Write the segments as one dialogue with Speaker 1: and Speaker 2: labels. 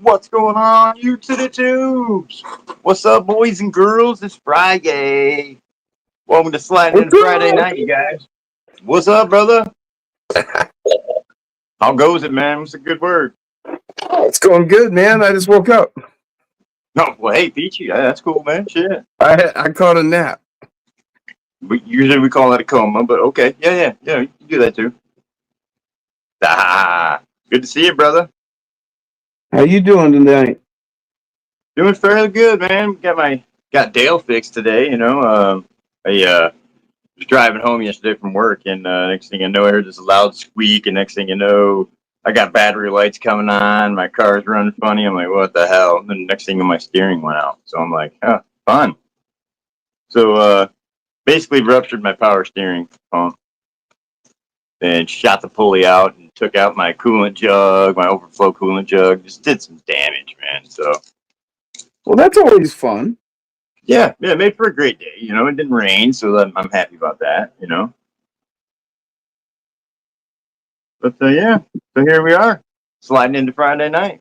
Speaker 1: What's going on, you to the tubes? What's up, boys and girls? It's Friday. Welcome to Sliding
Speaker 2: What's
Speaker 1: In Friday
Speaker 2: up?
Speaker 1: night, you guys. What's up, brother? How goes it, man? What's a good word?
Speaker 2: It's going good, man. I just woke up.
Speaker 1: No, well, hey, Peachy, that's cool, man. Shit.
Speaker 2: I caught a nap.
Speaker 1: Usually we call that a coma, but okay. Yeah. You can do that too. Ah, good to see you, brother.
Speaker 2: How you doing tonight?
Speaker 1: Doing fairly good, man. Got Dale fixed today. I was driving home yesterday from work, and next thing you know, I heard this loud squeak, and next thing you know, I got battery lights coming on. My car's running funny. I'm like, what the hell? And then next thing, my steering went out. So I'm like, fun. So basically, ruptured my power steering pump and shot the pulley out and took out my coolant jug, my overflow coolant jug. Just did some damage, man. So
Speaker 2: Well, that's always fun.
Speaker 1: yeah, it made for a great day. It didn't rain, so I'm happy about that. But yeah, so here we are, sliding into Friday night.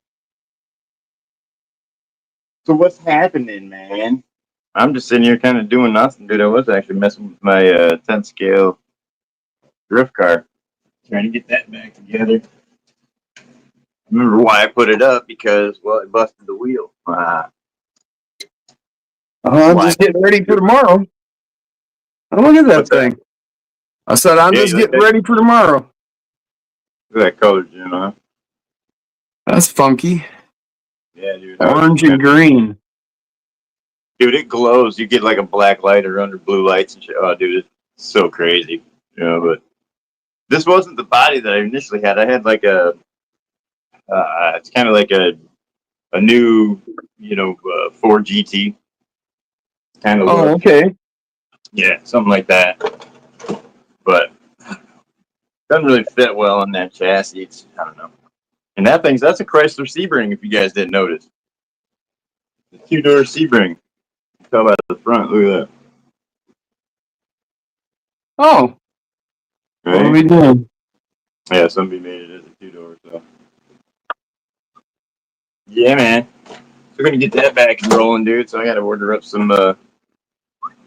Speaker 1: So what's happening, man? I'm just sitting here kind of doing nothing, dude. I was actually messing with my 10 scale drift car, trying to get that back together. Remember why I put it up? Because, well, it busted the wheel.
Speaker 2: I'm just getting ready for tomorrow. Oh, look at that thing. I said, I'm just getting ready for tomorrow.
Speaker 1: Look at that color, Jim,
Speaker 2: That's funky.
Speaker 1: Yeah, dude.
Speaker 2: Orange and green.
Speaker 1: Dude, it glows. You get like a black light or under blue lights and shit. Oh, dude, it's so crazy. But this wasn't the body that I initially had. I had like it's kind of like a new, Ford GT. Kind of.
Speaker 2: Oh, okay.
Speaker 1: Yeah, something like that. But doesn't really fit well on that chassis. I don't know. And that's a Chrysler Sebring. If you guys didn't notice, the two-door Sebring. Tell by the front. Look at that.
Speaker 2: Oh,
Speaker 1: Right?
Speaker 2: what are we doing?
Speaker 1: Yeah, somebody made it as a two-door. So yeah, man. So we're gonna get that back and rolling, dude. So I got to order up some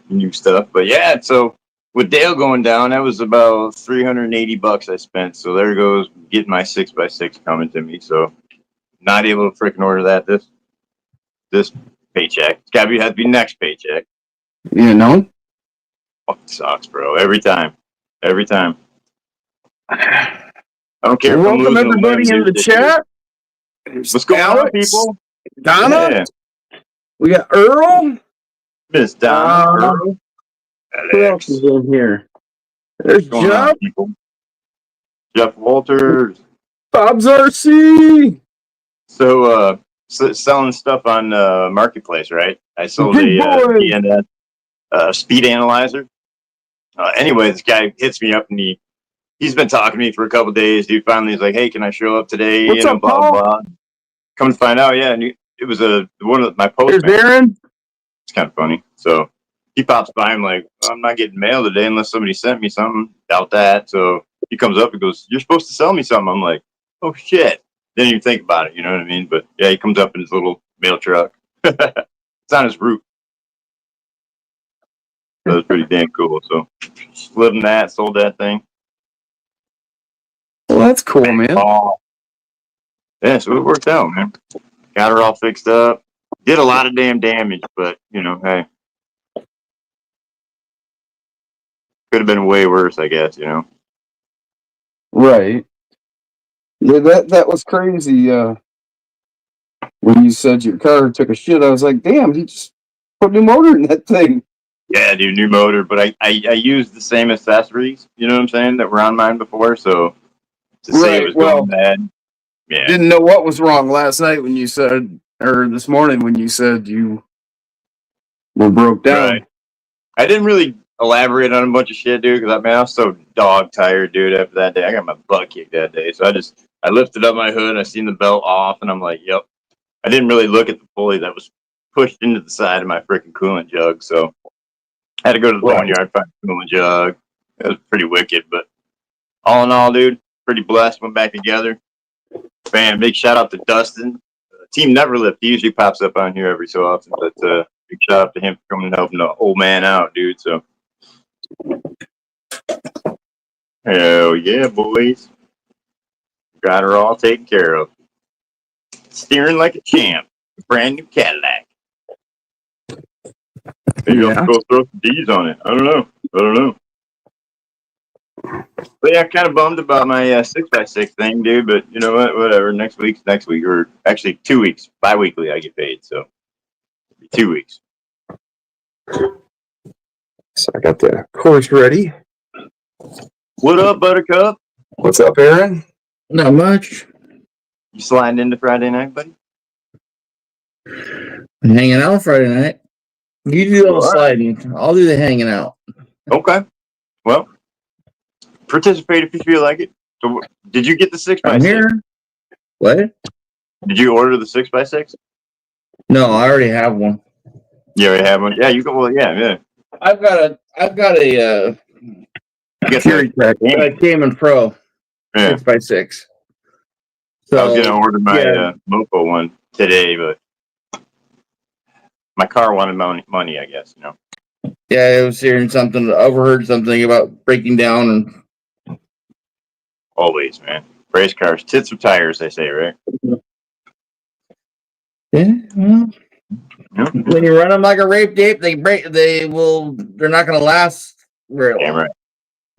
Speaker 1: new stuff. But yeah, so with Dale going down, that was about $380 I spent. So there goes getting my 6x6 coming to me. So not able to freaking order that this paycheck. It's gotta have to be next paycheck. Fucking sucks, bro. Every time. I don't care.
Speaker 2: Welcome everybody in the chat.
Speaker 1: What's going on, people?
Speaker 2: Donna. Yeah. We got Earl.
Speaker 1: Miss Donna. Earl.
Speaker 2: Who else is in here? There's Jeff.
Speaker 1: Jeff Walters.
Speaker 2: Bob's RC.
Speaker 1: So, selling stuff on Marketplace, right? I sold a speed analyzer. Anyway, this guy hits me up and he's been talking to me for a couple days. Dude, finally he's like, "Hey, can I show up today?"
Speaker 2: What's up,
Speaker 1: blah blah. Come to find out, yeah, and it was one of my postmen.
Speaker 2: There's Aaron.
Speaker 1: It's kind of funny. So he pops by. I'm like, I'm not getting mail today unless somebody sent me something. Doubt that. So he comes up and goes, "You're supposed to sell me something." I'm like, "Oh shit!" Didn't even think about it. You know what I mean? But yeah, he comes up in his little mail truck. It's on his roof. That was pretty damn cool. So lived in that, sold that thing.
Speaker 2: Well, that's cool, man.
Speaker 1: Yeah, so it worked out, man. Got her all fixed up. Did a lot of damn damage, but hey, could have been way worse, I guess.
Speaker 2: Right. Yeah, that was crazy. When you said your car took a shit, I was like, damn, he just put a new motor in that thing.
Speaker 1: Yeah, dude, new motor, but I used the same accessories, you know what I'm saying, that were on mine before, so to say it was going bad. Yeah.
Speaker 2: Didn't know what was wrong last night when you said, or this morning when you said you were broke down.
Speaker 1: Right. I didn't really elaborate on a bunch of shit, dude, because I was so dog tired, dude, after that day. I got my butt kicked that day, so I lifted up my hood, I seen the belt off, and I'm like, yep. I didn't really look at the pulley that was pushed into the side of my freaking coolant jug, so I had to go to the barnyard, find the coolant jug. It was pretty wicked, but all in all, dude, pretty blessed. Went back together. Man, big shout out to Dustin, Team Neverlift. He usually pops up on here every so often, but big shout out to him for coming and helping the old man out, dude. So, hell yeah, boys. Got her all taken care of. Steering like a champ. Brand new Cadillac. Maybe I'll go throw some D's on it. I don't know. But yeah, I'm kind of bummed about my 6x6 thing, dude. But you know what? Whatever. Next week, or actually 2 weeks. Bi-weekly, I get paid. So 2 weeks.
Speaker 2: So I got the course ready.
Speaker 1: What up, Buttercup?
Speaker 2: What's up, Aaron?
Speaker 3: Not much.
Speaker 1: You sliding into Friday night, buddy?
Speaker 3: I'm hanging out Friday night. You do all the sliding. I'll do the hanging out.
Speaker 1: Okay. Well, participate if you feel like it. So, did you get the 6x6?
Speaker 3: I'm here. What?
Speaker 1: Did you order the 6x6?
Speaker 3: No, I already have one.
Speaker 1: You already have one? Yeah, you go. Well, yeah.
Speaker 3: I've got a
Speaker 1: You got the
Speaker 3: Cayman Pro
Speaker 1: yeah.
Speaker 3: 6x6. So
Speaker 1: I was gonna order my Mopo one today, but my car wanted money. I guess you know.
Speaker 3: Yeah, I was overheard something about breaking down and
Speaker 1: Always, man. Race cars, tits or tires, they say, right?
Speaker 3: yeah. Well,
Speaker 1: Yeah.
Speaker 3: when you run them like a rape tape, they're not gonna last very long.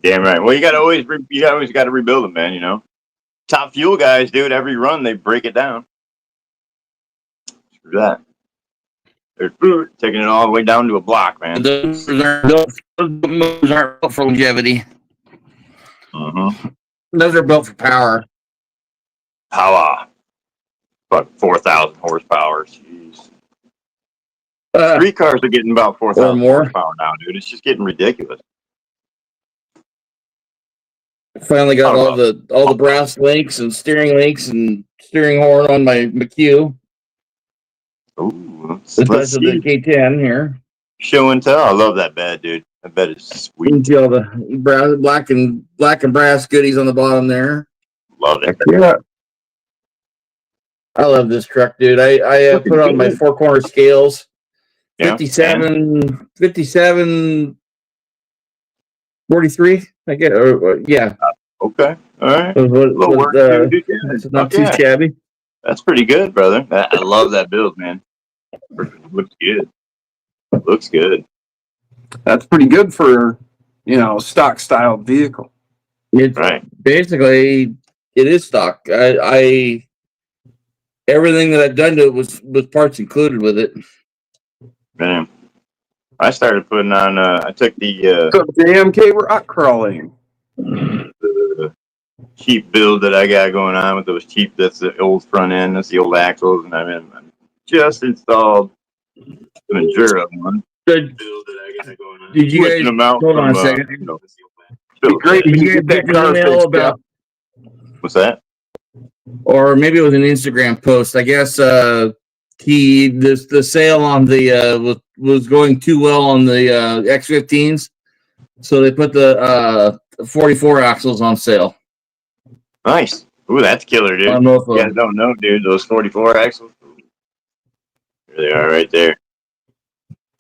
Speaker 1: Damn right. Well, you always got to rebuild them, man. You know, top fuel guys, dude. Every run they break it down. Screw that. They're taking it all the way down to a block, man.
Speaker 3: Those aren't built for longevity.
Speaker 1: Mm-hmm.
Speaker 3: Those are built for power.
Speaker 1: Power. About 4,000 horsepower. Jeez. Street cars are getting about 4,000 horsepower now, dude. It's just getting ridiculous.
Speaker 3: Finally got all the brass links and steering horn on my McHugh.
Speaker 1: Ooh,
Speaker 3: Let's see. The K10 here.
Speaker 1: Show and tell. I love that bed, dude. That bed is sweet.
Speaker 3: You can see all the black and brass goodies on the bottom there.
Speaker 1: Love it.
Speaker 2: Yeah.
Speaker 3: I love this truck, dude. I put on my 4-corner scales.
Speaker 1: Yeah.
Speaker 3: 57 43. I get yeah.
Speaker 1: Okay. All right.
Speaker 3: It's not too shabby.
Speaker 1: That's pretty good, brother. I love that build, man. Looks good.
Speaker 2: That's pretty good for, stock style vehicle.
Speaker 3: It's
Speaker 1: right.
Speaker 3: Basically, it is stock. I everything that I've done to it was parts included with it.
Speaker 1: Man, I started putting on. I took the
Speaker 2: AMK rock crawling.
Speaker 1: The cheap build that I got going on with those cheap. That's the old front end. That's the old axles, and I just installed an Endura one.
Speaker 3: Good
Speaker 1: build that I got going on.
Speaker 3: Did you guys hold on a second?
Speaker 2: Great.
Speaker 3: Did you get that car email about?
Speaker 1: What's that?
Speaker 3: Or maybe it was an Instagram post. I guess the sale on the was going too well on the X15s, so they put the 44 axles on sale.
Speaker 1: Nice. Ooh, that's killer, dude.
Speaker 3: I don't know if,
Speaker 1: you guys don't know, dude. Those 44 axles. Here they are, right there.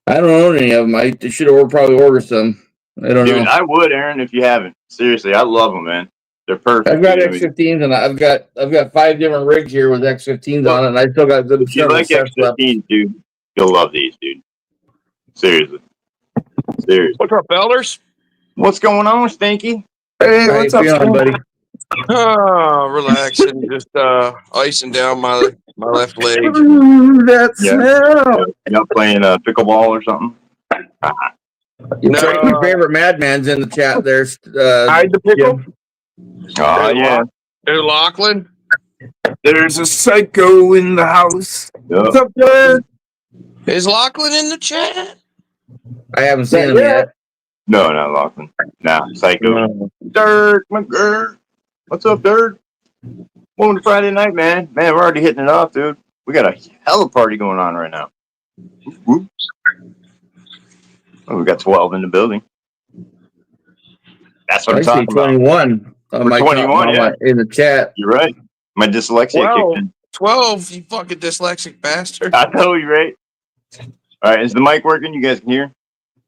Speaker 3: I don't own any of them. I should have probably ordered some. I don't know.
Speaker 1: I would, Aaron, if you haven't. Seriously, I love them, man. They're perfect.
Speaker 3: I've got X15s, and I've got 5 different rigs here with X15s on it, and I still got good.
Speaker 1: If you like X15s, dude, you'll love these, dude. Seriously.
Speaker 4: What's up, elders?
Speaker 1: What's going on, Stinky?
Speaker 2: Hey, what's up,
Speaker 3: buddy?
Speaker 4: Relaxing, just icing down my left leg.
Speaker 2: Ooh, that smell.
Speaker 1: Y'all playing pickleball or something?
Speaker 3: Your favorite madman's in the chat there.
Speaker 2: Hide the pickle.
Speaker 1: Oh, yeah.
Speaker 4: Hey, Lachlan?
Speaker 2: There's a psycho in the house.
Speaker 1: Yep.
Speaker 2: What's up, Jared?
Speaker 4: Is Lachlan in the chat?
Speaker 3: I haven't seen him yet.
Speaker 1: No, not Lachlan. Nah, Psycho. Dirt, my girl. What's up, Dirt? Welcome to Friday night, man. Man, we're already hitting it off, dude. We got a hell of a party going on right now. Whoop. Oh, we got 12 in the building. That's what I'm talking
Speaker 3: 21.
Speaker 1: about. 21, yeah.
Speaker 3: In the chat.
Speaker 1: You're right. My dyslexia kicked in.
Speaker 4: 12, you fucking dyslexic bastard.
Speaker 1: I told you, right? All right, is the mic working? You guys can hear?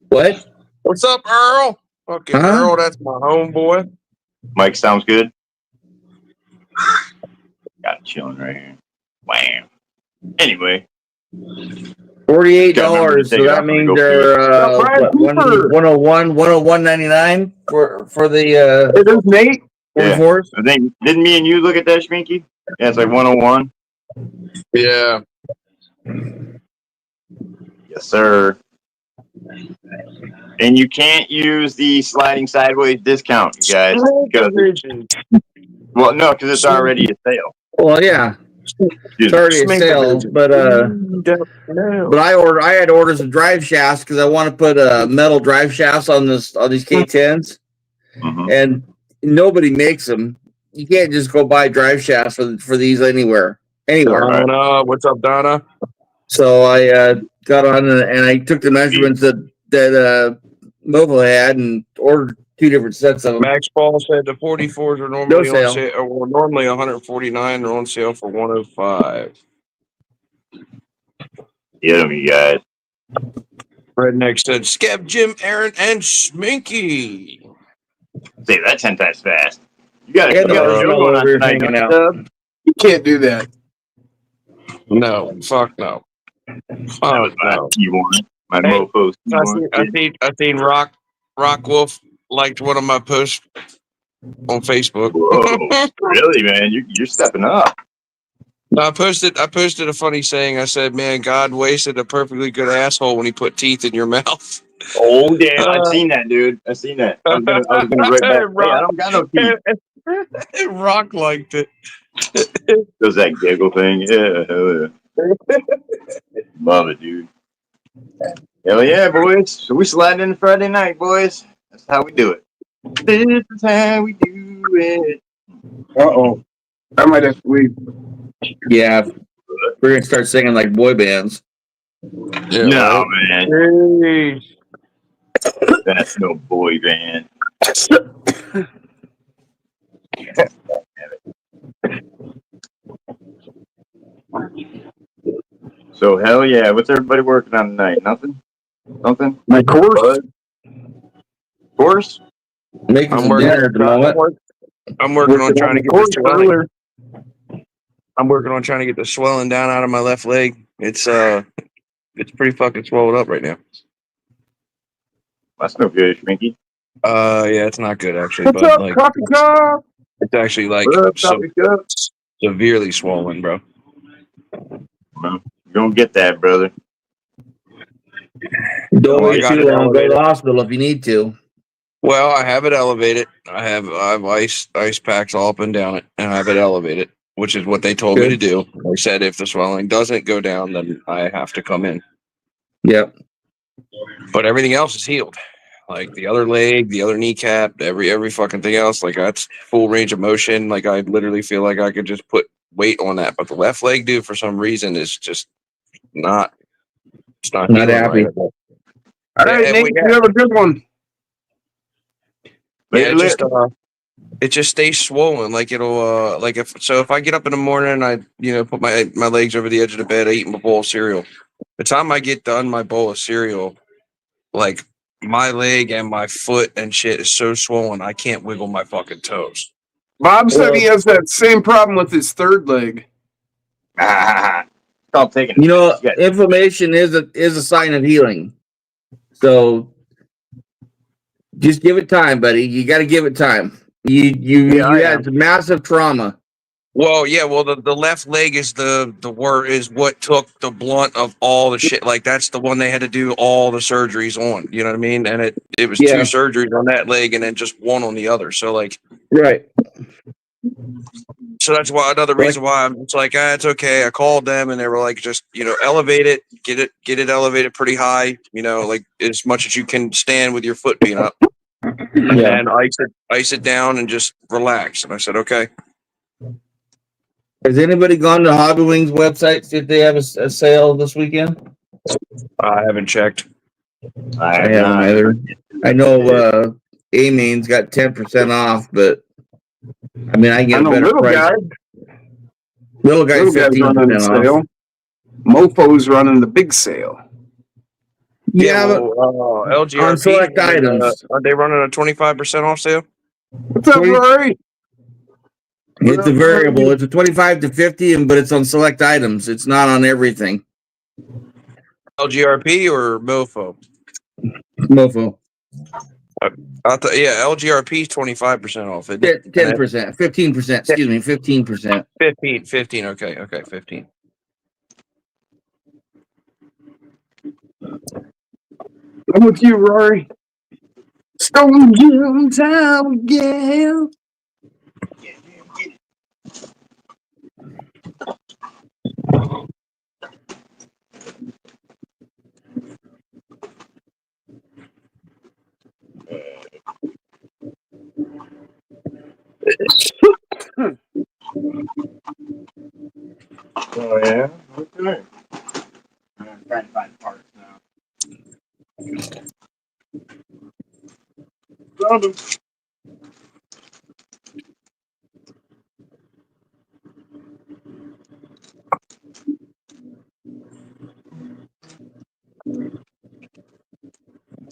Speaker 3: What?
Speaker 4: What's up, Earl? Fucking
Speaker 3: Huh?
Speaker 4: Earl, that's my homeboy.
Speaker 1: Mic sounds good. Got it chilling right here. Wham. Anyway,
Speaker 3: $48. So that means they're what, 101, 101.99 for the
Speaker 2: It is Nate.
Speaker 3: 44s.
Speaker 1: I think didn't me and you look at that, Schminky? Yeah, it's like 101.
Speaker 4: Yeah.
Speaker 1: Yes, sir. And you can't use the sliding sideways discount, you guys. Because, well, no, because it's already a sale.
Speaker 3: Well, yeah, it's already a sale, but I had orders of drive shafts because I want to put metal drive shafts on these K10s,
Speaker 1: Mhm.
Speaker 3: and nobody makes them. You can't just go buy drive shafts for these anywhere.
Speaker 4: Donna, what's up, Donna?
Speaker 3: So I got on and I took the measurements that Mobile had and ordered 2 different sets of them.
Speaker 4: Max Paul said the 44s are
Speaker 3: No
Speaker 4: normally
Speaker 3: sale.
Speaker 4: on sale. Or normally 149. They're on sale for 105.
Speaker 1: Get them, you guys.
Speaker 4: Redneck said, Skeb, Jim, Aaron, and Schminky.
Speaker 1: Say that 10 times fast. You got
Speaker 3: Yeah,
Speaker 1: a show going on tonight,
Speaker 3: hanging
Speaker 1: don't
Speaker 3: out.
Speaker 1: you, Dub?
Speaker 2: You can't do that.
Speaker 4: No, fuck no.
Speaker 1: That
Speaker 4: Fuck
Speaker 1: was my
Speaker 4: no.
Speaker 1: P1. My
Speaker 4: Hey,
Speaker 1: mofo
Speaker 4: I seen Rock Wolf liked one of my posts on Facebook.
Speaker 1: Whoa, really, man? You're stepping up.
Speaker 4: No, I posted a funny saying. I said, "Man, God wasted a perfectly good asshole when he put teeth in your mouth."
Speaker 1: Oh, damn. I've seen that, dude. I've seen that. I was gonna write back, hey, I don't got no teeth.
Speaker 4: Rock liked it.
Speaker 1: Does that giggle thing? Yeah, hell yeah. Love it, dude. Hell yeah, boys. So we sliding in Friday night, boys. That's how we do it. This is how we do it.
Speaker 2: Uh-oh. I might have to leave.
Speaker 3: Yeah, we're gonna start singing like boy bands.
Speaker 4: Yeah,
Speaker 1: No,
Speaker 4: right?
Speaker 1: man.
Speaker 4: Hey.
Speaker 1: That's no boy band. So hell yeah, what's everybody working on tonight? Nothing? Something?
Speaker 2: My course.
Speaker 1: Course?
Speaker 3: Making
Speaker 4: I'm
Speaker 3: some
Speaker 4: working.
Speaker 3: dinner at the moment.
Speaker 4: I'm working on trying to get the
Speaker 2: course
Speaker 4: swelling.
Speaker 2: earlier.
Speaker 4: I'm working on trying to get the swelling down out of my left leg. It's pretty fucking swollen up right now.
Speaker 1: That's no good, Schminky.
Speaker 4: Yeah, it's not good actually,
Speaker 2: What's
Speaker 4: but
Speaker 2: up,
Speaker 4: like
Speaker 2: coffee cup?
Speaker 4: it's actually like
Speaker 1: What up, Coffee Cup?
Speaker 4: severely swollen, bro.
Speaker 1: Well, you don't get that, brother.
Speaker 3: Don't
Speaker 4: Well, I
Speaker 3: wait
Speaker 4: got
Speaker 3: too
Speaker 4: it
Speaker 3: long. Go to
Speaker 4: elevated.
Speaker 3: the hospital if you need to.
Speaker 4: Well, I have it elevated. I have ice packs all up and down it, and I have it elevated, which is what they told me to do. They said if the swelling doesn't go down, then I have to come in.
Speaker 3: Yep.
Speaker 4: But everything else is healed. Like the other leg, the other kneecap, every fucking thing else. Like that's full range of motion. Like I literally feel like I could just put weight on that. But the left leg, dude, for some reason is just not. It's not
Speaker 3: Not
Speaker 4: healing
Speaker 3: happy.
Speaker 4: right.
Speaker 2: All right,
Speaker 4: and
Speaker 2: Nate,
Speaker 4: we
Speaker 2: you have a good one.
Speaker 4: Yeah, it just stays swollen. Like it'll like if I get up in the morning and I put my legs over the edge of the bed, I eat my bowl of cereal. The time I get done my bowl of cereal, like my leg and my foot and shit is so swollen I can't wiggle my fucking toes.
Speaker 2: Bob said he has that same problem with his third leg.
Speaker 1: It's called taking.
Speaker 3: You know,
Speaker 1: Yeah.
Speaker 3: inflammation is a sign of healing. So just give it time, buddy. You got to give it time. You had massive trauma.
Speaker 4: Well, yeah, the left leg is the word is what took the blunt of all the shit. Like that's the one they had to do all the surgeries on. You know what I mean? And it was 2 surgeries on that leg and then just one on the other. So like
Speaker 3: right.
Speaker 4: So that's why another reason why I'm it's like it's okay. I called them and they were like, just elevate it, get it elevated pretty high, like as much as you can stand with your foot being up, and then ice it down and just relax. And I said, okay.
Speaker 3: Has anybody gone to Hobby Wings website see if they have a sale this weekend?
Speaker 4: I haven't checked.
Speaker 1: I
Speaker 3: haven't either. I know A-Main's got 10% off, but I mean I can get a better price. Little guy's
Speaker 2: Little guy's running the
Speaker 3: 15% off.
Speaker 2: sale. Mofo's running the big sale.
Speaker 3: Yeah, but
Speaker 4: well, LGRP,
Speaker 3: on select items.
Speaker 4: are they running a 25% off sale?
Speaker 2: What's up,
Speaker 3: 20
Speaker 2: Rory?
Speaker 3: it's a variable. It's a 25 to 50, but it's on select items. It's not on everything.
Speaker 4: LGRP or Mofo?
Speaker 3: Mofo.
Speaker 4: LGRP is 25% off. Isn't it?
Speaker 3: 10%, 15%, excuse me, 15%.
Speaker 4: 15. Okay, 15.
Speaker 2: I'm with you, Rory. Stone Jim Tower, yeah.
Speaker 1: Oh yeah. Okay. I'm trying to find parts now. Found 'em.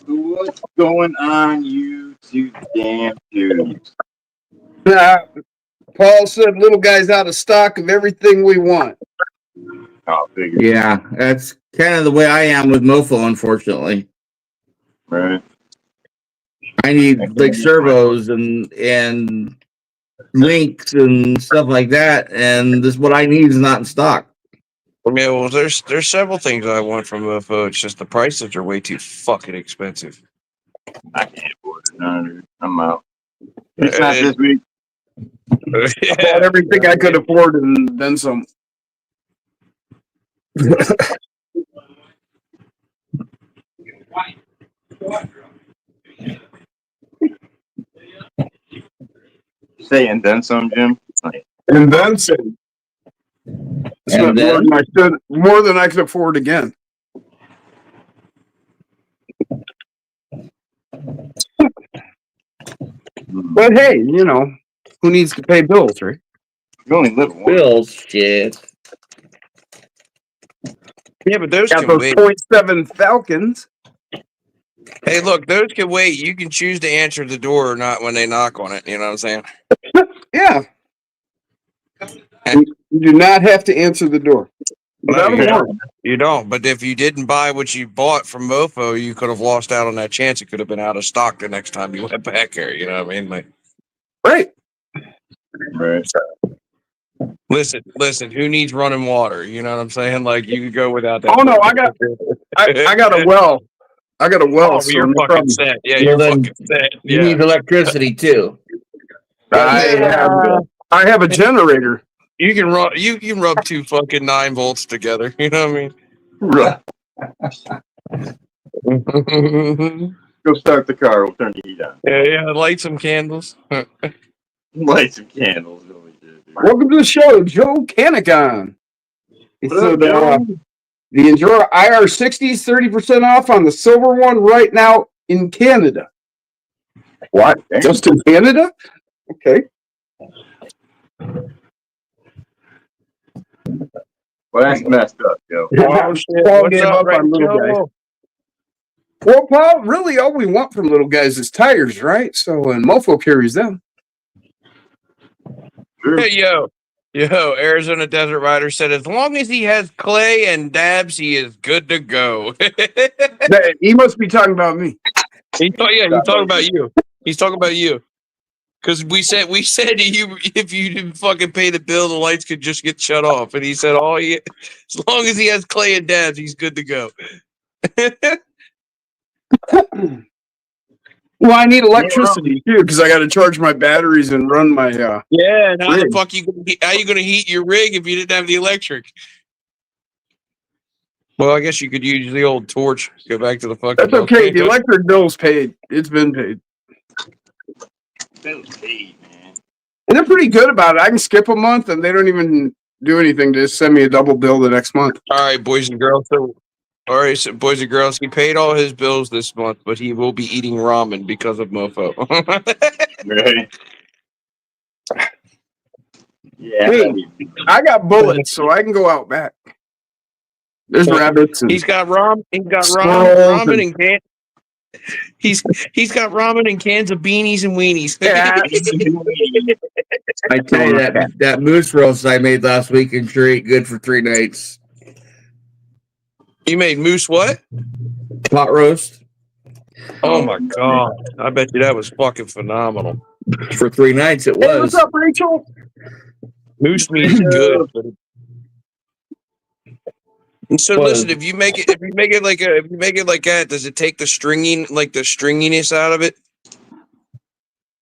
Speaker 1: What's going on, you two damn dudes?
Speaker 2: Paul said little guy's out of stock of everything we want.
Speaker 1: Oh, figure.
Speaker 3: Yeah, that's kind of the way I am with Mofo, unfortunately.
Speaker 1: Right.
Speaker 3: I need like servos and links and stuff like that, and this what I need is not in stock.
Speaker 4: I mean, well, there's several things I want from Mofo. It's just the prices are way too fucking expensive.
Speaker 1: I can't afford it. No, dude. I'm out. It's not this week.
Speaker 2: I bought everything I could afford and then some.
Speaker 1: Say and then some, Jim.
Speaker 2: And then some. Spent more than I could afford again. But hey, you know, who needs to pay bills, right?
Speaker 1: You only live once.
Speaker 3: Bills, shit.
Speaker 4: Yeah, but those
Speaker 2: Got
Speaker 4: can
Speaker 2: those
Speaker 4: wait.
Speaker 2: 0.7 Falcons.
Speaker 4: Hey, look, those can wait. You can choose to answer the door or not when they knock on it. You know what I'm saying?
Speaker 2: Yeah. You do not have to answer the door.
Speaker 4: No,
Speaker 2: Without a warrant.
Speaker 4: you don't. But if you didn't buy what you bought from Mofo, you could have lost out on that chance. It could have been out of stock the next time you went back there. You know what I mean? Like,
Speaker 2: Right.
Speaker 1: Right.
Speaker 4: listen. Who needs running water? You know what I'm saying? Like, you could go without that.
Speaker 2: Oh no, I got a well. I got a well.
Speaker 4: Oh,
Speaker 2: so
Speaker 4: you're
Speaker 2: no
Speaker 4: fucking
Speaker 2: problem.
Speaker 4: set. Yeah,
Speaker 3: Well,
Speaker 4: you're
Speaker 3: then
Speaker 4: fucking set.
Speaker 3: You
Speaker 4: Yeah.
Speaker 3: need electricity too.
Speaker 2: I have a generator.
Speaker 4: You can run. You can rub two fucking 9 volts together. You know what
Speaker 1: Right.
Speaker 4: I mean?
Speaker 1: Go start the car. We'll turn the heat on.
Speaker 4: yeah. Light some candles.
Speaker 1: Light some candles. Really good, dude.
Speaker 2: Welcome to the show, Joe Canicon. He
Speaker 1: What up,
Speaker 2: said,
Speaker 1: Joe?
Speaker 2: the Enduro IR60 is 30% off on the silver one right now in Canada. What? Just in Canada? Okay.
Speaker 1: Well, that's messed up, Joe.
Speaker 4: Oh, shit.
Speaker 2: Paul
Speaker 4: What's
Speaker 2: gave
Speaker 4: up,
Speaker 2: up
Speaker 4: Red
Speaker 2: on little
Speaker 4: Joe?
Speaker 2: guys. Well, Paul, really all we want from little guys is tires, right? So, and Mofo carries them.
Speaker 1: Sure.
Speaker 4: Hey, yo, Arizona Desert Rider said as long as he has Clay and Dabs, he is good to go.
Speaker 2: He must be talking about me.
Speaker 4: He's talking about you. He's talking about you. Because we said to you, if you didn't fucking pay the bill, the lights could just get shut off. And he said, as long as he has Clay and Dabs, he's good to go.
Speaker 2: Well, I need electricity too because I got to charge my batteries and run my.
Speaker 4: Yeah, and how the
Speaker 2: rig.
Speaker 4: fuck how you gonna heat your rig if you didn't have the electric? Well, I guess you could use the old torch. Go back to the fucking.
Speaker 2: That's okay. The electric bill's paid. It's been paid.
Speaker 1: Bill's paid, man.
Speaker 2: And they're pretty good about it. I can skip a month and they don't even do anything. Just send me a double bill the next month.
Speaker 4: All right, boys and girls. So boys and girls, he paid all his bills this month, but he will be eating ramen because of Mofo.
Speaker 1: Right. Yeah.
Speaker 2: Hey. I got bullets, so I can go out back. There's rabbits and
Speaker 4: He's got
Speaker 2: Squirrels
Speaker 4: ramen
Speaker 2: and-
Speaker 4: and can. He's got ramen and cans of beanies and weenies.
Speaker 2: Yeah.
Speaker 3: I tell you that moose roast I made last weekend sure ate good for 3 nights.
Speaker 4: You made moose what?
Speaker 3: Pot roast
Speaker 4: Oh my god! I bet you that was fucking phenomenal.
Speaker 3: for 3 nights. It
Speaker 2: Hey, what's
Speaker 3: was.
Speaker 2: up, Rachel?
Speaker 4: Moose meat is good. And so
Speaker 3: Well,
Speaker 4: listen, if you make it like that, does it take the stringiness out of it?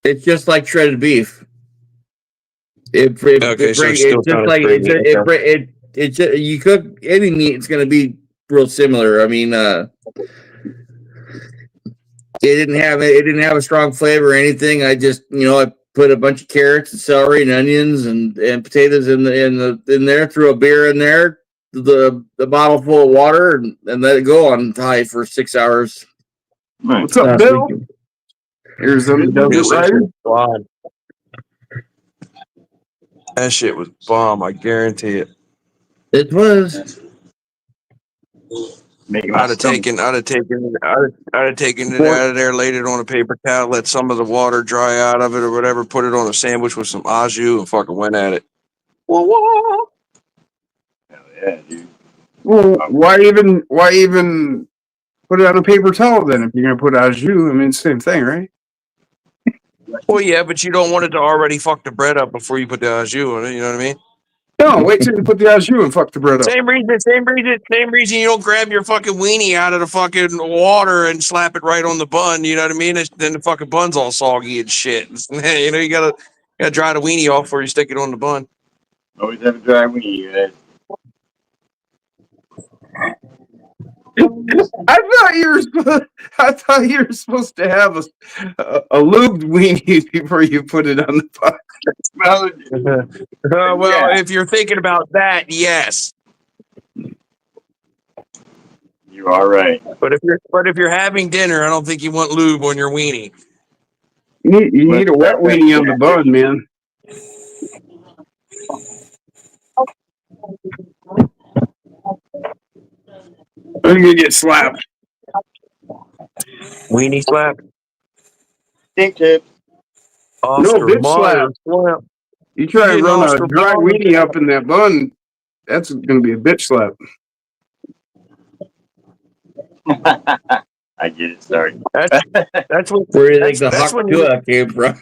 Speaker 3: It's just like shredded beef. It
Speaker 4: Okay, so it's still
Speaker 3: it's just
Speaker 4: kinda
Speaker 3: like
Speaker 4: stringy,
Speaker 3: it's just, you cook any meat, it's going to be real similar. I mean, it didn't have a strong flavor or anything. I just I put a bunch of carrots and celery and onions and potatoes in there, threw a beer in there, the bottle full of water, and let it go on high for 6 hours.
Speaker 2: What's up,
Speaker 3: last
Speaker 2: Bill?
Speaker 3: weekend.
Speaker 2: Here's them
Speaker 4: Yes,
Speaker 2: Desert
Speaker 4: that
Speaker 2: Rider.
Speaker 4: shit was bomb. That shit was bomb. I guarantee it.
Speaker 3: It was.
Speaker 1: Making my
Speaker 4: I'd have
Speaker 1: stomach.
Speaker 4: taken it out of there, laid it on a paper towel, let some of the water dry out of it or whatever, put it on a sandwich with some au jus, and fucking went at it.
Speaker 1: Hell yeah, dude.
Speaker 2: Well, why even put it on a paper towel then? If you're gonna put au jus, I mean, same thing, right?
Speaker 4: Well, yeah, but you don't want it to already fuck the bread up before you put the au jus on it. You know what I mean?
Speaker 2: No, wait till you put the au jus and fuck the bread up.
Speaker 4: Same reason you don't grab your fucking weenie out of the fucking water and slap it right on the bun. You know what I mean? Then the fucking bun's all soggy and shit. You gotta dry the weenie off before you stick it on the bun.
Speaker 1: Always have a dry weenie, guys.
Speaker 2: I thought you were supposed to have a lubed weenie before you put it on the pot.
Speaker 1: Smell it.
Speaker 4: Well,
Speaker 1: Yeah.
Speaker 4: if you're thinking about that, yes.
Speaker 1: You are right.
Speaker 4: But if you're having dinner, I don't think you want lube on your weenie.
Speaker 2: You need a wet weenie on the bun, man. Or you're gonna get slapped.
Speaker 4: Weenie slap.
Speaker 1: Stink tip.
Speaker 4: Oscar
Speaker 2: bitch
Speaker 4: Mayer slap.
Speaker 2: You try
Speaker 4: You
Speaker 2: and
Speaker 4: get
Speaker 2: run a
Speaker 4: Oscar
Speaker 2: dry
Speaker 4: Mayer.
Speaker 2: weenie up in that bun, that's gonna be a bitch slap.
Speaker 1: I get it. Sorry.
Speaker 4: That's what.
Speaker 3: Where do you think the
Speaker 4: That's when you.
Speaker 3: Haktua came from?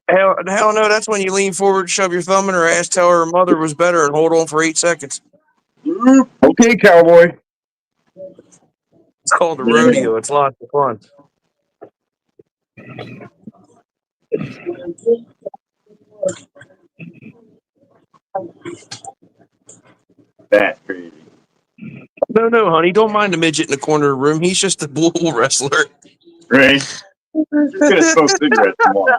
Speaker 4: Hell no! That's when you lean forward, shove your thumb in her ass, tell her mother was better, and hold on for 8 seconds.
Speaker 2: Okay, cowboy.
Speaker 4: It's called a rodeo. It's lots of fun.
Speaker 1: That's crazy.
Speaker 4: No, honey, don't mind the midget in the corner of the room. He's just a bull wrestler.
Speaker 1: Right? Just gonna smoke cigarettes tomorrow.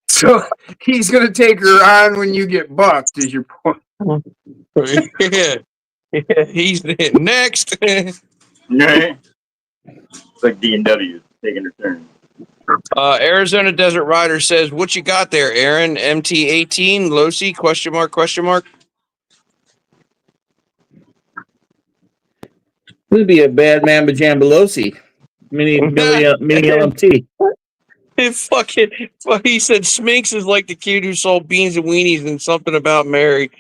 Speaker 2: So he's gonna take her on when you get bucked, is your point.
Speaker 4: yeah. He's next.
Speaker 1: Right? It's like D&W taking her turn.
Speaker 4: Arizona Desert Rider says, "What you got there, Aaron? MT18 Losi? Question mark? Question mark?
Speaker 3: This would be a bad man, Bajambelosi. Mini LMT.
Speaker 4: He said Sminks is like the kid who sold beans and weenies and something about Mary.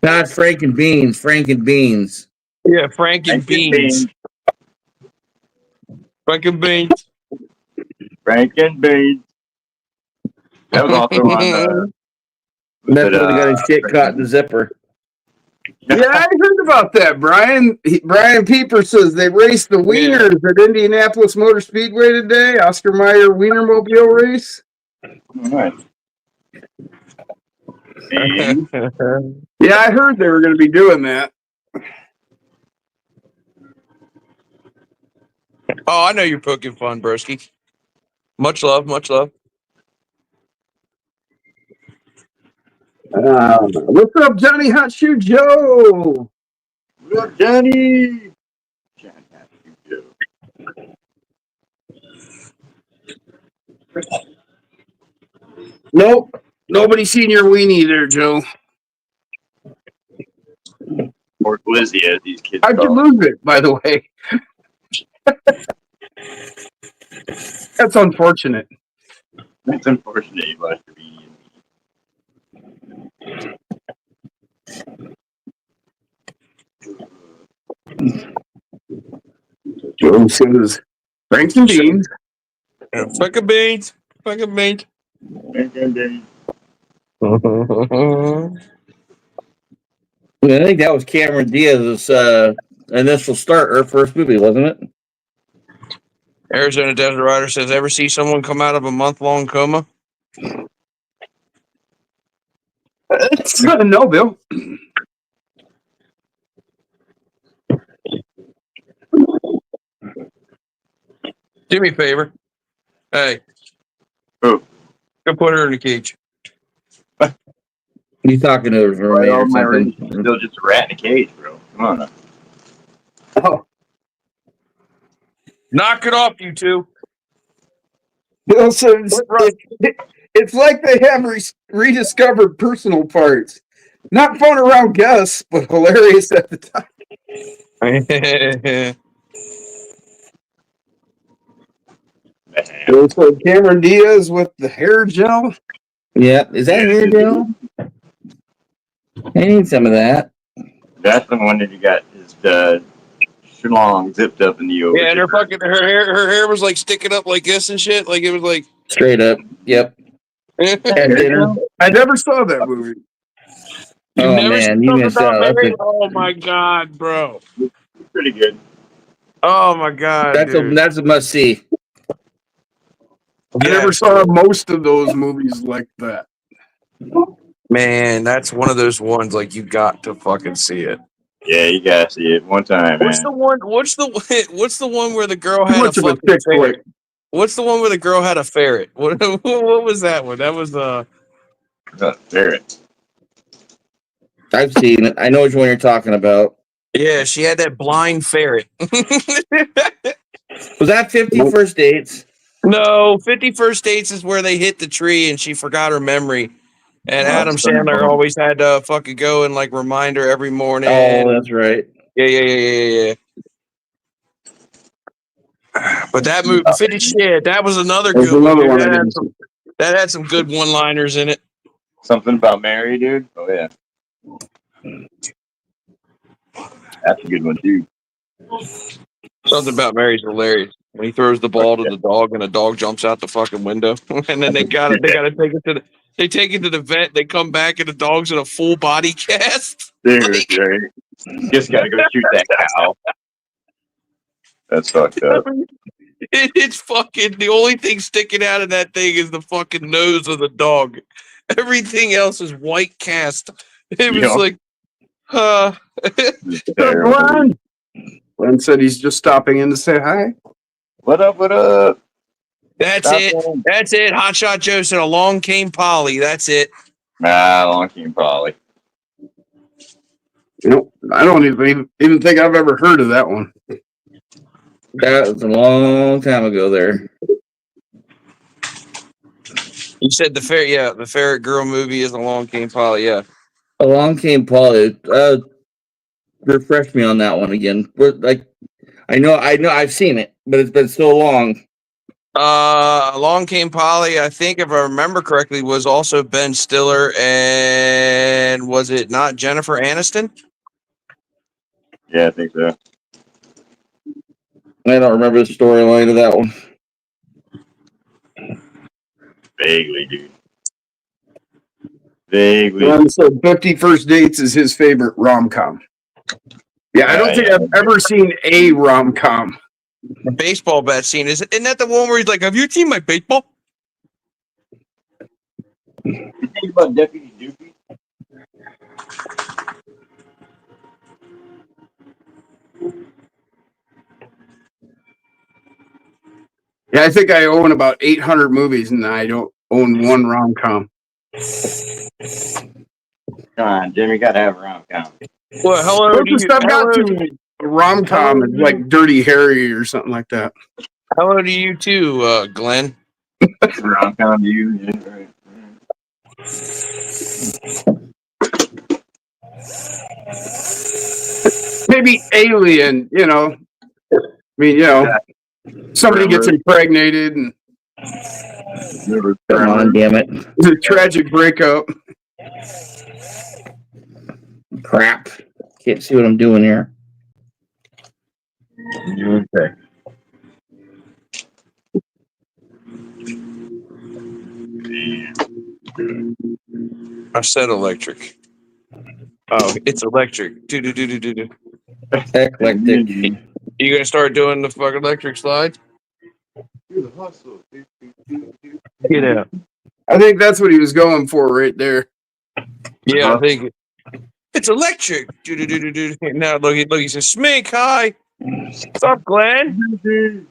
Speaker 3: Not Frank and Beans. Frank and Beans.
Speaker 4: Yeah, Frank and Beans. Frank and Beans.
Speaker 1: Frank and Beans. That was also on
Speaker 3: That's when he got his shit caught in the zipper.
Speaker 2: Yeah, I heard about that, Brian. Brian Pieper says they raced the wieners at Indianapolis Motor Speedway today. Oscar Mayer Wienermobile race.
Speaker 1: Alright. And
Speaker 2: Yeah, I heard they were going to be doing that.
Speaker 4: Oh, I know you're poking fun, broski. Much love, much love.
Speaker 2: What's up, Johnny Hot Shoe Joe?
Speaker 1: what up, Johnny? Johnny,
Speaker 2: Nope. Nobody seen your weenie there, Joe.
Speaker 1: Or glizzy, as these kids
Speaker 2: How'd you
Speaker 1: call it.
Speaker 2: lose it, by the way? That's unfortunate.
Speaker 1: That's unfortunate. You lost your beanie.
Speaker 2: Joe says, Franks and beans.
Speaker 4: Fucking beans. Fucking beans.
Speaker 3: I think that was Cameron Diaz's initial start, her first movie, wasn't it?
Speaker 4: Arizona Desert Rider says, ever see someone come out of a month-long coma?
Speaker 2: No, Bill.
Speaker 4: Do me a favor. Hey.
Speaker 1: Who?
Speaker 4: Go put her in the cage.
Speaker 3: You talking to her
Speaker 1: Right,
Speaker 3: or
Speaker 1: all my
Speaker 3: something?
Speaker 1: ratings are still just a rat in a cage, bro. Come on. Now.
Speaker 2: Oh,
Speaker 4: Knock it off, you two.
Speaker 2: Bill says, it's like they have rediscovered personal parts. Not fun around Gus, but hilarious at the time. Bill said Cameron Diaz with the hair gel.
Speaker 3: Yeah, is that hair gel? I need some of that.
Speaker 1: That's the one that you got his schlong zipped up in the over.
Speaker 4: Yeah, and her hair was like sticking up like this and shit. Like it was like
Speaker 3: Straight up. Yep. At dinner.
Speaker 2: I never saw that movie.
Speaker 3: Oh
Speaker 4: never
Speaker 3: man,
Speaker 4: seen
Speaker 3: you
Speaker 4: something
Speaker 3: missed
Speaker 4: about
Speaker 3: out.
Speaker 4: Mary? Oh my god, bro.
Speaker 1: Pretty good.
Speaker 4: Oh my god.
Speaker 3: That's a must see.
Speaker 2: I never saw most of those movies like that.
Speaker 4: Man, that's one of those ones like you got to fucking see it.
Speaker 1: Yeah, you gotta see it one time,
Speaker 4: What's
Speaker 1: man.
Speaker 4: the one? What's the one where the girl
Speaker 2: Too
Speaker 4: had a
Speaker 2: much of a
Speaker 4: fucking
Speaker 2: thick
Speaker 4: ferret?
Speaker 2: boy.
Speaker 4: What's the one where the girl had a ferret? What was that one? That was
Speaker 1: Ferret.
Speaker 3: I've seen it. I know which one you're talking about.
Speaker 4: yeah, she had that blind ferret.
Speaker 3: Was that 50 First Dates?
Speaker 4: No, 50 First Dates is where they hit the tree and she forgot her memory. And
Speaker 1: Oh,
Speaker 4: Adam
Speaker 1: that's funny.
Speaker 4: Sandler always had to fucking go and like remind her every morning.
Speaker 3: Oh, that's right.
Speaker 4: Yeah. But that movie, 50 shit, that was another
Speaker 2: There's
Speaker 4: good one.
Speaker 2: another
Speaker 4: dude.
Speaker 2: one I
Speaker 4: That had
Speaker 2: didn't
Speaker 4: some-
Speaker 2: see.
Speaker 4: that had some good one-liners in it.
Speaker 1: Something about Mary, dude. Oh yeah, that's a good one too.
Speaker 4: Something about Mary's hilarious. When he throws the ball to the dog and the dog jumps out the fucking window. And then they gotta take it to the vet, they come back and the dog's in a full body cast.
Speaker 1: Dude,
Speaker 4: Like-
Speaker 1: right? Just gotta go shoot that cow. That's fucked up.
Speaker 4: It's fucking the only thing sticking out of that thing is the fucking nose of the dog. Everything else is white cast. It was
Speaker 1: Yeah.
Speaker 4: like,
Speaker 2: Glenn? Glenn said he's just stopping in to say hi.
Speaker 1: What up? What up?
Speaker 4: that's
Speaker 1: Stop
Speaker 4: it.
Speaker 1: in.
Speaker 4: That's it. Hotshot Joe said along came Polly. That's it.
Speaker 1: Long King Polly.
Speaker 2: You know, I don't even think I've ever heard of that one.
Speaker 3: That was a long time ago there.
Speaker 4: You said the Ferret Girl movie is Along Came Polly. Yeah.
Speaker 3: Along Came Polly. Refresh me on that one again. I know I've seen it, but it's been so long.
Speaker 4: Along Came Polly, I think if I remember correctly, was also Ben Stiller and was it not Jennifer Aniston?
Speaker 1: Yeah, I think so.
Speaker 3: I don't remember the storyline of that one.
Speaker 1: Vaguely, dude. Vaguely.
Speaker 2: Glenn said 50 First Dates is his favorite rom-com. Yeah, I don't think I've ever seen a rom-com.
Speaker 4: The baseball bat scene. Isn't that the one where he's like, have you seen my baseball?
Speaker 1: You think about Deputy Doofy?
Speaker 2: Yeah, I think I own about 800 movies and I don't own one rom-com.
Speaker 1: Come on, Jimmy, gotta have a rom-com.
Speaker 4: Well, hello.
Speaker 2: Closest I've got to rom-com is like Dirty Harry or something like that.
Speaker 4: How old are you too, Glenn?
Speaker 1: Around kind of you. Yeah, right.
Speaker 2: Maybe Alien, you know. I mean, you know, somebody gets impregnated and
Speaker 3: Come on, damn it.
Speaker 2: it's a tragic breakup.
Speaker 3: Crap. Can't see what I'm doing here.
Speaker 1: Okay.
Speaker 4: I said electric. Oh, it's electric. Do.
Speaker 3: Eclectic.
Speaker 4: You gonna start doing the fucking electric slide? Get out.
Speaker 2: I think that's what he was going for right there.
Speaker 4: Yeah, I think it's electric. Do. Now look, he says, Smink, hi. What's up, Glenn?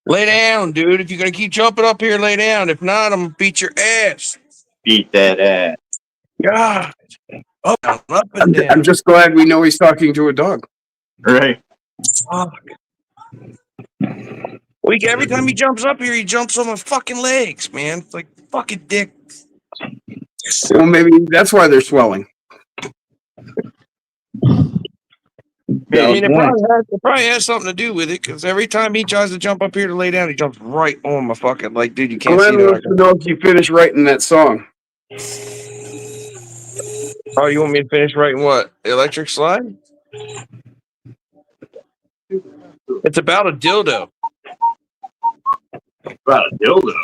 Speaker 4: Lay down, dude. If you're gonna keep jumping up here, lay down. If not, I'm gonna beat your ass.
Speaker 1: Beat that ass.
Speaker 4: God. Up and down.
Speaker 2: I'm just glad we know he's talking to a dog.
Speaker 1: Right.
Speaker 4: Fuck. Every time he jumps up here, he jumps on my fucking legs, man. It's like fucking dick.
Speaker 2: Well, maybe that's why they're swelling.
Speaker 4: I mean, it probably has something to do with it, because every time he tries to jump up here to lay down, he jumps right on my fucking like, dude, you can't see
Speaker 2: Glenn wants
Speaker 4: that.
Speaker 2: to know if you finish writing that song.
Speaker 4: Oh, you want me to finish writing what? Electric slide? It's about a dildo.
Speaker 1: About a dildo.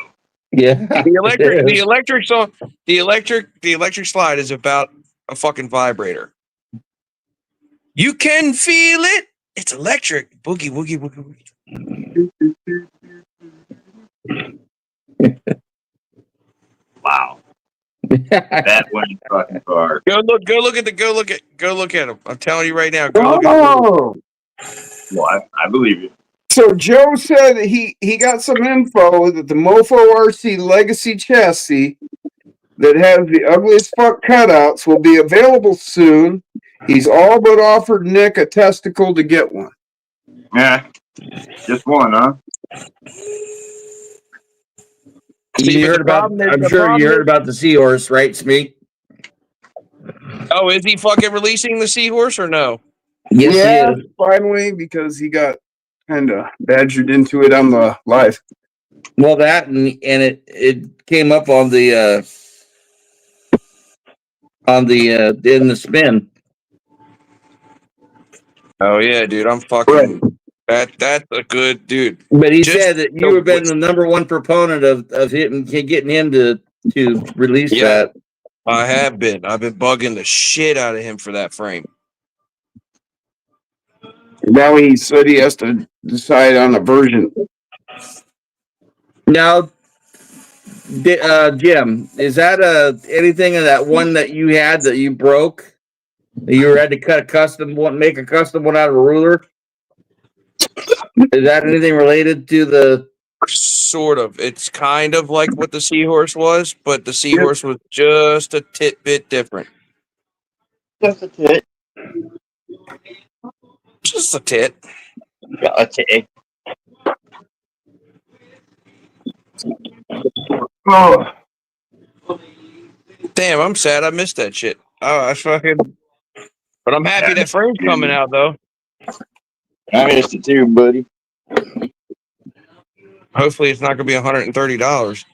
Speaker 3: Yeah.
Speaker 4: The electric song, the electric slide is about a fucking vibrator. You can feel it. It's electric. Boogie, woogie, woogie, woogie.
Speaker 1: Wow. That went fucking far.
Speaker 4: Go look at him. I'm telling you right now. Go look at him.
Speaker 2: Oh,
Speaker 1: Well, I believe you.
Speaker 2: so Joe said that he got some info that the Mofo RC Legacy chassis that has the ugliest fuck cutouts will be available soon. He's all but offered Nick a testicle to get one.
Speaker 1: Yeah. Just one, huh?
Speaker 3: You heard about? I'm sure you heard about the seahorse, right, Smeek?
Speaker 4: Oh, is he fucking releasing the seahorse or no?
Speaker 3: Yes,
Speaker 2: Yeah,
Speaker 3: he is.
Speaker 2: finally, because he got kind of badgered into it on the live.
Speaker 3: Well, that and it came up on the in the spin.
Speaker 4: Oh yeah, dude. I'm fucking. That's a good dude.
Speaker 3: But he
Speaker 4: Just
Speaker 3: said that you have been the number one proponent of him getting him to release that.
Speaker 4: I have been. I've been bugging the shit out of him for that frame.
Speaker 2: Now he said he has to decide on a version.
Speaker 3: Now, Jim, is that anything of that one that you had that you broke? That you had to cut a custom one, make a custom one out of a ruler? Is that anything related to the?
Speaker 4: Sort of. It's kind of like what the seahorse was, but the seahorse was just a bit different.
Speaker 1: Just a tit.
Speaker 4: Just a tit.
Speaker 1: Yeah, a tit. Oh.
Speaker 4: Damn, I'm sad I missed that shit. Oh, I fucking. But I'm happy that frame's coming out though.
Speaker 1: I missed it too, buddy.
Speaker 4: Hopefully, it's not going to be $130.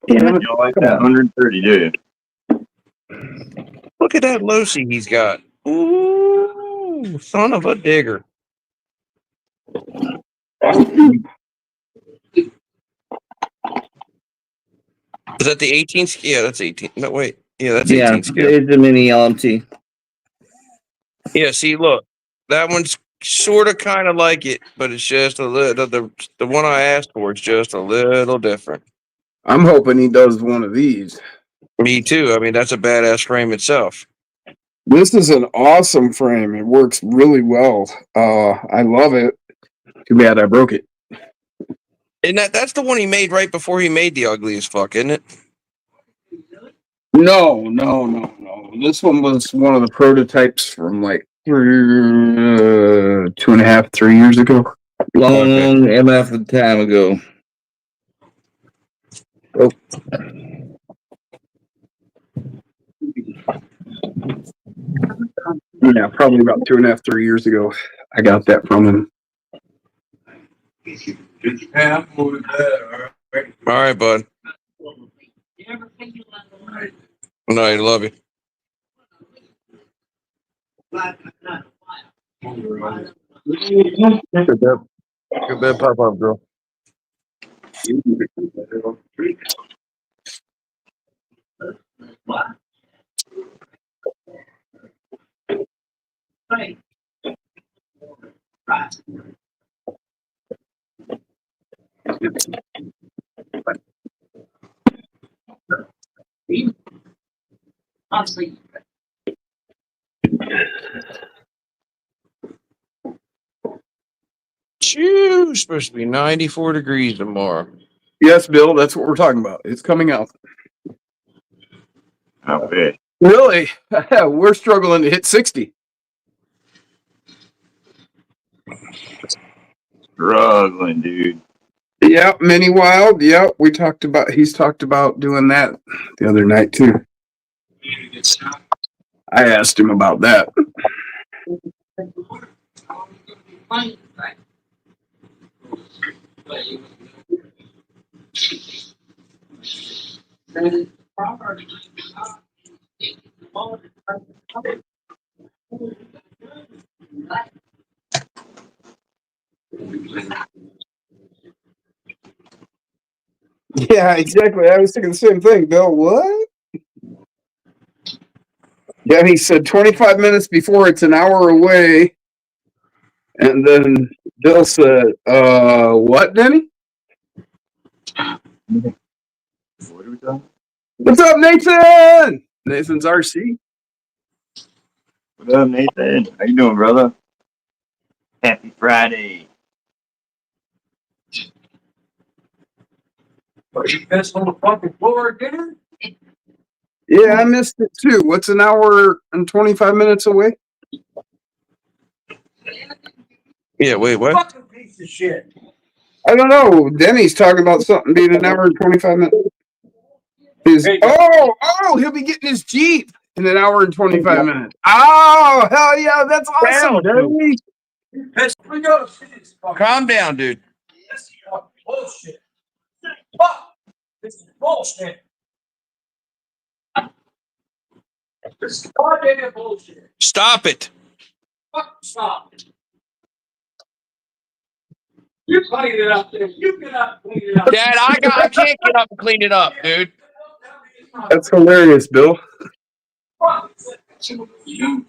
Speaker 1: You don't like that 130, do you?
Speaker 4: Look at that Losi he's got. Ooh, son of a digger. Is that the 18? Yeah, that's 18. No, wait. Yeah, that's 18 scale.
Speaker 3: It's a mini LMT.
Speaker 4: Yeah, see, look. That one's sort of kind of like it, but it's just a little, the one I asked for is just a little different.
Speaker 2: I'm hoping he does one of these.
Speaker 4: Me too. I mean, that's a badass frame itself.
Speaker 2: This is an awesome frame. It works really well. I love it. Too bad I broke it.
Speaker 4: And that's the one he made right before he made the Ugly as Fuck, isn't it?
Speaker 2: No. This one was one of the prototypes from like 2.5, 3 years ago.
Speaker 3: Long MF time ago. Oh,
Speaker 2: Yeah, probably about 2.5, 3 years ago. I got that from him.
Speaker 4: All right, bud. No, I love you. Good bed, pop up, girl. Shoo, supposed to be 94 degrees tomorrow.
Speaker 2: Yes, Bill, that's what we're talking about. It's coming out.
Speaker 1: I bet.
Speaker 2: Really? We're struggling to hit 60.
Speaker 1: Struggling, dude.
Speaker 2: Yep, Mini Wild. Yep, he's talked about doing that the other night too. I asked him about that. Yeah, exactly. I was thinking the same thing, Bill. What? Yeah, he said 25 minutes before it's an hour away. And then Bill said, what, Denny?
Speaker 1: What are we talking?
Speaker 2: What's up, Nathan? Nathan's RC.
Speaker 1: What up, Nathan? How you doing, brother? Happy Friday.
Speaker 5: Are you pissed on the fucking floor again?
Speaker 2: Yeah, I missed it too. What's an hour and 25 minutes away?
Speaker 4: Yeah, wait, what?
Speaker 5: Fucking piece of shit.
Speaker 2: I don't know. Denny's talking about something being an hour and 25 minutes. He'll be getting his Jeep in an hour and 25 minutes. Oh, hell yeah. That's awesome, Denny.
Speaker 5: You pissed. We go see this fucking
Speaker 4: Calm down, dude.
Speaker 5: This is fucking bullshit. Fuck. This is bullshit. This is goddamn bullshit.
Speaker 4: Stop it.
Speaker 5: Fuck, stop. You clean it up there. You get up and clean it up.
Speaker 4: Dad, I can't get up and clean it up, dude.
Speaker 2: That's hilarious, Bill.
Speaker 5: Fuck. You.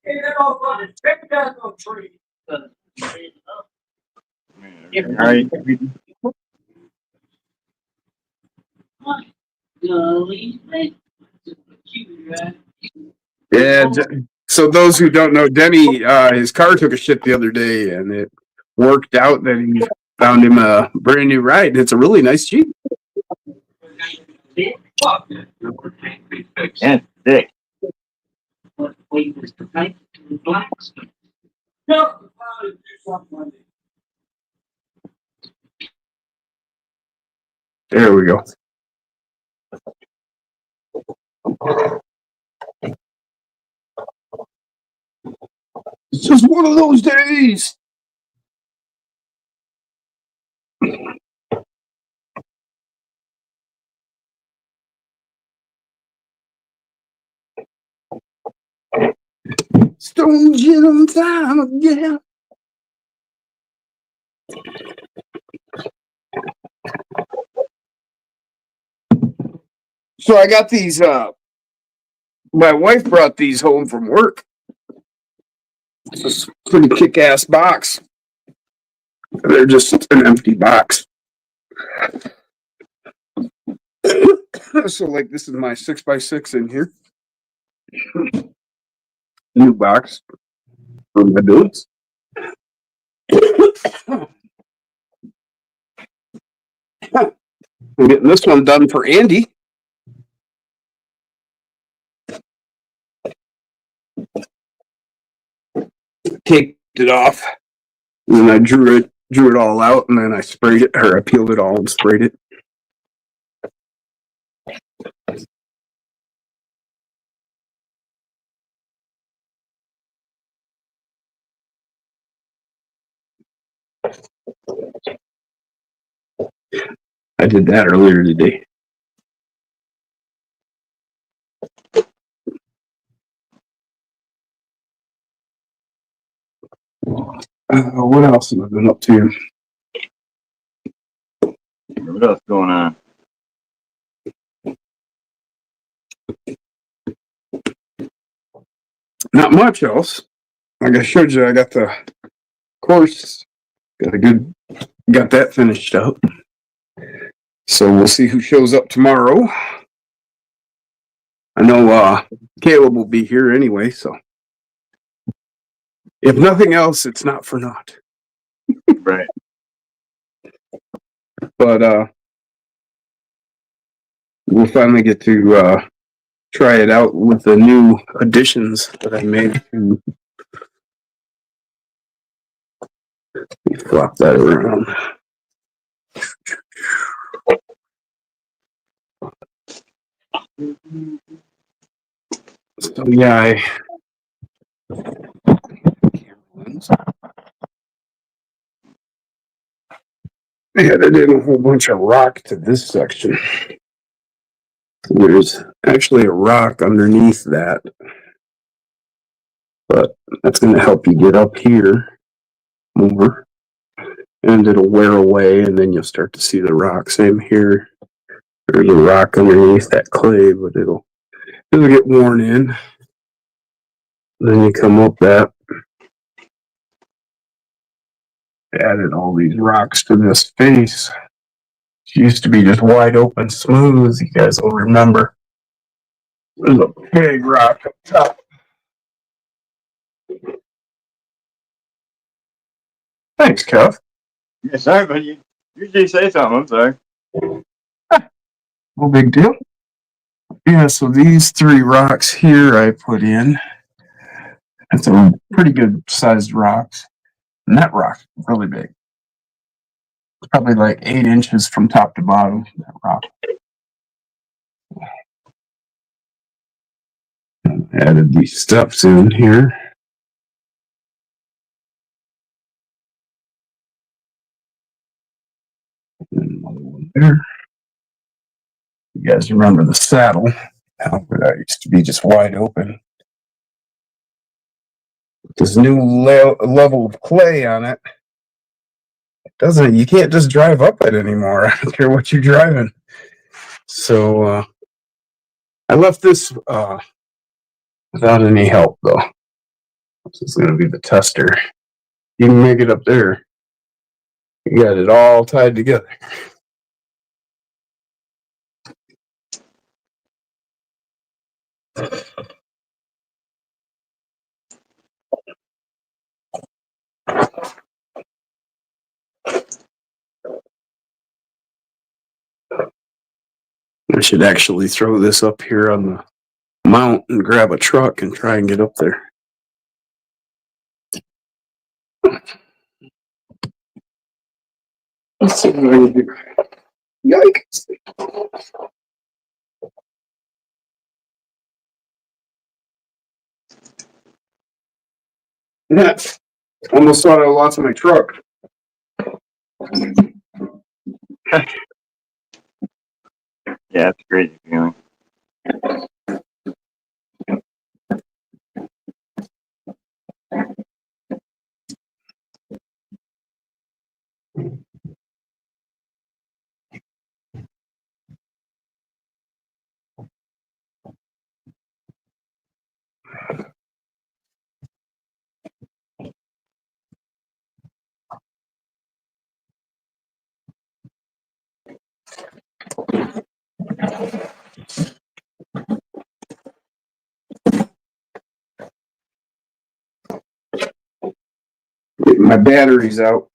Speaker 5: Hey, that old fucking take that little tree.
Speaker 1: All right.
Speaker 2: Yeah. So those who don't know, Denny, his car took a shit the other day, and it worked out that he found him a brand new ride. It's a really nice Jeep.
Speaker 1: And thick.
Speaker 2: There we go. It's just one of those days. Stone Gin time again. So I got these, my wife brought these home from work. It's a pretty kick-ass box. They're just an empty box. So like this is my 6x6 in here. New box for my dudes. I'm getting this one done for Andy. caked it off. And then I drew it all out, and then I sprayed it, or I peeled it all and sprayed it. I did that earlier today. What else have I been up to?
Speaker 1: What else going on?
Speaker 2: Not much else. Like I showed you, I got the course. Got that finished up. So we'll see who shows up tomorrow. I know Caleb will be here anyway, so if nothing else, it's not for naught.
Speaker 1: Right.
Speaker 2: But we'll finally get to try it out with the new additions that I made to flop that around. So yeah, I added in a whole bunch of rock to this section. There's actually a rock underneath that, but that's going to help you get up here more, and it'll wear away, and then you'll start to see the rock. Same here. There's a rock underneath that clay, but it'll get worn in. Then you come up that. Added all these rocks to this face. It used to be just wide open, smooth. You guys will remember. There's a big rock up top. Thanks, Kev.
Speaker 1: Yeah, sorry, but you usually say something. I'm sorry.
Speaker 2: No big deal. Yeah, so these 3 rocks here I put in. That's a pretty good sized rocks. And that rock is really big. It's probably like 8 inches from top to bottom, that rock. Added these steps in here. And another one there. You guys remember the saddle? That used to be just wide open. This new level of clay on it. You can't just drive up it anymore. I don't care what you're driving. So I left this without any help though. This is going to be the tester. You can make it up there. You got it all tied together. I should actually throw this up here on the mount and grab a truck and try and get up there. Let's see what I can do. Yikes. Yeah, almost thought I lost my truck.
Speaker 1: Yeah, it's a crazy feeling.
Speaker 2: My battery's out.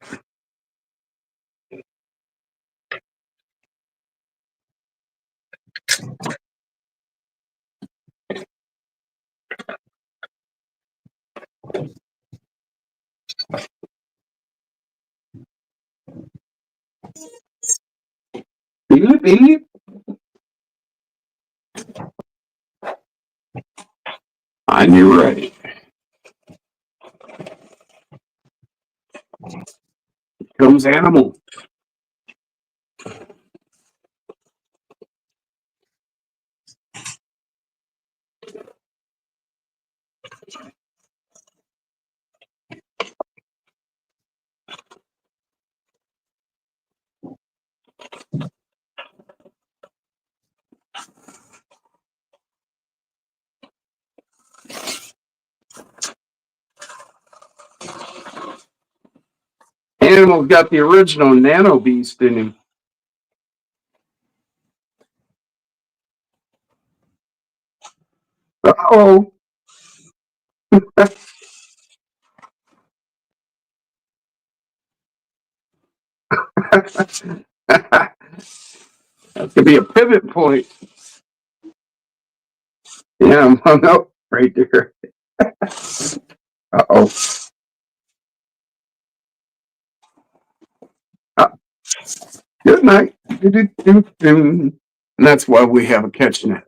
Speaker 2: Beep, beep. And you're ready. Comes animal. Animal's got the original Nano Beast in him. Uh-oh. That could be a pivot point. Yeah, I'm hung up right there. Uh-oh. Good night. And that's why we have a catch net.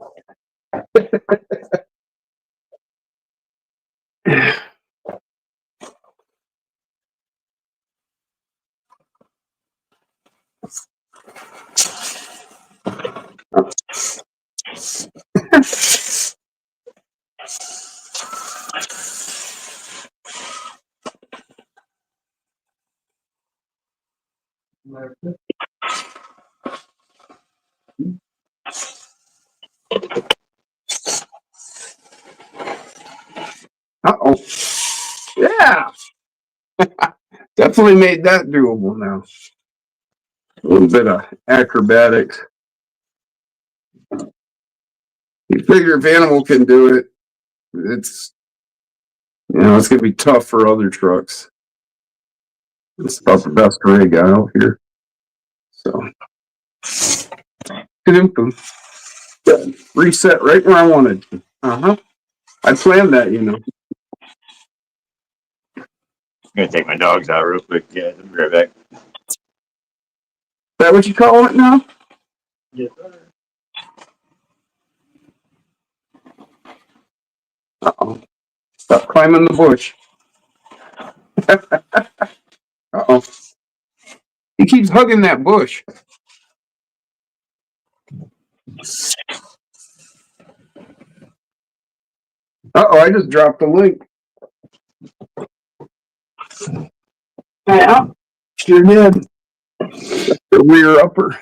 Speaker 2: Uh-oh. Yeah. Definitely made that doable now. A little bit of acrobatics. You figure if Animal can do it, it's it's gonna be tough for other trucks. It's about the best rig out here. So reset right where I wanted to. I planned that,
Speaker 1: I'm gonna take my dogs out real quick. Yeah, I'll be right back.
Speaker 2: Is that what you call it now?
Speaker 1: Yes, sir.
Speaker 2: Uh-oh. Stop climbing the bush. Uh-oh. He keeps hugging that bush. Uh-oh, I just dropped the link. Yeah, sure did. The rear upper.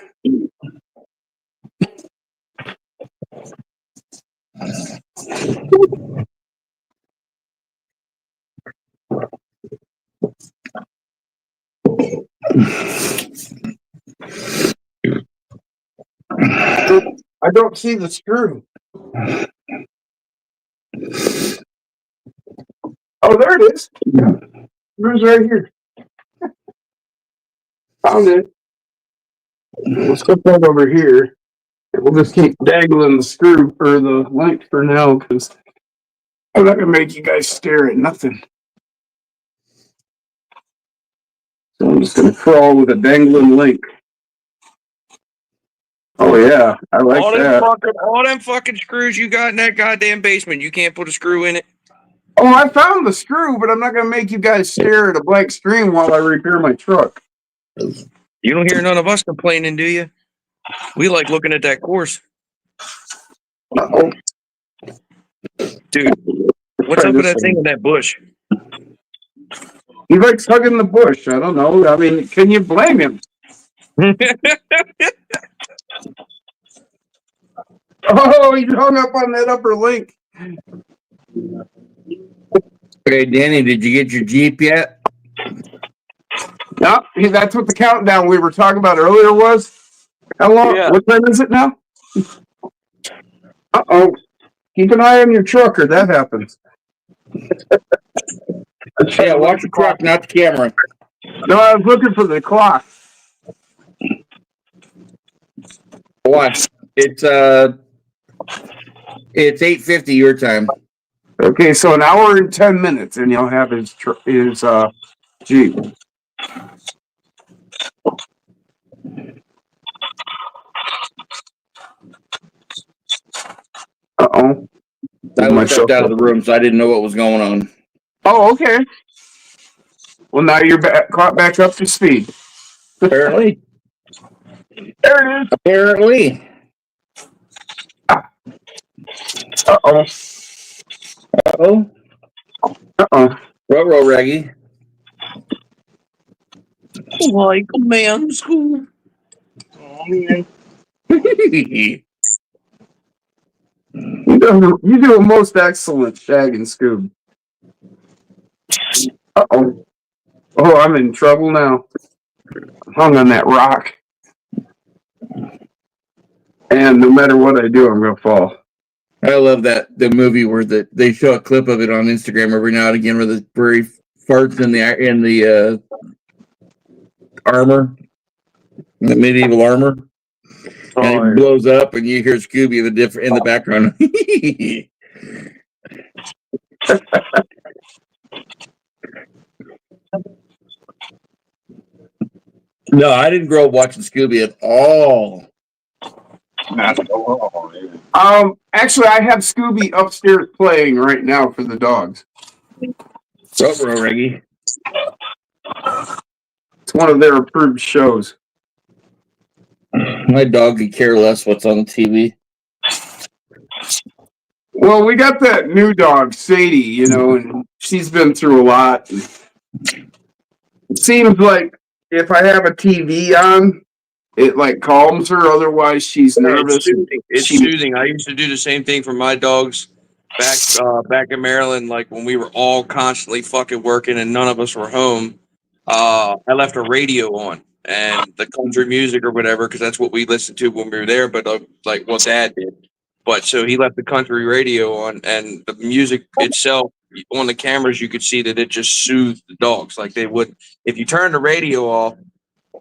Speaker 2: I don't see the screw. Oh, there it is. Screw's right here. Found it. Let's put that over here. We'll just keep dangling the screw or the link for now because I'm not gonna make you guys stare at nothing. So I'm just gonna crawl with a dangling link. Oh yeah, I like that.
Speaker 4: All them fucking screws you got in that goddamn basement, you can't put a screw in it.
Speaker 2: Oh, I found the screw, but I'm not gonna make you guys stare at a blank screen while I repair my truck.
Speaker 4: You don't hear none of us complaining, do you? We like looking at that course.
Speaker 2: Uh-oh.
Speaker 4: Dude, what's up with that thing in that bush?
Speaker 2: He likes hugging the bush. I don't know. I mean, can you blame him? Oh, he hung up on that upper link.
Speaker 3: Okay, Danny, did you get your Jeep yet?
Speaker 2: No, that's what the countdown we were talking about earlier was. How long?
Speaker 4: Yeah.
Speaker 2: What time is it now? Uh-oh. Keep an eye on your truck or that happens.
Speaker 3: Yeah, watch the truck, not the camera.
Speaker 2: No, I was looking for the clock.
Speaker 3: Watch. It's 8:50 your time.
Speaker 2: Okay, so an hour and 10 minutes, and you'll have his Gee. Uh-oh.
Speaker 3: I stepped out of the room, so I didn't know what was going on.
Speaker 2: Oh, okay. Well, now you're caught back up to speed.
Speaker 3: Apparently.
Speaker 2: There it is.
Speaker 3: Apparently.
Speaker 2: Uh-oh.
Speaker 3: Uh-oh.
Speaker 2: Uh-oh.
Speaker 3: Ruh-roh, Reggie.
Speaker 4: Like a man school.
Speaker 2: You do a most excellent Shag and Scoob. Uh-oh. Oh, I'm in trouble now. I'm hung on that rock. And no matter what I do, I'm going to fall.
Speaker 3: I love the movie where they show a clip of it on Instagram every now and again where he farts in the armor, the medieval armor, and it blows up, and you hear Scooby in the background. No, I didn't grow up watching Scooby at all.
Speaker 2: Actually, I have Scooby upstairs playing right now for the dogs.
Speaker 3: Ruh-roh, Reggie.
Speaker 2: It's one of their approved shows.
Speaker 3: My dog could care less what's on the TV.
Speaker 2: Well, we got that new dog, Sadie, and she's been through a lot. It seems like if I have a TV on, it like calms her. Otherwise, she's nervous.
Speaker 4: It's soothing. I used to do the same thing for my dogs back in Maryland. Like when we were all constantly fucking working and none of us were home. I left a radio on and the country music or whatever because that's what we listened to when we were there. But like what Dad did. But so he left the country radio on, and the music itself on the cameras, you could see that it just soothed the dogs. Like they would, if you turn the radio off,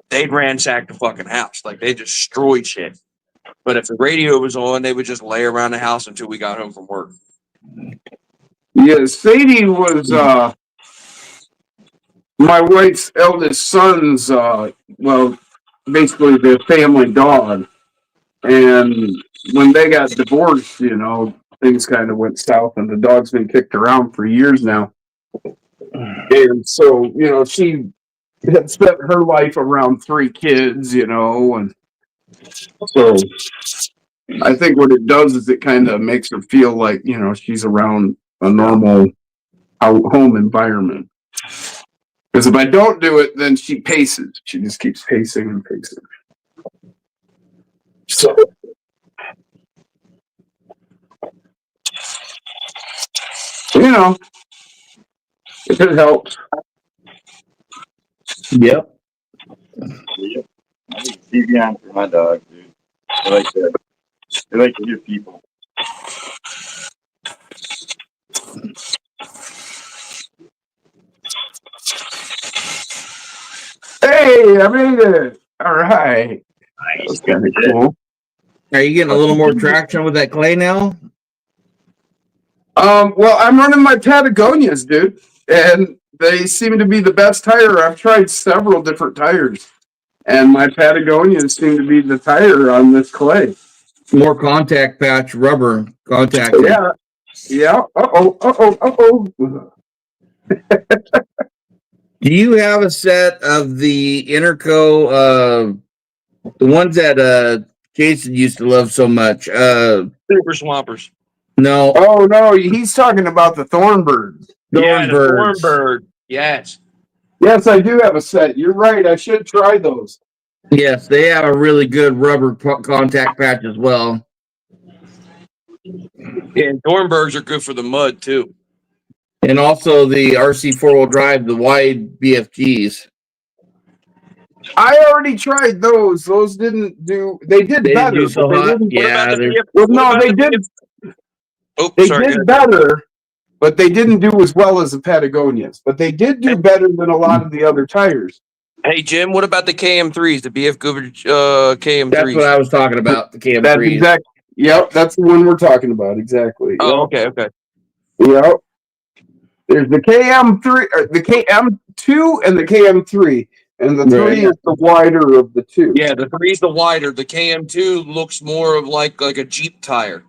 Speaker 4: they'd ransack the fucking house. Like they destroyed shit. But if the radio was on, they would just lay around the house until we got home from work.
Speaker 2: Yeah, Sadie was my wife's eldest son's, basically their family dog. And when they got divorced, things kind of went south, and the dog's been kicked around for years now. And so, she had spent her life around 3 kids, and so I think what it does is it kind of makes her feel like, she's around a normal home environment. Because if I don't do it, then she paces. She just keeps pacing and pacing. So, if it helps.
Speaker 3: Yep.
Speaker 1: Yep. I need TV on for my dog, dude. They like to hear people.
Speaker 2: Hey, I made it. All right.
Speaker 1: Nice.
Speaker 2: That's kind of cool.
Speaker 3: Are you getting a little more traction with that clay now?
Speaker 2: Well, I'm running my Patagonias, dude, and they seem to be the best tire. I've tried several different tires, and my Patagonias seem to be the tire on this clay.
Speaker 3: More contact patch rubber contact.
Speaker 2: Yeah. Yeah. Uh-oh.
Speaker 3: Do you have a set of the Interco, the ones that Jason used to love so much?
Speaker 4: Super Swampers.
Speaker 3: No.
Speaker 2: Oh, no, he's talking about the Thornbirds.
Speaker 4: Yeah, the Thornbird. Yes.
Speaker 2: Yes, I do have a set. You're right. I should try those.
Speaker 3: Yes, they have a really good rubber contact patch as well.
Speaker 4: Yeah, and Thornbirds are good for the mud, too.
Speaker 3: And also the RC 4-wheel drive, the wide BFGs.
Speaker 2: I already tried those. Those didn't do. They did
Speaker 3: They
Speaker 2: better.
Speaker 3: didn't do so
Speaker 2: but they
Speaker 3: hot.
Speaker 2: didn't-
Speaker 3: Yeah,
Speaker 2: Well, no, they did. They did better, but they didn't do as well as the Patagonias. But they did do better than a lot of the other tires.
Speaker 4: Hey, Jim, what about the KM3s, the BF Goodrich KM3s?
Speaker 3: that's what I was talking about. The KM3s.
Speaker 2: That's exact. Yep, that's the one we're talking about. Exactly.
Speaker 4: Oh, okay.
Speaker 2: Yep. There's the KM3, or the KM2 and the KM3, and the
Speaker 3: Right.
Speaker 2: 3 is the wider of the two.
Speaker 4: Yeah, the 3's the wider. The KM2 looks more of like a Jeep tire.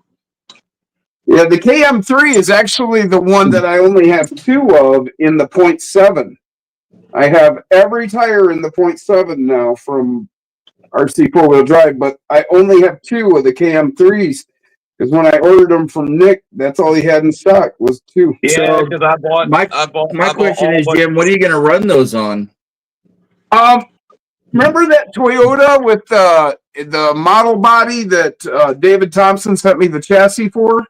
Speaker 2: Yeah, the KM3 is actually the one that I only have 2 of in the 0.7. I have every tire in the 0.7 now from RC 4-wheel drive, but I only have 2 of the KM3s because when I ordered them from Nick, that's all he had in stock was 2.
Speaker 3: So,
Speaker 4: because I bought.
Speaker 3: my question is, Jim, what are you going to run those on?
Speaker 2: Remember that Toyota with the model body that David Thompson sent me the chassis for?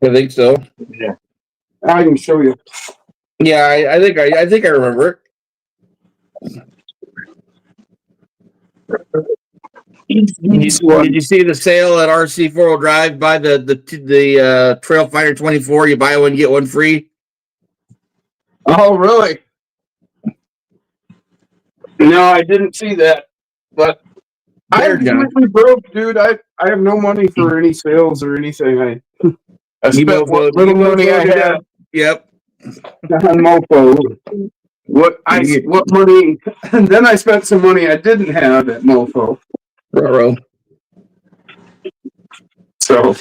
Speaker 3: I think so.
Speaker 2: I can show you.
Speaker 3: Yeah, I think I remember it. Did you see the sale at RC 4-wheel drive? Buy the Trail Fighter 24. You buy one, get one free.
Speaker 2: Oh, really? No, I didn't see that. But
Speaker 3: There,
Speaker 2: I'm
Speaker 3: John.
Speaker 2: completely broke, dude. I have no money for any sales or anything. I spent what little money I had
Speaker 3: Yep.
Speaker 2: on Mofo. What money? And then I spent some money I didn't have at Mofo.
Speaker 3: Ruh-roh.
Speaker 2: So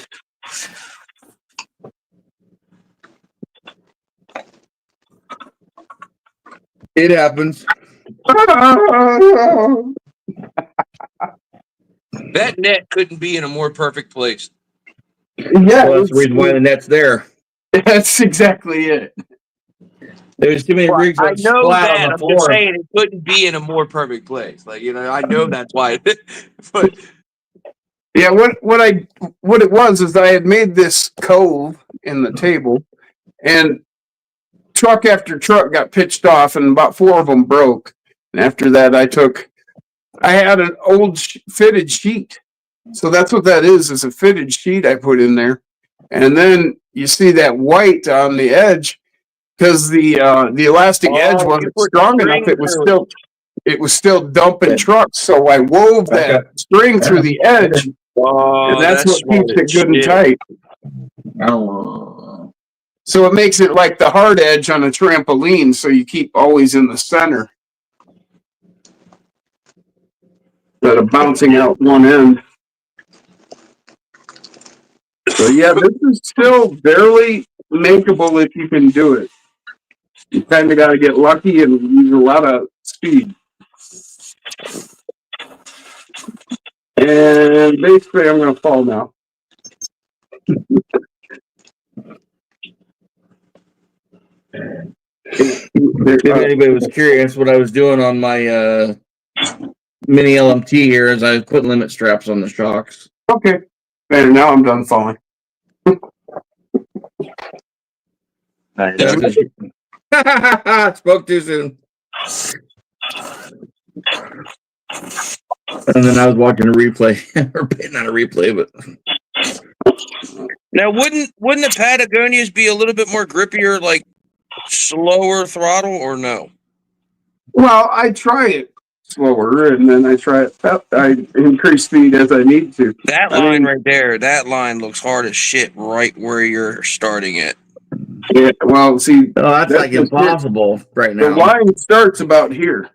Speaker 3: It happens.
Speaker 4: That net couldn't be in a more perfect place.
Speaker 2: yeah,
Speaker 3: Well, that's the reason why the net's there.
Speaker 2: that's exactly it.
Speaker 3: There's too many rigs
Speaker 4: I
Speaker 3: that
Speaker 4: know
Speaker 3: splat
Speaker 4: that.
Speaker 3: on the
Speaker 4: I'm
Speaker 3: floor.
Speaker 4: just saying it couldn't be in a more perfect place. Like, I know that's why. But
Speaker 2: Yeah, what it was is I had made this cove in the table, and truck after truck got pitched off, and about 4 of them broke. And after that, I had an old fitted sheet, so that's what that is a fitted sheet I put in there, and then you see that white on the edge because the elastic edge wasn't strong enough. It was still dumping trucks, so I wove that string through the edge. And that's what keeps it good and tight.
Speaker 3: Oh.
Speaker 2: So it makes it like the hard edge on a trampoline, so you keep always in the center. Instead of bouncing out one end. So yeah, this is still barely makeable if you can do it. You kind of got to get lucky and use a lot of speed. And basically, I'm going to fall now.
Speaker 3: If anybody was curious what I was doing on my mini LMT here is I was putting limit straps on the shocks.
Speaker 2: Okay. And now I'm done falling.
Speaker 3: Spoke too soon. And then I was watching a replay, or not a replay, but
Speaker 4: now, wouldn't the Patagonias be a little bit more grippier, like slower throttle, or no?
Speaker 2: Well, I try it slower, and then I try it. I increase speed as I need to.
Speaker 4: That line right there, that line looks hard as shit right where you're starting it.
Speaker 2: Yeah, well, see,
Speaker 3: that's like impossible right now.
Speaker 2: The line starts about here.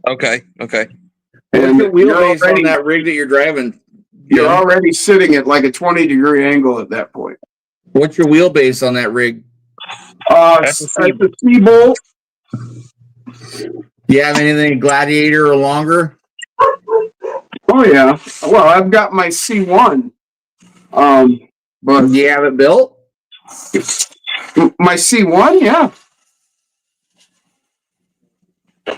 Speaker 4: Okay.
Speaker 3: What's your wheelbase on that rig that you're driving?
Speaker 2: You're already sitting at like a 20-degree angle at that point.
Speaker 3: What's your wheelbase on that rig?
Speaker 2: That's the C-bolt.
Speaker 3: Do you have anything Gladiator or longer?
Speaker 2: Oh yeah. Well, I've got my C1. But
Speaker 3: do you have it built?
Speaker 2: My C1, yeah.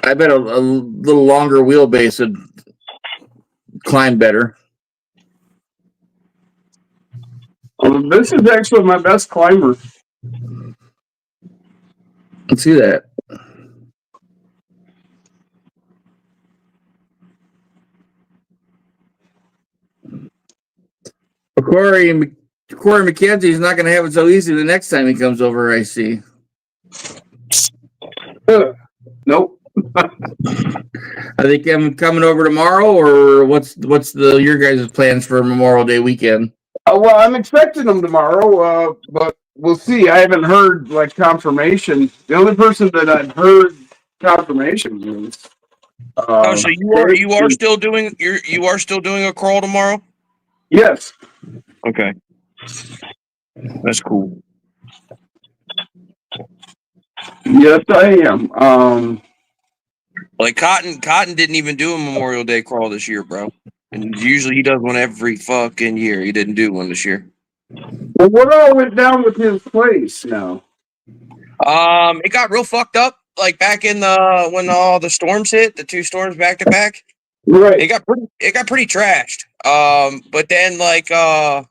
Speaker 3: I bet a little longer wheelbase would climb better.
Speaker 2: This is actually my best climber.
Speaker 3: Let's see that. Corey McKenzie's not going to have it so easy the next time he comes over, I see.
Speaker 2: Nope.
Speaker 3: I think I'm coming over tomorrow, or what's your guys' plans for Memorial Day weekend?
Speaker 2: Well, I'm expecting them tomorrow, but we'll see. I haven't heard like confirmation. The only person that I've heard confirmation was.
Speaker 4: Oh, so you are still doing you are still doing a crawl tomorrow?
Speaker 2: Yes.
Speaker 4: Okay, that's cool.
Speaker 2: Yes, I am.
Speaker 4: Like Cotton didn't even do a Memorial Day crawl this year, bro. And usually he does one every fucking year. He didn't do one this year.
Speaker 2: Well, what all went down with his place now?
Speaker 4: It got real fucked up. Like back in the when all the storms hit, the 2 storms back to back.
Speaker 2: Right.
Speaker 4: It got pretty trashed. But then like I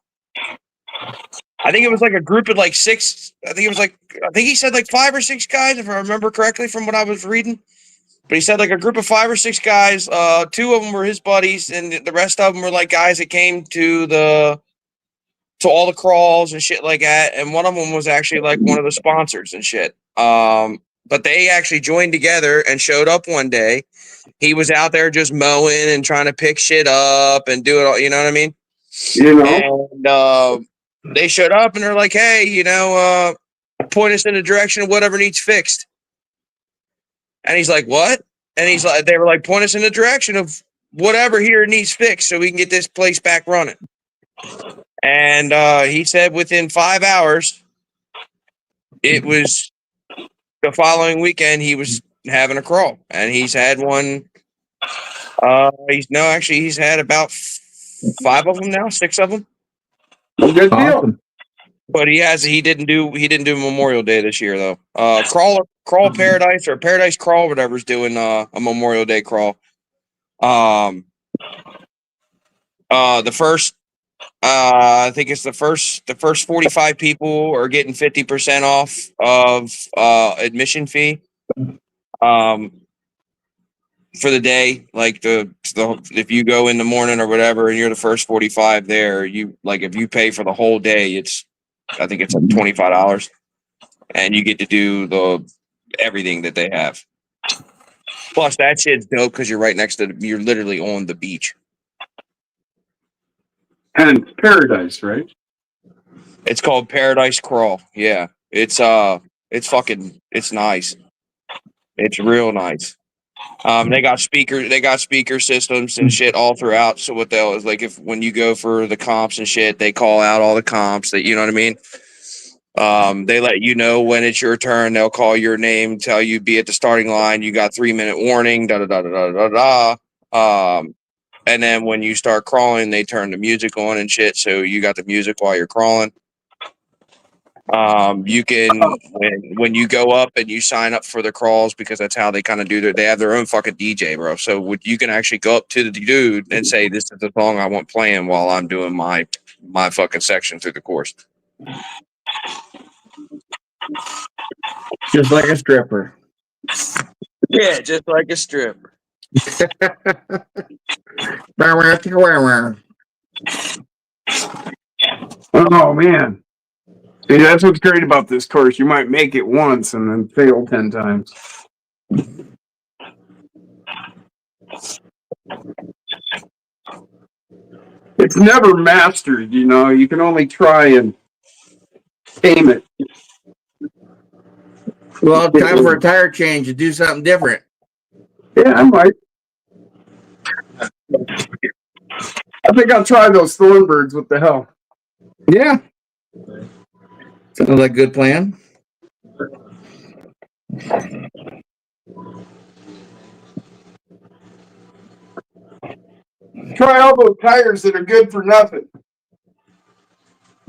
Speaker 4: think it was like a group of like 6. I think he said like 5 or 6 guys, if I remember correctly from what I was reading. But he said like a group of 5 or 6 guys. 2 of them were his buddies, and the rest of them were like guys that came to all the crawls and shit like that. And one of them was actually like one of the sponsors and shit. But they actually joined together and showed up one day. He was out there just mowing and trying to pick shit up and do it all. You know what I mean?
Speaker 2: You know.
Speaker 4: And they showed up and they're like, hey, point us in the direction of whatever needs fixed. And he's like, what? And he's like, they were like, point us in the direction of whatever here needs fixed so we can get this place back running. And he said within 5 hours, it was the following weekend, he was having a crawl. And he's had one. He's had about 5 of them now, 6 of them.
Speaker 2: Good deal.
Speaker 3: Awesome.
Speaker 4: But he didn't do Memorial Day this year though. Crawl Paradise or Paradise Crawl, whatever's doing a Memorial Day crawl. The first I think it's the first 45 people are getting 50% off of admission fee. For the day, like the if you go in the morning or whatever and you're the first 45 there, you like if you pay for the whole day, I think it's like $25, and you get to do everything that they have. Plus, that shit's dope because you're right next to you're literally on the beach.
Speaker 2: And Paradise, right?
Speaker 4: It's called Paradise Crawl. Yeah, it's nice. It's real nice. They got speaker systems and shit all throughout. So what they'll is like when you go for the comps and shit, they call out all the comps that you know what I mean. They let you know when it's your turn. They'll call your name, tell you be at the starting line. You got 3-minute warning. Da da da da da da da. And then when you start crawling, they turn the music on and shit. So you got the music while you're crawling. You can when you go up and you sign up for the crawls because that's how they kind of do they have their own fucking DJ, bro. So you can actually go up to the dude and say, this is the song I want playing while I'm doing my fucking section through the course.
Speaker 3: Just like a stripper.
Speaker 4: Yeah, just like a stripper.
Speaker 2: Oh man. See, that's what's great about this course. You might make it once and then fail 10 times. It's never mastered, you can only try and tame it.
Speaker 3: Well, time for a tire change to do something different.
Speaker 2: Yeah, I might. I think I'll try those Thornbirds. What the hell?
Speaker 3: Yeah. Sounds like a good plan.
Speaker 2: Try all those tires that are good for nothing.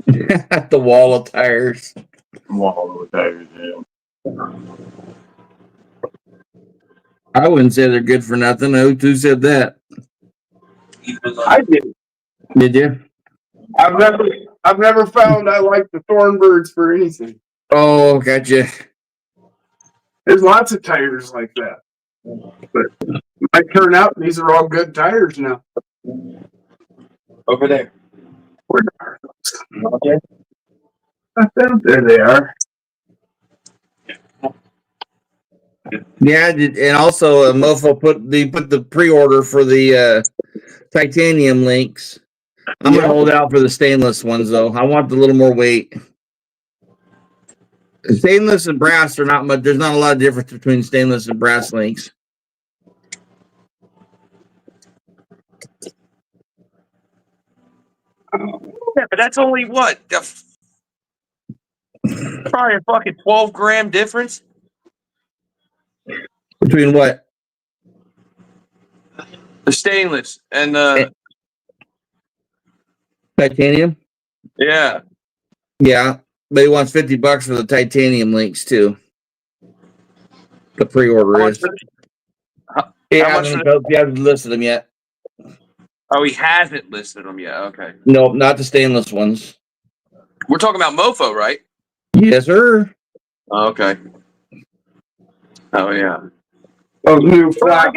Speaker 3: The wall of tires.
Speaker 1: Wall of tires, yeah.
Speaker 3: I wouldn't say they're good for nothing. Who said that?
Speaker 2: I did.
Speaker 3: Did you?
Speaker 2: I've never found I like the Thornbirds for anything.
Speaker 3: Oh, gotcha.
Speaker 2: There's lots of tires like that. But it might turn out these are all good tires now.
Speaker 1: Over there.
Speaker 2: Where are those? Okay. There they are.
Speaker 3: Yeah, and also Mofo put the pre-order for the titanium links. I'm gonna hold out for the stainless ones though. I want a little more weight. Stainless and brass are not much. There's not a lot of difference between stainless and brass links.
Speaker 4: Yeah, but that's only what? Probably a fucking 12-gram difference.
Speaker 3: Between what?
Speaker 4: The stainless and the
Speaker 3: Titanium?
Speaker 4: yeah.
Speaker 3: Yeah, but he wants $50 for the titanium links too. The pre-order is. He
Speaker 4: how much
Speaker 3: hasn't listed them yet.
Speaker 4: Oh, he hasn't listed them yet. Okay.
Speaker 3: No, not the stainless ones.
Speaker 4: We're talking about Mofo, right?
Speaker 3: Yes, sir.
Speaker 4: Oh, okay. Oh yeah.
Speaker 2: Those new
Speaker 4: Well,
Speaker 2: flat.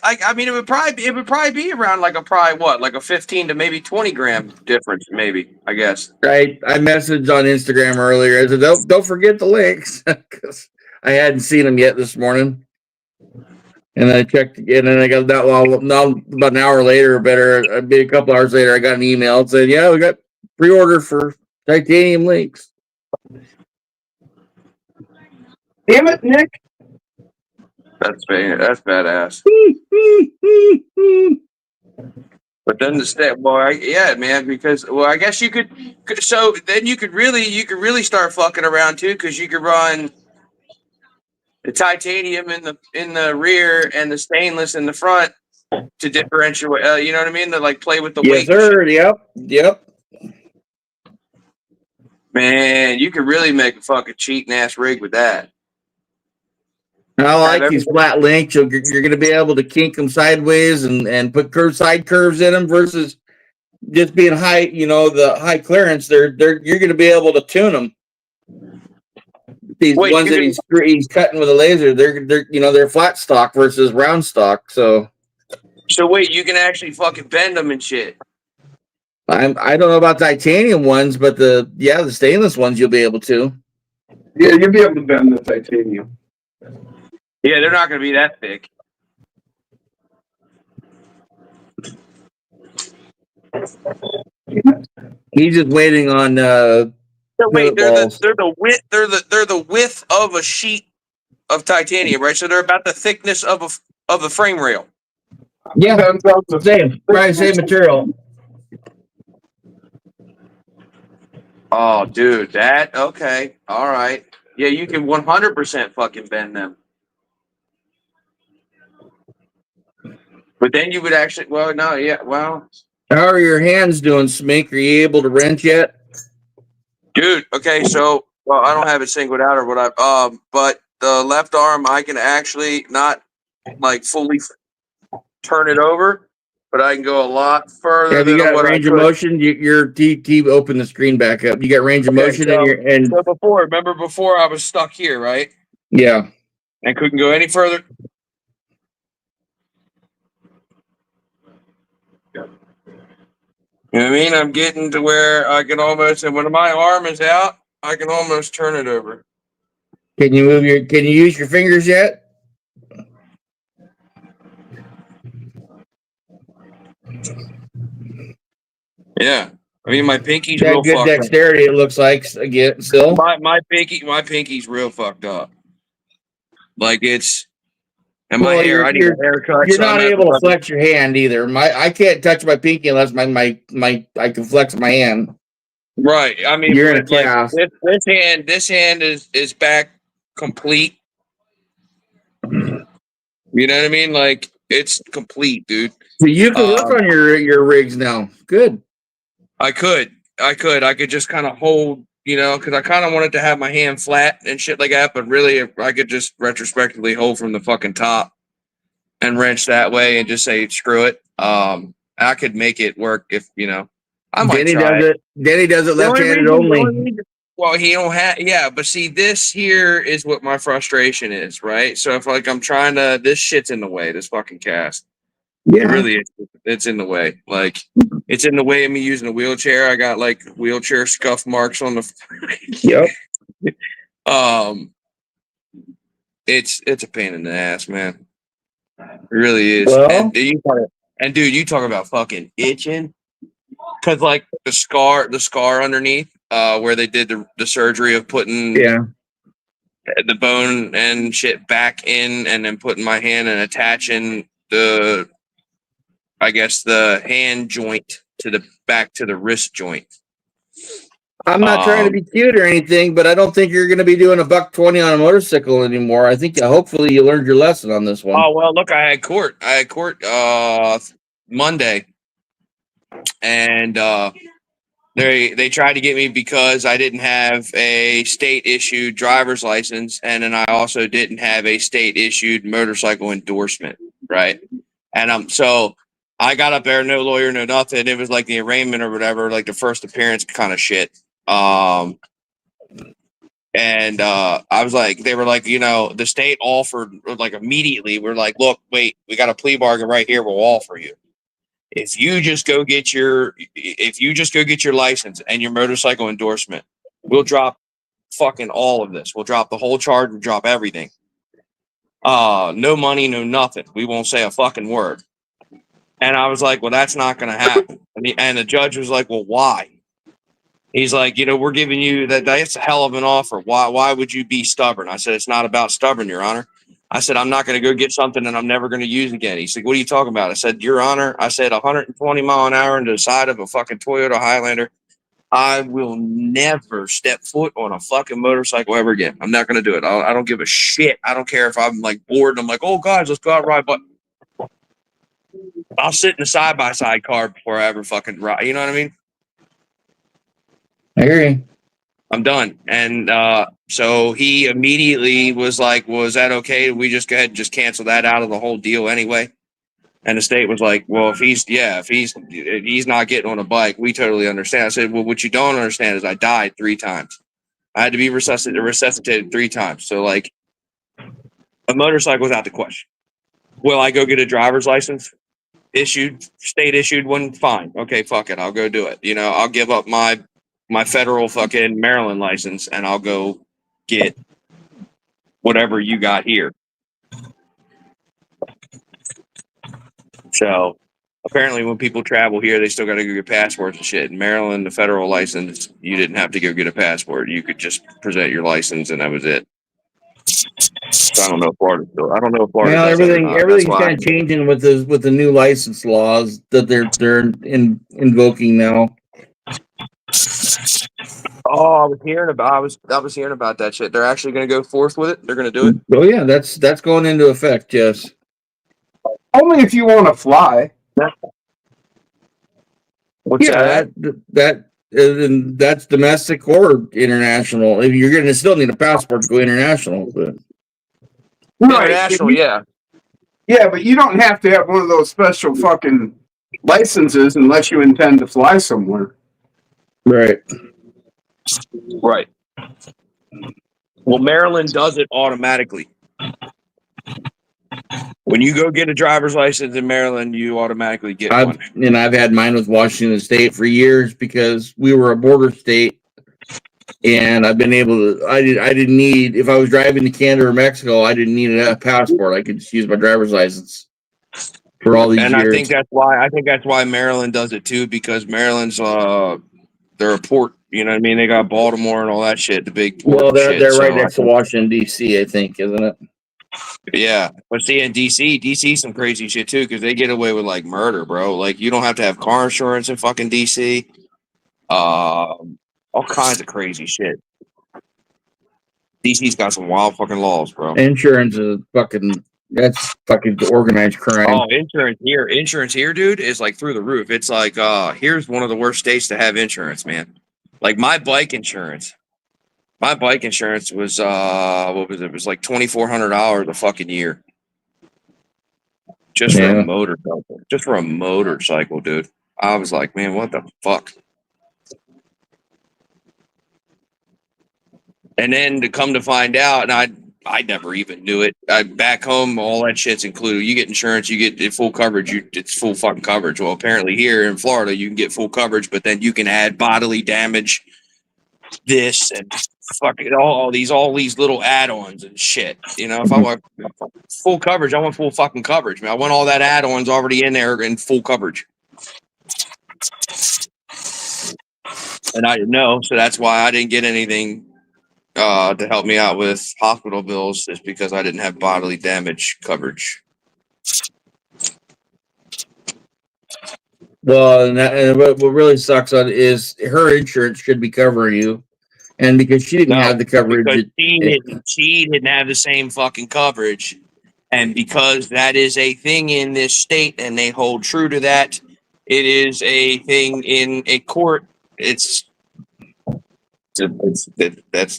Speaker 4: I mean it would probably be around like a 15 to maybe 20 gram difference, maybe, I guess.
Speaker 3: I messaged on Instagram earlier. I said, don't forget the links because I hadn't seen them yet this morning. And I checked again, and I got that. Well, now about an hour later, or better, maybe a couple hours later, I got an email that said, "Yeah, we got pre-order for titanium links."
Speaker 2: Damn it, Nick.
Speaker 4: That's badass. But then the step, yeah, man, because I guess you could. So then you could really start fucking around too, because you could run the titanium in the rear and the stainless in the front to differentiate. You know what I mean? To like play with the
Speaker 3: Yes,
Speaker 4: weight. and
Speaker 3: sir. Yep.
Speaker 4: Man, you could really make a fucking cheating ass rig with that.
Speaker 3: I like these flat links. You're going to be able to kink them sideways and put side curves in them versus just being high. You know, the high clearance. You're going to be able to tune them. These ones that he's cutting with a laser, they're flat stock versus round stock. So
Speaker 4: wait, you can actually fucking bend them and shit.
Speaker 3: I don't know about titanium ones, but the stainless ones you'll be able to.
Speaker 2: Yeah, you'll be able to bend the titanium.
Speaker 4: Yeah, they're not going to be that thick.
Speaker 3: He's just waiting on.
Speaker 4: So wait, they're
Speaker 3: balls.
Speaker 4: the width of a sheet of titanium, right? So they're about the thickness of the frame rail.
Speaker 3: Yeah,
Speaker 2: Depends on the
Speaker 3: same material.
Speaker 4: Oh, dude, okay, all right. Yeah, you can 100% fucking bend them. But then you would actually,
Speaker 3: How are your hands doing, Smink? Are you able to wrench yet?
Speaker 4: dude. Okay, so I don't have it singled out or what but the left arm I can actually not like fully turn it over, but I can go a lot further.
Speaker 3: Have you
Speaker 4: than
Speaker 3: got
Speaker 4: what
Speaker 3: range
Speaker 4: I
Speaker 3: of
Speaker 4: could.
Speaker 3: motion? Your T open the screen back up. You got range of motion and
Speaker 4: So before I was stuck here, right?
Speaker 3: yeah.
Speaker 4: And couldn't go any further. You know what I mean? I'm getting to where I can almost, and when my arm is out, I can almost turn it over.
Speaker 3: Can you use your fingers yet?
Speaker 4: Yeah. I mean, my pinky's
Speaker 3: Got
Speaker 4: real
Speaker 3: good
Speaker 4: fucked up.
Speaker 3: dexterity, it looks like, again, still.
Speaker 4: My pinky's real fucked up. Like it's, and my
Speaker 3: Well,
Speaker 4: hair, I need a haircut.
Speaker 3: You're
Speaker 4: so
Speaker 3: not
Speaker 4: I'm
Speaker 3: able to
Speaker 4: having-
Speaker 3: flex your hand either. I can't touch my pinky unless I can flex my hand.
Speaker 4: Right. I mean,
Speaker 3: You're in a
Speaker 4: like,
Speaker 3: cast.
Speaker 4: this hand is back complete. You know what I mean? Like it's complete, dude.
Speaker 3: So you can work on your rigs now. Good.
Speaker 4: I could just kind of hold, because I kind of wanted to have my hand flat and shit like that, but really, if I could just retrospectively hold from the fucking top and wrench that way and just say screw it. I could make it work if I might
Speaker 3: Denny
Speaker 4: try.
Speaker 3: does it. Denny does it left-handed only.
Speaker 4: Well, he don't have, but see, this here is what my frustration is, right? So if like I'm trying to, this shit's in the way, this fucking cast.
Speaker 3: Yeah.
Speaker 4: It really is. It's in the way. Like it's in the way of me using a wheelchair. I got like wheelchair scuff marks on the.
Speaker 3: Yep.
Speaker 4: It's a pain in the ass, man. It really is.
Speaker 3: Well,
Speaker 4: Dude, you talk about fucking itching. Cause like the scar underneath. where they did the surgery of putting
Speaker 3: Yeah.
Speaker 4: the bone and shit back in, and then putting my hand and attaching the, I guess, the hand joint to the back to the wrist joint.
Speaker 3: I'm not trying to be cute or anything, but I don't think you're going to be doing $120 on a motorcycle anymore. I think hopefully you learned your lesson on this one.
Speaker 4: Oh well, look, I had court Monday, and they tried to get me because I didn't have a state issued driver's license, and then I also didn't have a state issued motorcycle endorsement, right? And so I got up there, no lawyer, no nothing. It was like the arraignment or whatever, like the first appearance kind of shit. And I was like, they were like, the state offered like immediately. We're like, look, wait, we got a plea bargain right here. We'll offer you. If you just go get your license and your motorcycle endorsement, we'll drop fucking all of this. We'll drop the whole charge. We'll drop everything. No money, no nothing. We won't say a fucking word. And I was like, well, that's not going to happen. And the judge was like, well, why? He's like, we're giving you that's a hell of an offer. Why would you be stubborn? I said, it's not about stubborn, Your Honor. I said, I'm not going to go get something that I'm never going to use again. He said, what are you talking about? I said, Your Honor, I said 120 mile an hour into the side of a fucking Toyota Highlander. I will never step foot on a fucking motorcycle ever again. I'm not going to do it. I don't give a shit. I don't care if I'm like bored and I'm like, oh, guys, let's go out and ride. But I'll sit in a side-by-side car before I ever fucking ride. You know what I mean?
Speaker 3: I hear you.
Speaker 4: I'm done. And so he immediately was like, was that okay? We just go ahead and just cancel that out of the whole deal anyway. And the state was like, well, if he's not getting on a bike, we totally understand. I said, well, what you don't understand is I died 3 times. I had to be resuscitated 3 times. So like a motorcycle was out the question. Will I go get a driver's license? State issued one? Fine. Okay, fuck it. I'll go do it. I'll give up my federal fucking Maryland license and I'll go get whatever you got here. So apparently when people travel here, they still got to go get passports and shit. In Maryland, the federal license, you didn't have to go get a passport. You could just present your license and that was it. So I don't know if Florida still. I don't know if Florida.
Speaker 3: Well,
Speaker 4: does that or not.
Speaker 3: everything's
Speaker 4: That's why
Speaker 3: kind of changing with the new license laws that they're invoking now.
Speaker 4: Oh, I was hearing about that shit. They're actually going to go forth with it. They're going to do it.
Speaker 3: Oh yeah, that's going into effect. Yes.
Speaker 2: Only if you want to fly.
Speaker 4: What's
Speaker 3: Yeah, that's domestic or international. If you're going to still need a passport to go international, but
Speaker 4: International, yeah.
Speaker 2: Yeah, but you don't have to have one of those special fucking licenses unless you intend to fly somewhere.
Speaker 3: right.
Speaker 4: Right. Well, Maryland does it automatically. When you go get a driver's license in Maryland, you automatically get one.
Speaker 3: I've had mine with Washington State for years because we were a border state, and I've been able to. I didn't need, if I was driving to Canada or Mexico, I didn't need a passport. I could just use my driver's license for all these years.
Speaker 4: I think that's why Maryland does it too, because Maryland's they're a port. You know what I mean? They got Baltimore and all that shit. The big port.
Speaker 3: Well, they're
Speaker 4: shit,
Speaker 3: right next to Washington D.C. I think, isn't it?
Speaker 4: Yeah, but see, in DC some crazy shit too, because they get away with like murder, bro. Like you don't have to have car insurance in fucking DC. All kinds of crazy shit. DC's got some wild fucking laws, bro.
Speaker 3: Insurance is that's fucking organized crime.
Speaker 4: Oh, insurance here, dude, is like through the roof. It's like here's one of the worst states to have insurance, man. Like my bike insurance was what was it? It was like $2,400 a fucking year. Just for a motorcycle. Just for a motorcycle, dude. I was like, man, what the fuck? And then to come to find out, and I never even knew it. Back home, all that shit's included. You get insurance, you get full coverage. It's full fucking coverage. Well, apparently here in Florida, you can get full coverage, but then you can add bodily damage, this and fucking all these little add-ons and shit. If I want full coverage, I want full fucking coverage, man. I want all that add-ons already in there in full coverage. and I didn't know, so that's why I didn't get anything to help me out with hospital bills, is because I didn't have bodily damage coverage.
Speaker 3: Well, and what really sucks on is her insurance should be covering you, and because she didn't
Speaker 4: No,
Speaker 3: have the coverage,
Speaker 4: because she didn't have the same fucking coverage, and because that is a thing in this state, and they hold true to that, it is a thing in a court. That's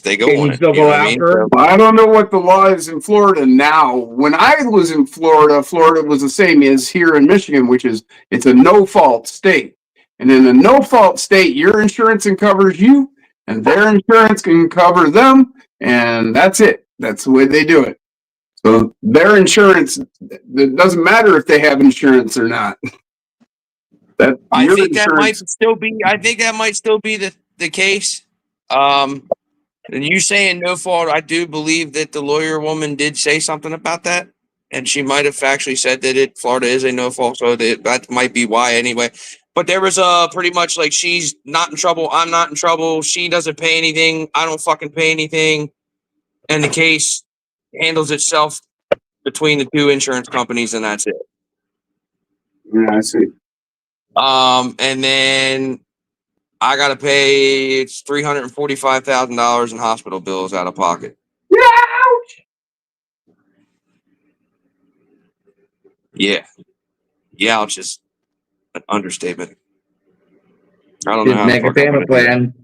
Speaker 4: they go
Speaker 3: can
Speaker 4: on
Speaker 3: you
Speaker 4: it.
Speaker 3: still
Speaker 4: You know
Speaker 3: go
Speaker 4: what I mean?
Speaker 3: after her?
Speaker 2: I don't know what the law is in Florida now. When I was in Florida, Florida was the same as here in Michigan, which is it's a no-fault state. And in a no-fault state, your insurance can covers you, and their insurance can cover them, and that's it. That's the way they do it. So their insurance, it doesn't matter if they have insurance or not. That
Speaker 4: I
Speaker 2: your
Speaker 4: think that might
Speaker 2: insurance,
Speaker 4: still be. I think that might still be the case. And you saying no fault, I do believe that the lawyer woman did say something about that, and she might have actually said that Florida is a no fault, so that might be why anyway. But there was pretty much like she's not in trouble, I'm not in trouble, she doesn't pay anything, I don't fucking pay anything, and the case handles itself between the two insurance companies, and that's it.
Speaker 2: yeah, I see.
Speaker 4: And then I gotta pay it's $345,000 in hospital bills out of pocket. Yeah, ouch is an understatement. I don't know
Speaker 3: Just
Speaker 4: how the
Speaker 3: make a
Speaker 4: fuck I'm
Speaker 3: payment
Speaker 4: gonna do
Speaker 3: plan,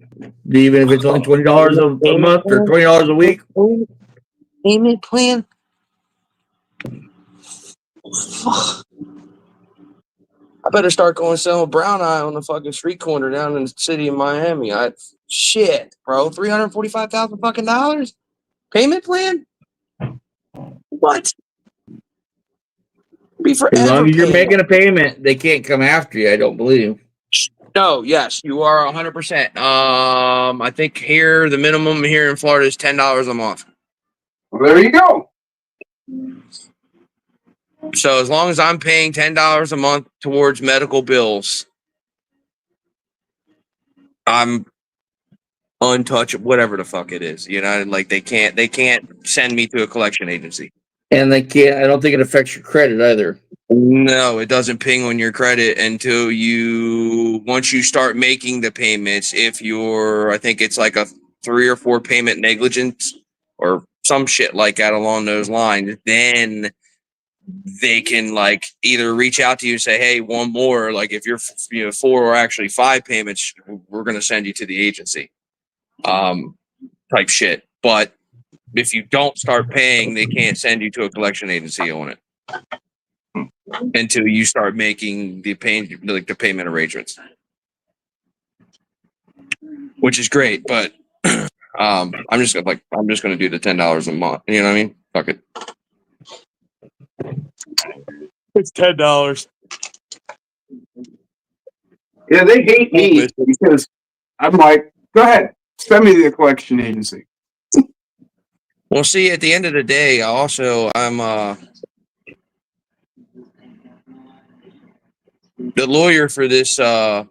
Speaker 3: even if it's only $20 a month or $20 a week.
Speaker 4: that. Payment plan. I better start going sell brown eye on the fucking street corner down in the city of Miami. Shit, bro, $345,000 fucking dollars payment plan. What? Be
Speaker 3: As
Speaker 4: forever
Speaker 3: long as you're
Speaker 4: paying.
Speaker 3: making a payment, they can't come after you. I don't believe.
Speaker 4: No, yes, you are 100%. I think here the minimum here in Florida is $10 a month.
Speaker 2: Well, there you go.
Speaker 4: So as long as I'm paying $10 a month towards medical bills, I'm untouchable. Whatever the fuck it is, you know, like they can't send me to a collection agency.
Speaker 3: And they can't. I don't think it affects your credit either.
Speaker 4: No, it doesn't ping on your credit until once you start making the payments. If I think it's like a 3 or 4 payment negligence or some shit like that along those lines, then they can like either reach out to you and say, hey, one more, like if you're 4 or actually 5 payments, we're going to send you to the agency, type shit. But if you don't start paying, they can't send you to a collection agency on it until you start making the payment arrangements, which is great. But I'm just gonna do the $10 a month. You know what I mean? Fuck it. It's $10.
Speaker 2: Yeah, they hate me because I'm like, go ahead, send me to the collection agency.
Speaker 4: Well, see, at the end of the day, I'm the lawyer for this. They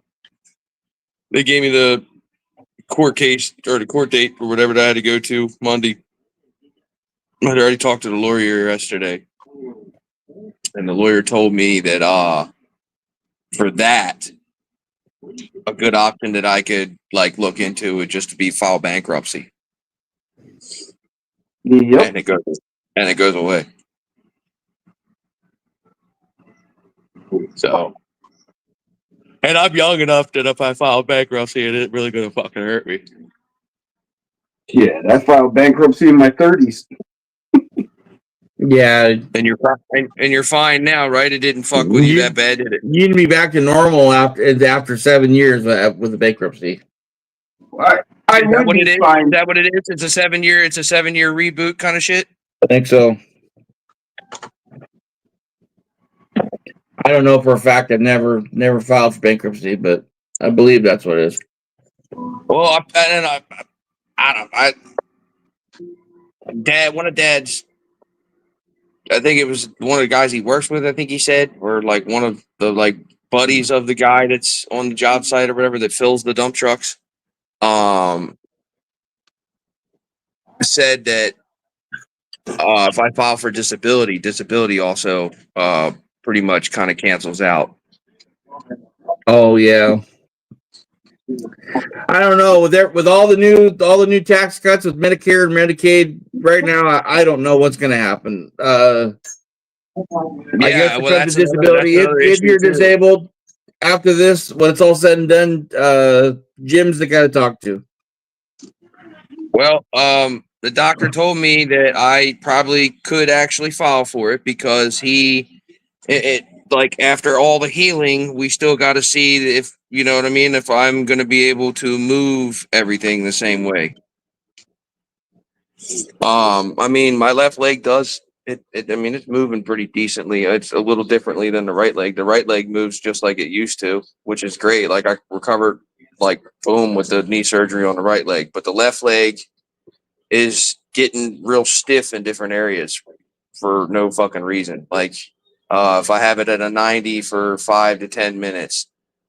Speaker 4: gave me the court case or the court date or whatever that I had to go to Monday. I had already talked to the lawyer yesterday, and the lawyer told me that for that, a good option that I could like look into would just be file bankruptcy.
Speaker 2: Yep.
Speaker 4: And it goes away. So, and I'm young enough that if I file bankruptcy, it ain't really gonna fucking hurt me.
Speaker 2: Yeah, I filed bankruptcy in my 30s.
Speaker 3: Yeah,
Speaker 4: And you're fine now, right? It didn't fuck with you that bad, did it?
Speaker 3: you can be back to normal after 7 years with the bankruptcy.
Speaker 2: I
Speaker 4: Is that
Speaker 2: would
Speaker 4: what
Speaker 2: be
Speaker 4: it is?
Speaker 2: fine.
Speaker 4: Is that what it is? It's a 7-year reboot kind of shit.
Speaker 3: I think so. I don't know for a fact. I've never filed for bankruptcy, but I believe that's what it is.
Speaker 4: Well, one of Dad's, I think it was one of the guys he works with, I think he said, or like one of the like buddies of the guy that's on the job site or whatever that fills the dump trucks, said that if I file for disability also pretty much kind of cancels out.
Speaker 3: Oh yeah. I don't know with all the new tax cuts with Medicare and Medicaid right now. I don't know what's going to happen. I guess because of disability, if you're disabled after this, when it's all said and done, Jim's the guy to talk to.
Speaker 4: Well, the doctor told me that I probably could actually file for it because it like after all the healing, we still got to see if, you know what I mean, if I'm going to be able to move everything the same way. I mean, my left leg does it. I mean, it's moving pretty decently. It's a little differently than the right leg. The right leg moves just like it used to, which is great. Like I recovered like boom with the knee surgery on the right leg, but the left leg is getting real stiff in different areas for no fucking reason. Like if I have it at a 90 for 5 to 10 minutes,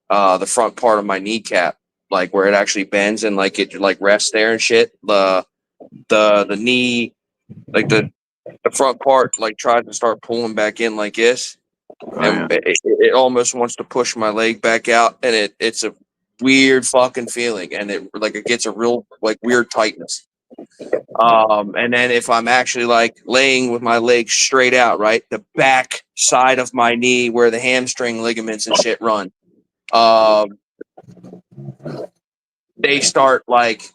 Speaker 4: the front part of my kneecap, like where it actually bends and like it like rests there and shit, the knee, like the front part like tries to start pulling back in like this, and it almost wants to push my leg back out, and it's a weird fucking feeling, and it gets a real like weird tightness. And then if I'm actually like laying with my legs straight out, right, the back side of my knee where the hamstring ligaments and shit run, they start like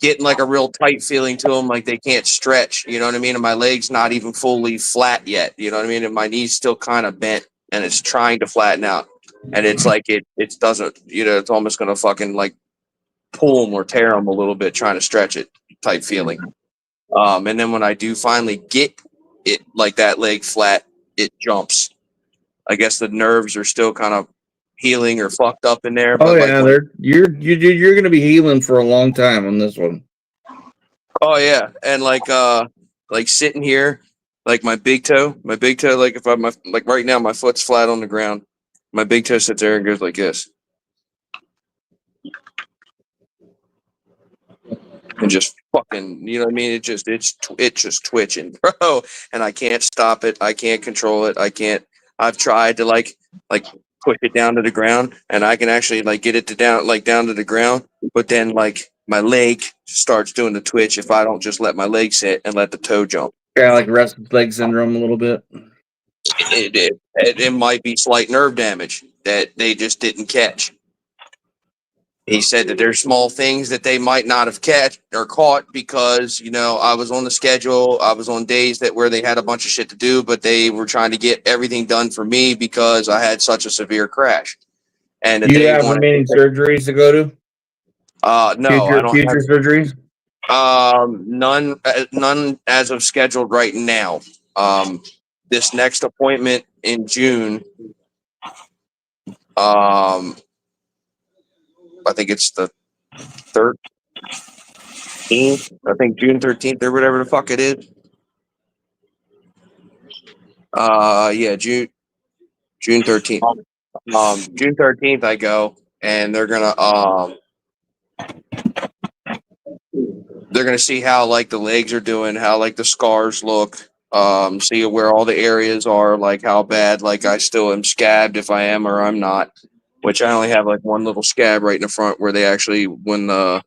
Speaker 4: getting like a real tight feeling to them, like they can't stretch, you know what I mean? And my leg's not even fully flat yet, you know what I mean? And my knee's still kind of bent and it's trying to flatten out. And it's like it doesn't, you know, it's almost gonna fucking like pull them or tear them a little bit trying to stretch it type feeling. And then when I do finally get it like that leg flat, it jumps. I guess the nerves are still kind of healing or fucked up in there.
Speaker 3: But yeah, you're gonna be healing for a long time on this one.
Speaker 4: Oh yeah, and like sitting here, like my big toe, like if I'm like right now, my foot's flat on the ground. My big toe sits there and goes like this, and just fucking, you know what I mean? It's just twitching, bro, and I can't stop it. I can't control it. I've tried to like push it down to the ground, and I can actually like get it to down to the ground, but then like my leg starts doing the twitch if I don't just let my leg sit and let the toe jump.
Speaker 3: Yeah, like restless leg syndrome a little bit.
Speaker 4: It might be slight nerve damage that they just didn't catch. He said that there's small things that they might not have caught because, you know, I was on the schedule. I was on days where they had a bunch of shit to do, but they were trying to get everything done for me because I had such a severe crash. And
Speaker 3: you have remaining surgeries to go to?
Speaker 4: No, I don't
Speaker 3: future surgeries.
Speaker 4: None as of scheduled right now. This next appointment in June. I think it's the 13th. I think June 13th or whatever the fuck it is. Yeah, June 13th. June 13th I go, and they're gonna see how like the legs are doing, how like the scars look, see where all the areas are, like how bad like I still am scabbed if I am or I'm not. Which I only have like one little scab right in the front where they actually, when the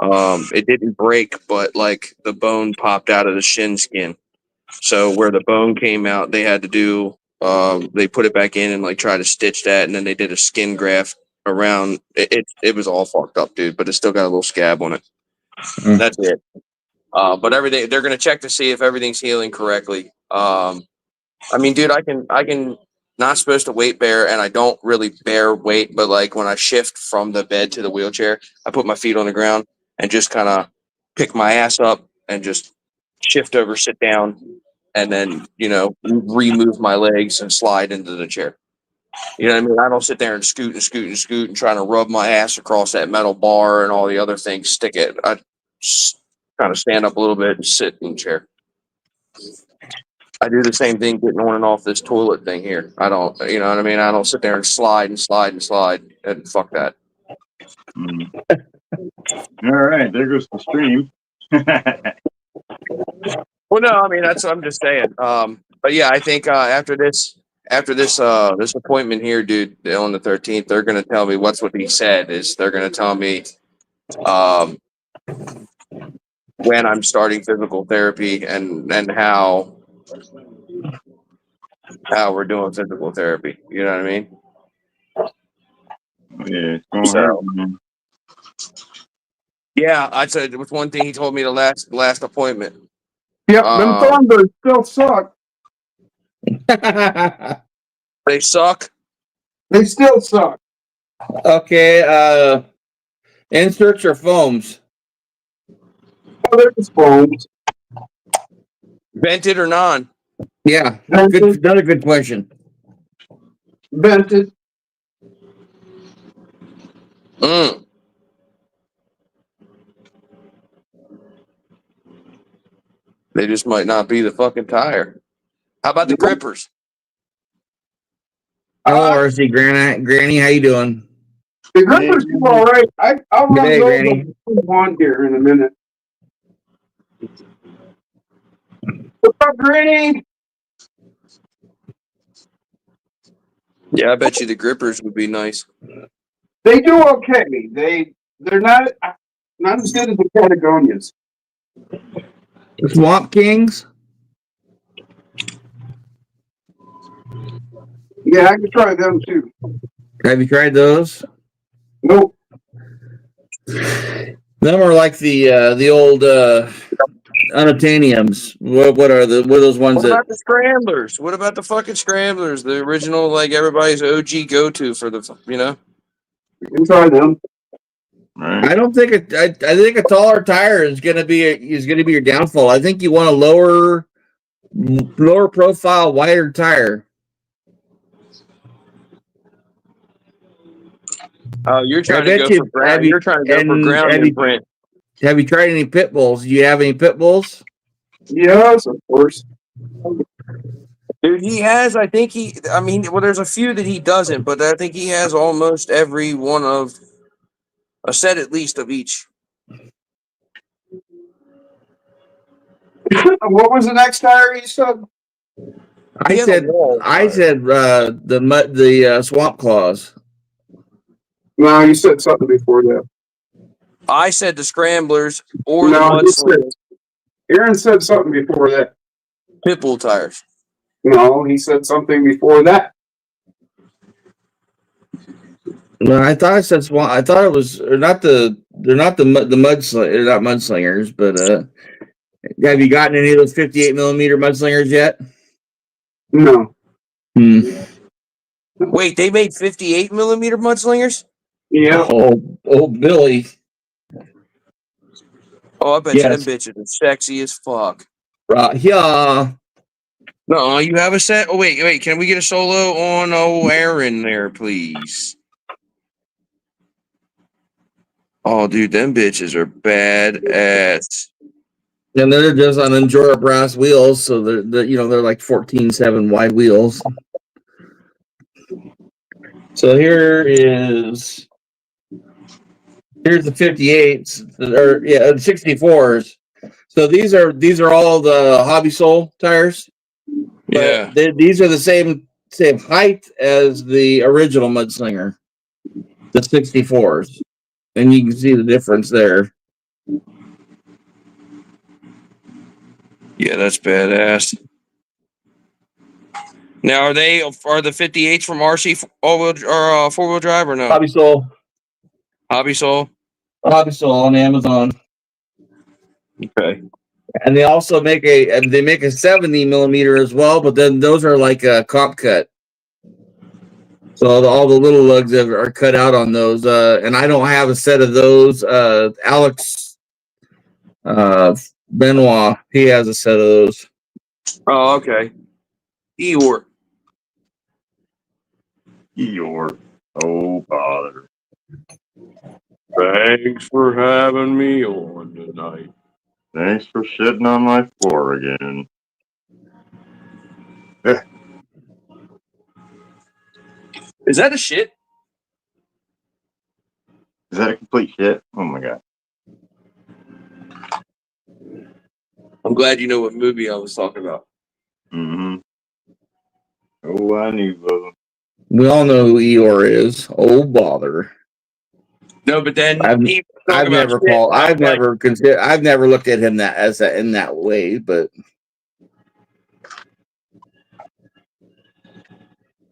Speaker 4: it didn't break, but like the bone popped out of the shin skin. So where the bone came out, they had to do they put it back in and like try to stitch that, and then they did a skin graft around it. It was all fucked up, dude, but it still got a little scab on it. That's it. But everything, they're gonna check to see if everything's healing correctly. I mean, dude, I can not supposed to weight bear, and I don't really bear weight, but like when I shift from the bed to the wheelchair, I put my feet on the ground and just kind of pick my ass up and just shift over, sit down, and then, you know, remove my legs and slide into the chair. You know what I mean? I don't sit there and scoot and trying to rub my ass across that metal bar and all the other things, stick it. I just kind of stand up a little bit and sit in the chair. I do the same thing getting on and off this toilet thing here. I don't, you know what I mean? I don't sit there and slide and slide and slide and fuck that.
Speaker 1: Mm. All right, there goes the stream.
Speaker 4: Well, no, I mean that's what I'm just saying. But yeah, I think after this this appointment here, dude, on the 13th, they're gonna tell me what he said is they're gonna tell me when I'm starting physical therapy and how we're doing physical therapy. You know what I mean?
Speaker 1: Yeah, it's going
Speaker 4: So-
Speaker 1: hard, man.
Speaker 4: Yeah, I said it was one thing he told me the last appointment.
Speaker 2: Yep, them Thornbirds still suck.
Speaker 4: They suck.
Speaker 2: They still suck.
Speaker 3: Okay, inserts or foams?
Speaker 2: Oh, there's phones.
Speaker 4: Vented or non?
Speaker 3: Yeah,
Speaker 2: Vented.
Speaker 3: good. Another good question.
Speaker 2: Vented.
Speaker 4: Mm. They just might not be the fucking tire. How about the grippers?
Speaker 3: Hello, RC Granny, how you doing?
Speaker 2: The grippers do all right. I'll run
Speaker 3: G'day,
Speaker 2: those
Speaker 3: Granny.
Speaker 2: on here in a minute. What's up, Granny?
Speaker 4: Yeah, I bet you the grippers would be nice.
Speaker 2: They do okay. They're not as good as the Patagonias.
Speaker 3: Swamp Kings?
Speaker 2: Yeah, I could try them too.
Speaker 3: Have you tried those?
Speaker 2: Nope.
Speaker 3: Them are like the old unobtainiums. What are those ones
Speaker 4: What
Speaker 3: that?
Speaker 4: about the scramblers? What about the fucking scramblers? The original, like everybody's OG go-to for the, you know?
Speaker 2: You can try them.
Speaker 1: Right.
Speaker 3: I don't think I think a taller tire is gonna be your downfall. I think you want a lower profile, wider tire.
Speaker 4: Oh, you're trying
Speaker 3: I
Speaker 4: to
Speaker 3: bet
Speaker 4: go
Speaker 3: you-
Speaker 4: for ground.
Speaker 3: have you-
Speaker 4: You're trying to go for
Speaker 3: and
Speaker 4: ground
Speaker 3: have you-
Speaker 4: imprint.
Speaker 3: Have you tried any pit bulls? Do you have any pit bulls?
Speaker 2: Yes, of course.
Speaker 4: Dude, he has. I mean, well, there's a few that he doesn't, but I think he has almost every one of a set at least of each.
Speaker 2: What was the next tire you said?
Speaker 3: I
Speaker 4: He has
Speaker 3: said
Speaker 4: a wall
Speaker 3: the swamp claws.
Speaker 2: No, you said something before that.
Speaker 4: I said the scramblers or
Speaker 2: No,
Speaker 4: the
Speaker 2: you said-
Speaker 4: mudslingers,
Speaker 2: Aaron said something before that.
Speaker 4: pit bull tires.
Speaker 2: No, he said something before that.
Speaker 3: No, I thought I said swamp. I thought it was they're not the mudslingers. They're not mudslingers, but have you gotten any of those 58 millimeter mudslingers yet?
Speaker 2: No.
Speaker 4: Wait, they made 58 millimeter mudslingers?
Speaker 2: Yeah.
Speaker 3: Oh, Billy.
Speaker 4: Oh, I bet you
Speaker 3: Yes.
Speaker 4: them bitches are sexy as fuck.
Speaker 3: Yeah.
Speaker 4: No, you have a set. Oh, wait. Can we get a solo on Aaron there, please? Oh, dude, them bitches are bad ass.
Speaker 3: And they're just on Endura brass wheels, so they're they're like 14.7 wide wheels. So here's the 58s, or the 64s. So these are all the Hobby Soul tires. But
Speaker 4: Yeah.
Speaker 3: these are the same height as the original Mudslinger, the 64s, and you can see the difference there.
Speaker 4: Yeah, that's badass. Now, are the 58s from RC all-wheel or four-wheel drive or no?
Speaker 3: Hobby Soul
Speaker 4: Hobby Soul.
Speaker 3: on Amazon.
Speaker 4: Okay.
Speaker 3: And they also make a 70 millimeter as well, but then those are like a comp cut. So all the little lugs are cut out on those. And I don't have a set of those. Alex Benoit, he has a set of those.
Speaker 4: Oh, okay. Eeyore.
Speaker 1: Eeyore. Oh, bother.
Speaker 4: Thanks for having me on tonight.
Speaker 1: Thanks for shitting on my floor again.
Speaker 4: Is that a shit?
Speaker 1: Is that a complete shit? Oh my god.
Speaker 4: I'm glad you know what movie I was talking about.
Speaker 1: Mm-hmm. Oh, I knew, brother.
Speaker 3: We all know who Eeyore is. Oh bother!
Speaker 4: No, but then
Speaker 3: I've
Speaker 4: he was talking about shit, and I was like,
Speaker 3: I've never looked at him in that way. But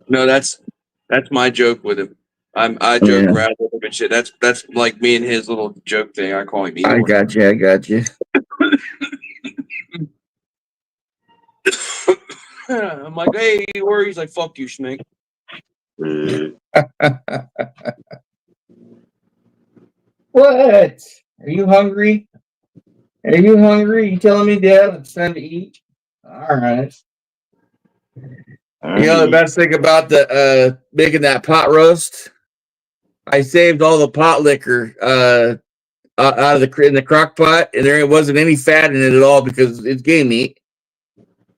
Speaker 4: no, that's my joke with him. I joke
Speaker 3: Yeah.
Speaker 4: around with him and shit. That's like me and his little joke thing. I call him
Speaker 3: I
Speaker 4: Eeyore.
Speaker 3: got you.
Speaker 4: I'm like, hey, Eeyore. He's like, fuck you, Snake.
Speaker 3: What? Are you hungry? Are you hungry? You telling me, Dad, it's time to eat? All right. You know the best thing about the making that pot roast? I saved all the pot liquor out of in the crock pot, and there wasn't any fat in it at all because it's game meat.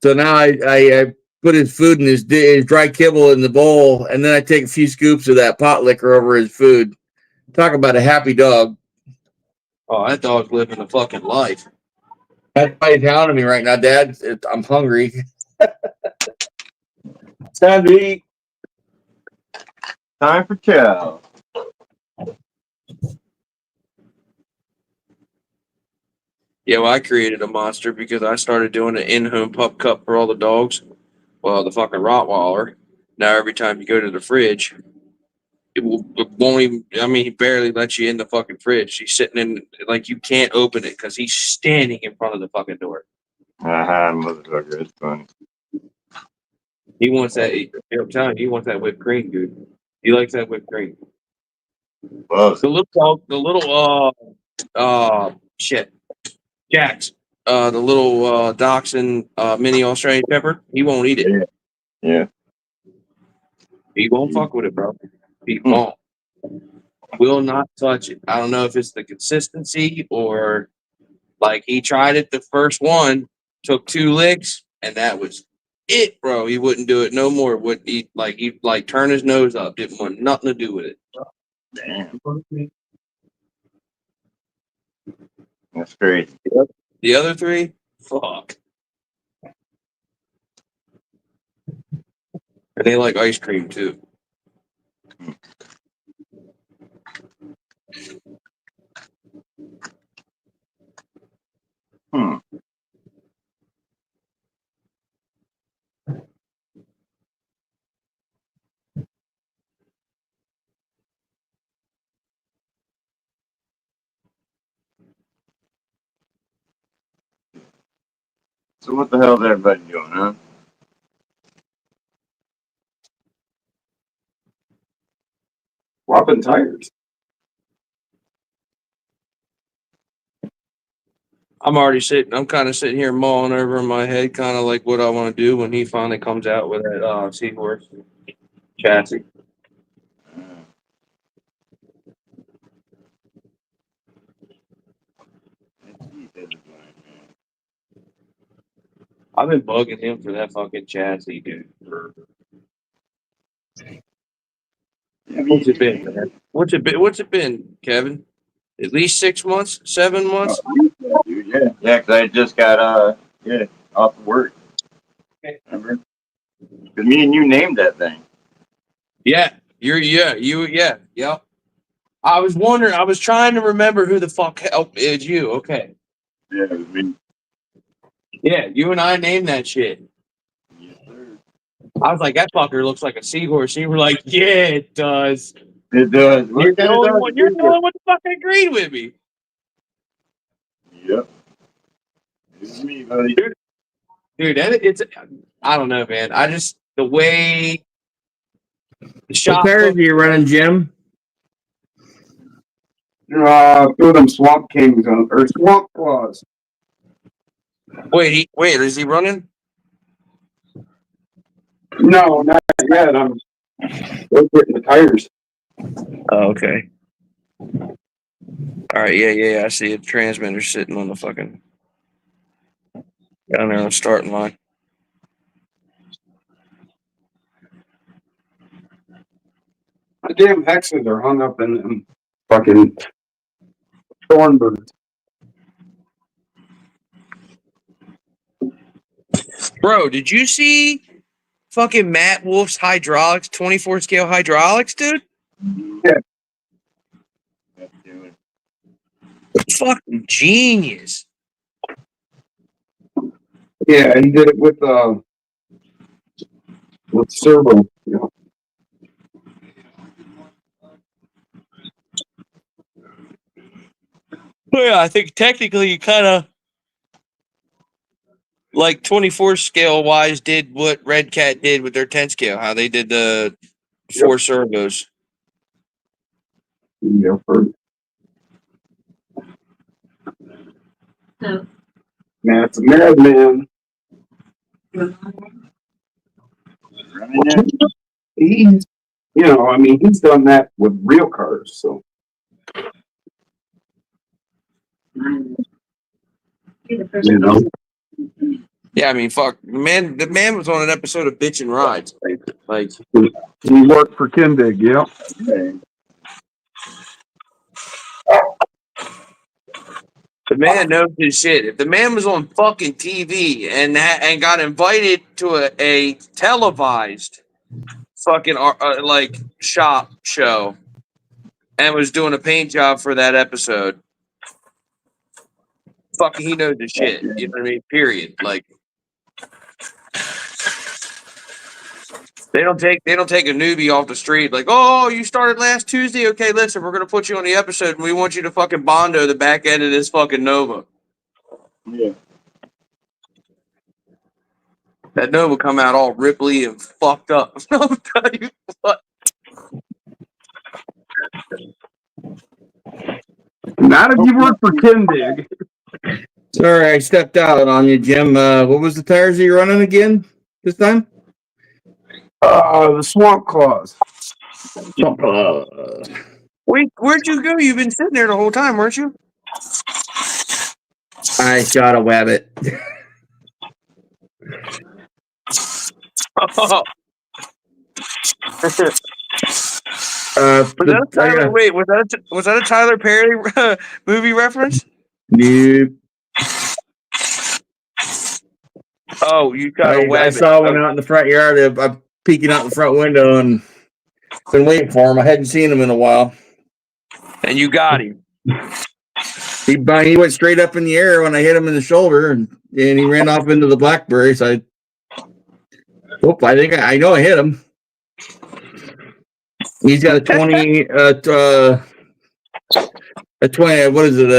Speaker 3: So now I put his food in his dry kibble in the bowl, and then I take a few scoops of that pot liquor over his food. Talk about a happy dog.
Speaker 4: Oh, that dog's living a fucking life.
Speaker 3: That's why he's hounding me right now, Dad. I'm hungry. It's time to eat.
Speaker 1: Time for chow.
Speaker 4: Yeah, well, I created a monster because I started doing an in-home pup cup for all the dogs. Well, the fucking Rottweiler. Now every time you go to the fridge, it won't even. I mean, he barely lets you in the fucking fridge. He's sitting in like you can't open it because he's standing in front of the fucking door.
Speaker 1: Motherfucker, it's funny.
Speaker 4: He wants that. I'm telling you, he wants that whipped cream, dude. He likes that whipped cream.
Speaker 1: Loves
Speaker 4: The
Speaker 1: it.
Speaker 4: little dog, the little shit, Jax, the little dachshund mini Australian Shepherd. He won't eat it.
Speaker 1: Yeah.
Speaker 4: He won't fuck with it, bro. He won't. Will not touch it. I don't know if it's the consistency or like he tried it the first one, took 2 licks, and that was it, bro. He wouldn't do it no more. Wouldn't eat like he'd like turn his nose up. Didn't want nothing to do with it.
Speaker 1: Damn. That's crazy.
Speaker 4: The other 3, fuck. And they like ice cream too.
Speaker 1: Hmm. So what the hell is everybody doing, huh?
Speaker 2: Swapping tires.
Speaker 4: I'm kind of sitting here mulling over in my head, kind of like what I want to do when he finally comes out with that Seahorse chassis. I've been bugging him for that fucking chassis, dude. What's it been, man? What's it been, Kevin? At least 6 months, 7 months?
Speaker 1: Dude, yeah. Yeah, because I just got, off of work. Remember? Because me and you named that thing.
Speaker 4: Yeah. Yep. I was wondering, I was trying to remember who the fuck is you. Okay.
Speaker 1: Yeah, it was me.
Speaker 4: Yeah, you and I named that shit.
Speaker 1: Yes, sir.
Speaker 4: I was like, that fucker looks like a seahorse. You were like, yeah, it does.
Speaker 1: It does.
Speaker 4: You're the only one. You're the only one that fucking agreed with me.
Speaker 1: Yep. It's me, buddy.
Speaker 4: Dude, it's I don't know, man. I just the way the shop
Speaker 3: What tires
Speaker 4: looked,
Speaker 3: are you running, Jim?
Speaker 2: Throw them Swamp Kings on, or Swamp Claws.
Speaker 4: wait, is he running?
Speaker 2: No, not yet. I'm getting the tires.
Speaker 4: Oh, okay. All right, yeah. I see a transmitter sitting on the fucking down there on the starting line.
Speaker 2: the damn hexes are hung up in them fucking thorn birds.
Speaker 4: Bro, did you see fucking Matt Wolf's hydraulics, 24 scale hydraulics, dude? Fucking genius.
Speaker 2: Yeah, he did it with servo. Yeah.
Speaker 4: Well, yeah, I think technically you kind of like 24 scale wise did what Red Cat did with their 10 scale, how they did the 4 servos.
Speaker 2: Yeah, for
Speaker 5: No.
Speaker 2: man, it's a madman. He's, I mean, he's done that with real cars. So you know,
Speaker 4: Yeah, I mean, fuck, the man was on an episode of Bitch and Rides. Like,
Speaker 2: he worked for Kindig. Yeah.
Speaker 4: the man knows his shit. If the man was on fucking TV and got invited to a televised fucking like shop show and was doing a paint job for that episode, fucking he knows his shit. You know what I mean? Period. Like, they don't take a newbie off the street like, oh, you started last Tuesday. Okay, listen, we're gonna put you on the episode and we want you to fucking bondo the back end of this fucking Nova.
Speaker 1: Yeah.
Speaker 4: That Nova come out all ripply and fucked up. I'll tell you what.
Speaker 2: Not if you work for Kindig.
Speaker 3: Sorry, I stepped out on you, Jim. What was the tires that you're running again this time?
Speaker 2: The Swamp Claws.
Speaker 4: Wait, where'd you go? You've been sitting there the whole time, weren't you?
Speaker 3: I shot a wabbit.
Speaker 4: Was that a Tyler Perry movie reference?
Speaker 3: Nope.
Speaker 4: Oh, you got a
Speaker 3: I
Speaker 4: wabbit.
Speaker 3: saw one out in the front yard. I'm peeking out the front window and been waiting for him. I hadn't seen him in a while.
Speaker 4: And you got him.
Speaker 3: He went straight up in the air when I hit him in the shoulder, and he ran off into the blackberry. So I think I know I hit him. He's got a 20. A 20. What is it?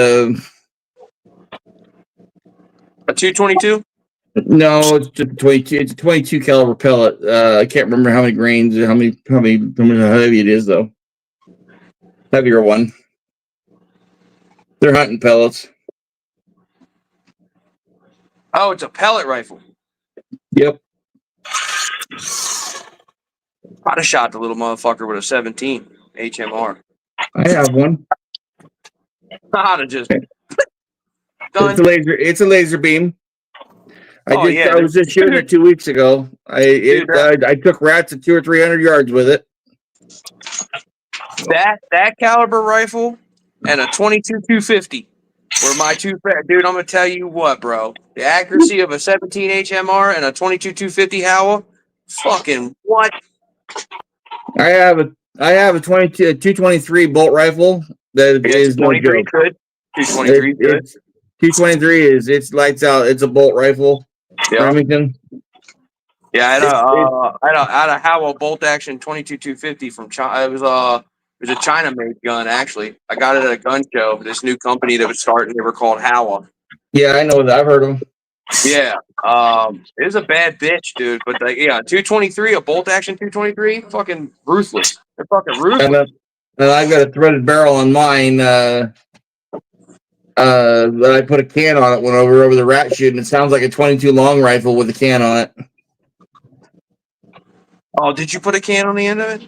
Speaker 4: A 222?
Speaker 3: No, it's just 22. It's a 22 caliber pellet. I can't remember how many grains, how heavy it is though. Heavier one. They're hunting pellets.
Speaker 4: Oh, it's a pellet rifle.
Speaker 3: Yep.
Speaker 4: I'd have shot the little motherfucker with a 17 HMR.
Speaker 3: I have one.
Speaker 4: I'd have just done.
Speaker 3: It's a laser beam. I was just shooting it 2 weeks ago. I took rats at 200 or 300 yards with it.
Speaker 4: That caliber rifle and a 22-250 were my two favorite. Dude, I'm gonna tell you what, bro. The accuracy of a 17 HMR and a 22-250 Howa, fucking what?
Speaker 3: I have a 223 bolt rifle that is no
Speaker 4: 23
Speaker 3: joke.
Speaker 4: good. 223 good.
Speaker 3: 223 it's lights out. It's a bolt rifle.
Speaker 4: Yeah.
Speaker 3: Remington.
Speaker 4: Yeah, I had a Howa bolt action 22-250 from China. It was a China made gun actually. I got it at a gun show. This new company that was starting, they were called Howa.
Speaker 3: Yeah, I know that. I've heard of them.
Speaker 4: Yeah. It was a bad bitch, dude. But 223, a bolt action 223, fucking ruthless. They're fucking ruthless.
Speaker 3: And I've got a threaded barrel on mine. That I put a can on it when over the rat shoot, and it sounds like a 22 long rifle with a can on it.
Speaker 4: Oh, did you put a can on the end of it?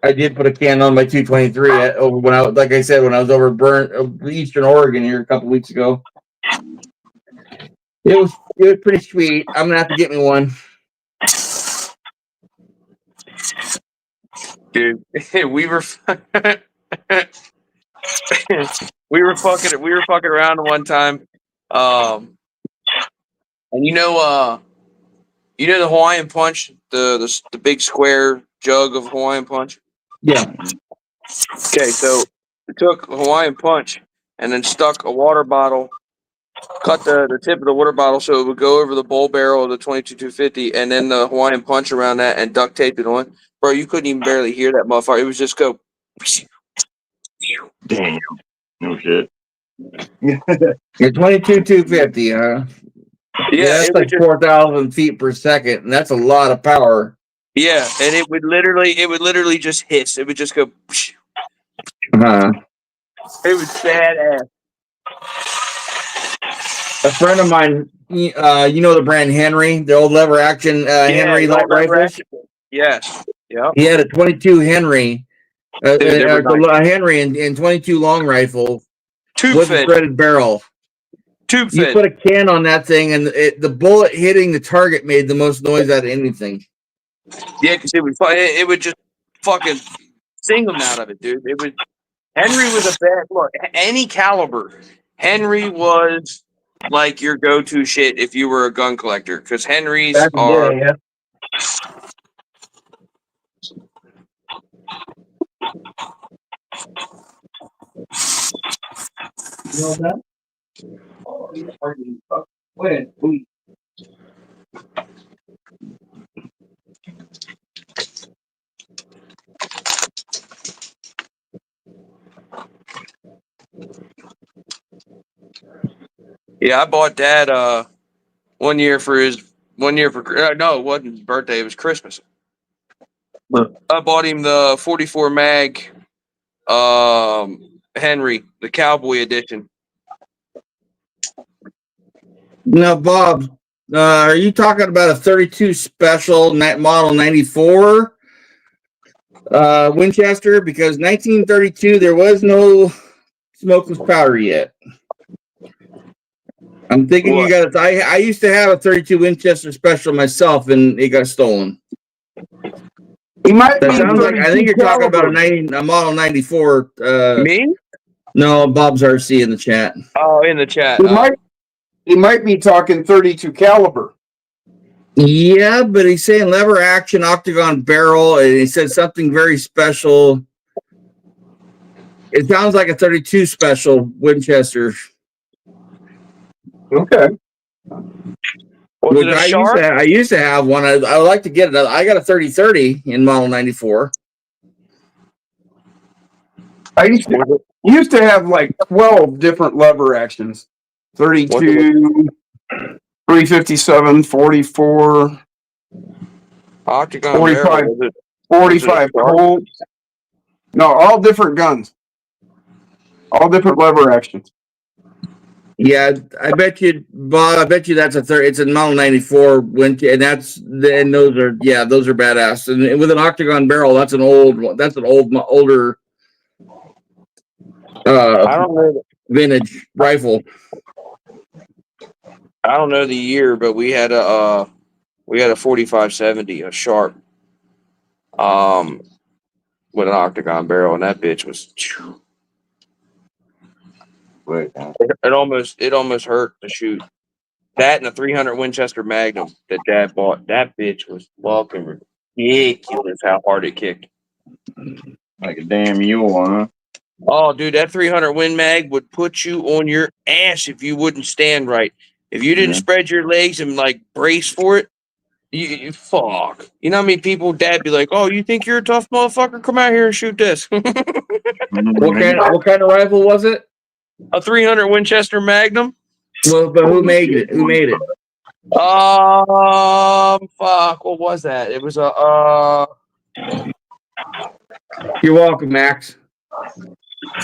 Speaker 3: I did put a can on my 223 when I was over Eastern Oregon here a couple weeks ago. It was pretty sweet. I'm gonna have to get me one.
Speaker 4: Dude, we were we were fucking around one time. And you know the Hawaiian Punch, the big square jug of Hawaiian Punch.
Speaker 3: Yeah.
Speaker 4: Okay, so we took Hawaiian Punch and then stuck a water bottle, cut the tip of the water bottle so it would go over the bowl barrel of the 22-250, and then the Hawaiian Punch around that and duct taped it on. Bro, you couldn't even barely hear that motherfucker. It was just go.
Speaker 1: Damn. No shit.
Speaker 3: You're 22,250, huh?
Speaker 4: Yeah,
Speaker 3: That's
Speaker 4: it
Speaker 3: like
Speaker 4: would just,
Speaker 3: 4,000 feet per second, and that's a lot of power.
Speaker 4: yeah, and it would literally just hiss. It would just go.
Speaker 3: Uh-huh.
Speaker 4: It was badass.
Speaker 3: A friend of mine, you know the brand Henry, the old lever action Henry
Speaker 4: the
Speaker 3: light
Speaker 4: old lever
Speaker 3: rifles.
Speaker 4: action. Yes. Yep.
Speaker 3: He had a 22 Henry,
Speaker 4: Dude, they were nice.
Speaker 3: Henry and 22 long rifle
Speaker 4: Tube
Speaker 3: with a
Speaker 4: fed.
Speaker 3: threaded barrel.
Speaker 4: Tube
Speaker 3: You
Speaker 4: fed.
Speaker 3: put a can on that thing, and the bullet hitting the target made the most noise out of anything.
Speaker 4: Yeah, because it would just fucking sing them out of it, dude. Henry was a bad look. Any caliber, Henry was like your go-to shit if you were a gun collector, because Henrys are.
Speaker 3: Yeah. You know that?
Speaker 4: Yeah, I bought Dad 1 year for it wasn't his birthday, it was Christmas. I bought him the 44 mag Henry, the Cowboy edition.
Speaker 3: Now, Bob, are you talking about a 32 special model 94 Winchester? Because 1932 there was no smokeless powder yet. I'm thinking
Speaker 4: What?
Speaker 3: you got it. I used to have a 32 Winchester special myself, and it got stolen.
Speaker 2: He might
Speaker 3: That
Speaker 2: be
Speaker 3: sounds like, I think you're talking about
Speaker 2: caliber.
Speaker 3: a model 94.
Speaker 4: Me?
Speaker 3: No, Bob's RC in the chat.
Speaker 4: Oh, in the chat.
Speaker 2: He might be talking 32 caliber.
Speaker 3: Yeah, but he's saying lever action, octagon barrel, and he said something very special. It sounds like a 32 special Winchester.
Speaker 2: Okay.
Speaker 4: Was
Speaker 3: Which
Speaker 4: it a
Speaker 3: I
Speaker 4: shark?
Speaker 3: used to have one. I would like to get it. I got a 3030 in model 94.
Speaker 2: I used to have like 12 different lever actions. 32, 357, 44,
Speaker 4: Octagon
Speaker 2: 45.
Speaker 4: barrel. Was it?
Speaker 2: 45 Colts. No, all different guns. All different lever actions.
Speaker 3: Yeah, I bet you, Bob. I bet you that's it's a model 94 Winchester, and those are badass. And with an octagon barrel, that's an older
Speaker 4: I don't know.
Speaker 3: vintage rifle.
Speaker 4: I don't know the year, but we had a 4570, a sharp, with an octagon barrel, and that bitch was.
Speaker 1: Wait,
Speaker 4: It almost hurt to shoot. That and a 300 Winchester Magnum that Dad bought. That bitch was fucking ridiculous how hard it kicked.
Speaker 1: like a damn mule, huh?
Speaker 4: Oh, dude, that 300 Win Mag would put you on your ass if you wouldn't stand right. If you didn't
Speaker 1: Yeah.
Speaker 4: spread your legs and like brace for it, you fuck. You know how many people Dad be like, "Oh, you think you're a tough motherfucker? Come out here and shoot this."
Speaker 3: What kind of rifle was it?
Speaker 4: A 300 Winchester Magnum.
Speaker 3: Well, but who made it?
Speaker 4: Fuck. What was that? It was a
Speaker 3: You're welcome, Max.
Speaker 4: I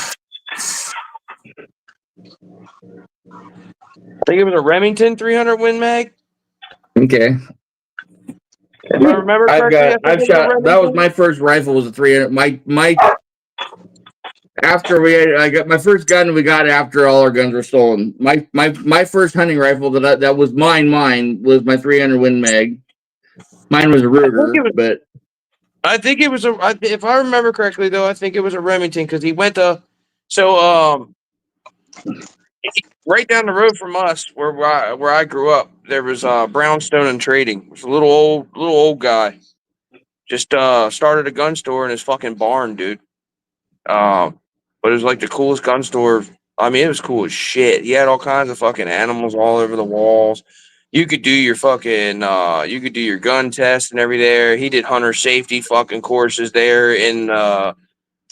Speaker 4: think it was a Remington 300 Win Mag.
Speaker 3: Okay.
Speaker 4: If I remember correctly,
Speaker 3: I've shot. That was my first rifle. Was a 300. My after I got my first gun. We got after all our guns were stolen. My first hunting rifle that was mine was my 300 Win Mag. Mine was a Ruger, but
Speaker 4: I think it was if I remember correctly, though, I think it was a Remington because he went to. So right down the road from us, where I grew up, there was Brownstone and Trading. It was a little old guy. Just started a gun store in his fucking barn, dude. But it was like the coolest gun store. I mean, it was cool as shit. He had all kinds of fucking animals all over the walls. You could do your fucking you could do your gun test and everything there. He did hunter safety fucking courses there in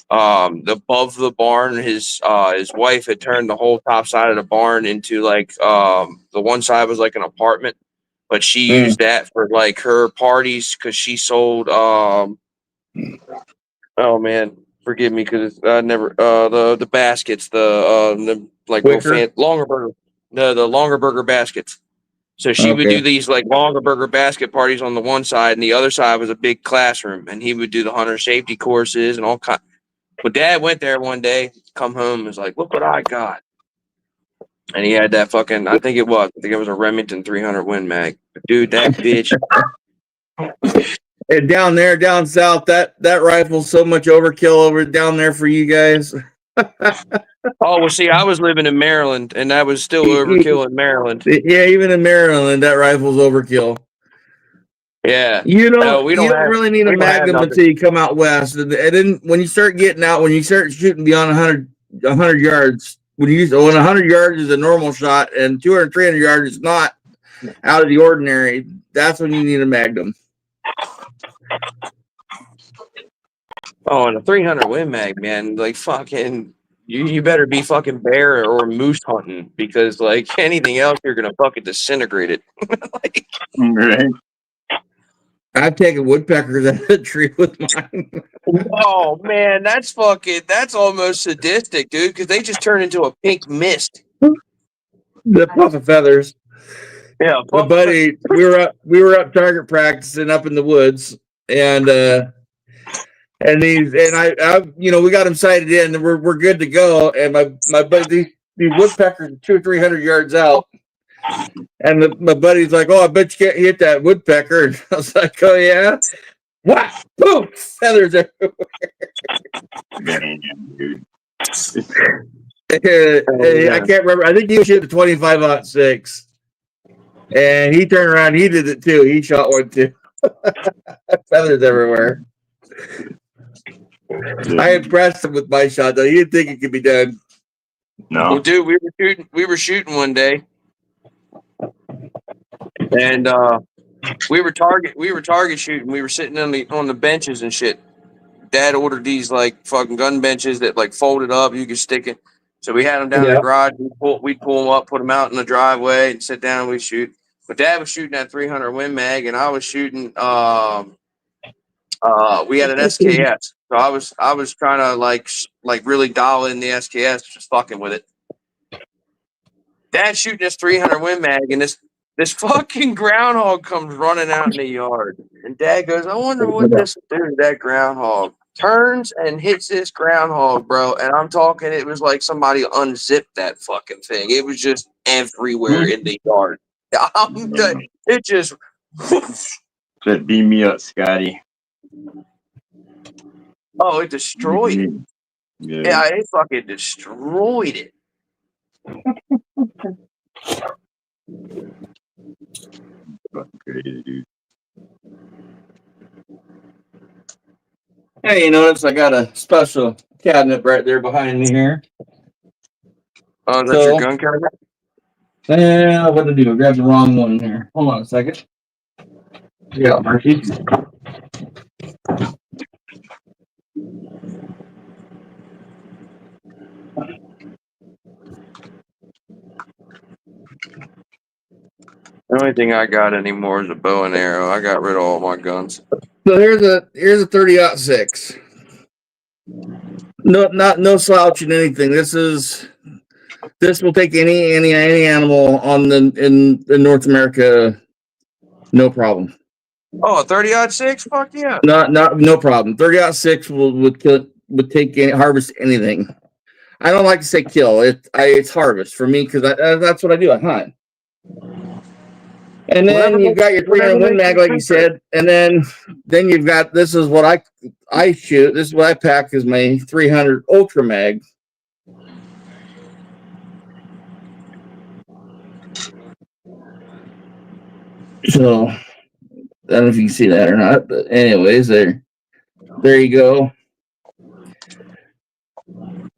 Speaker 4: above the barn. His wife had turned the whole top side of the barn into like the one side was like an apartment, but she used that for like her parties because she sold oh man, forgive me because I never the baskets, the like real longer burger, the longer burger baskets. So she would do these like longer burger basket parties on the one side, and the other side was a big classroom, and he would do the hunter safety courses and all kind. But Dad went there one day, come home, and was like, "Look what I got," and he had that fucking. I think it was a Remington 300 Win Mag. Dude, that bitch.
Speaker 3: And down south, that rifle's so much overkill over down there for you guys.
Speaker 4: Oh, well, see, I was living in Maryland, and that was still overkill in Maryland.
Speaker 3: Yeah, even in Maryland, that rifle's overkill.
Speaker 4: Yeah.
Speaker 3: You don't,
Speaker 4: No, we
Speaker 3: you don't really need a Magnum until you come out west. And then when you start getting out, when you start shooting beyond 100 yards, when 100 yards is a normal shot and 200, 300 yards is not out of the ordinary, that's when you need a Magnum.
Speaker 4: Oh, and a 300 Win Mag, man, like fucking, you better be fucking bear or moose hunting because like anything else, you're gonna fucking disintegrate it.
Speaker 1: Like, right.
Speaker 3: I've taken woodpeckers out of the tree with mine.
Speaker 4: Oh man, that's almost sadistic, dude, because they just turn into a pink mist.
Speaker 3: The puff of feathers.
Speaker 4: Yeah,
Speaker 3: my buddy, we were up target practicing up in the woods, and I we got him sighted in, and we're good to go. And my buddy, these woodpeckers are 200 or 300 yards out, and my buddy's like, "Oh, I bet you can't hit that woodpecker." And I was like, "Oh yeah." What? Boom! Feathers everywhere.
Speaker 1: Damn, dude.
Speaker 3: I can't remember. I think he was shooting the 25-06. And he turned around. He did it too. He shot one too. Feathers everywhere. I impressed him with my shot though. He didn't think it could be done.
Speaker 1: No,
Speaker 4: well, dude, we were shooting one day, and we were target shooting. We were sitting on the benches and shit. Dad ordered these like fucking gun benches that like folded up. You could stick it. So we had them down in the garage. We'd pull them up, put them out in the driveway, and sit down and we'd shoot. But Dad was shooting that 300 Win Mag, and I was shooting. We had an SKS, so I was trying to like really dial in the SKS, just fucking with it. Dad's shooting this 300 Win Mag, and this fucking groundhog comes running out in the yard, and Dad goes, "I wonder what this will do to that groundhog." Turns and hits this groundhog, bro, and I'm talking. It was like somebody unzipped that fucking thing. It was just everywhere in the yard. It just
Speaker 1: said, "Beam me up, Scotty."
Speaker 4: Oh, it destroyed it. Yeah, it fucking destroyed it.
Speaker 1: Fucking crazy, dude.
Speaker 3: Hey, you notice I got a special cabinet right there behind me here.
Speaker 4: Oh, is that your gun cabinet?
Speaker 3: Yeah, what to do? I grabbed the wrong one here. Hold on a second. Yeah, Marky.
Speaker 4: The only thing I got anymore is a bow and arrow. I got rid of all my guns.
Speaker 3: So here's a 30-06. No slouching anything. This will take any animal in North America, no problem.
Speaker 4: Oh, a 30-06? Fuck yeah.
Speaker 3: No problem. 30-06 would take harvest anything. I don't like to say kill. It's harvest for me because that's what I do. I hunt. And then
Speaker 4: Whatever
Speaker 3: you've got your 300 Win Mag, like you said, and then you've got, this is what I shoot. This is what I pack is my 300 Ultra Mag. So I don't know if you can see that or not, but anyways, there you go. A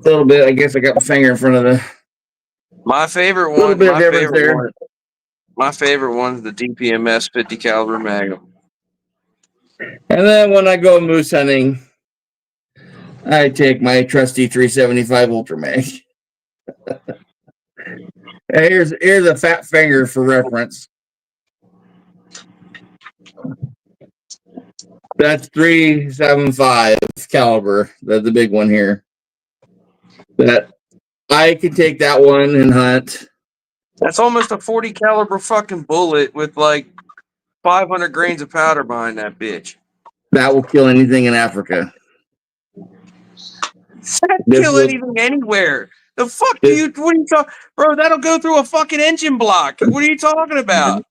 Speaker 3: little bit, I guess I got my finger in front of the
Speaker 4: My favorite
Speaker 3: little
Speaker 4: one.
Speaker 3: bit of
Speaker 4: My
Speaker 3: difference
Speaker 4: favorite
Speaker 3: there.
Speaker 4: one. My favorite one's the DPMS 50 caliber Magnum.
Speaker 3: And then when I go moose hunting, I take my trusty 375 Ultra Mag. Here's a fat finger for reference. That's 375 caliber. That's the big one here. That I can take that one and hunt.
Speaker 4: That's almost a 40 caliber fucking bullet with like 500 grains of powder behind that bitch.
Speaker 3: That will kill anything in Africa.
Speaker 4: That kill anything anywhere. The fuck do you? What are you talking, bro? That'll go through a fucking engine block. What are you talking about?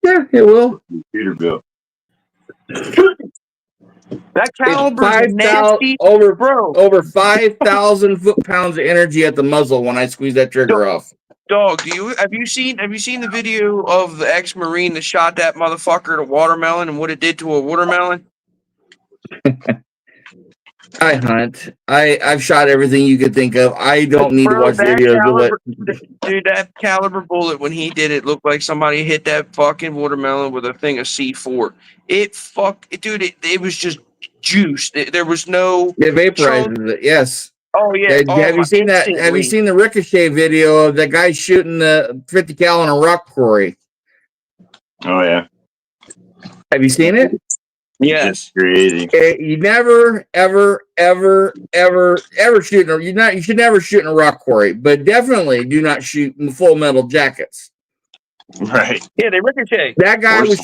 Speaker 3: Yeah, it will.
Speaker 1: Peterbilt.
Speaker 4: That caliber is
Speaker 3: 5,000
Speaker 4: nasty, bro.
Speaker 3: over 5,000 foot-pounds of energy at the muzzle when I squeeze that trigger off.
Speaker 4: Dog, have you seen the video of the ex-Marine that shot that motherfucker at a watermelon and what it did to a watermelon?
Speaker 3: I hunt. I've shot everything you could think of. I don't need to watch videos of it.
Speaker 4: Dude, that caliber bullet when he did it looked like somebody hit that fucking watermelon with a thing of C4. It was just juice. There was no.
Speaker 3: It vaporizes it. Yes.
Speaker 4: Oh yeah.
Speaker 3: Have you seen that? Have you seen the ricochet video of the guy shooting the 50 cal in a rock quarry?
Speaker 1: Oh yeah.
Speaker 3: Have you seen it?
Speaker 4: Yes.
Speaker 1: It's crazy.
Speaker 3: You never, ever shoot. You should never shoot in a rock quarry, but definitely do not shoot in full metal jackets.
Speaker 1: Right.
Speaker 4: Yeah, they ricochet.
Speaker 3: That guy was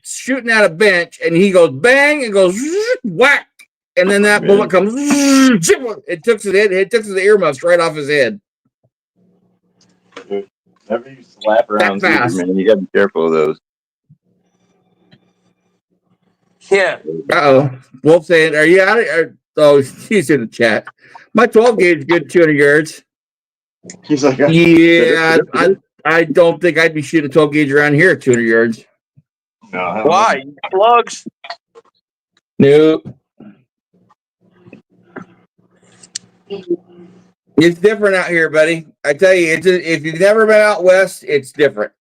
Speaker 3: shooting at a bench, and he goes bang and goes whack, and then that bullet comes. It took the earmuffs right off his head.
Speaker 1: Whenever you slap around, man, you gotta be careful of those.
Speaker 4: Yeah.
Speaker 3: Uh-oh. Wolf saying, are you out of oh, he's in the chat. My 12 gauge is good 200 yards.
Speaker 1: He's like,
Speaker 3: yeah, I don't think I'd be shooting a 12 gauge around here at 200 yards.
Speaker 1: No,
Speaker 4: why? Plugs?
Speaker 3: Nope. It's different out here, buddy. I tell you, if you've never been out west, it's different.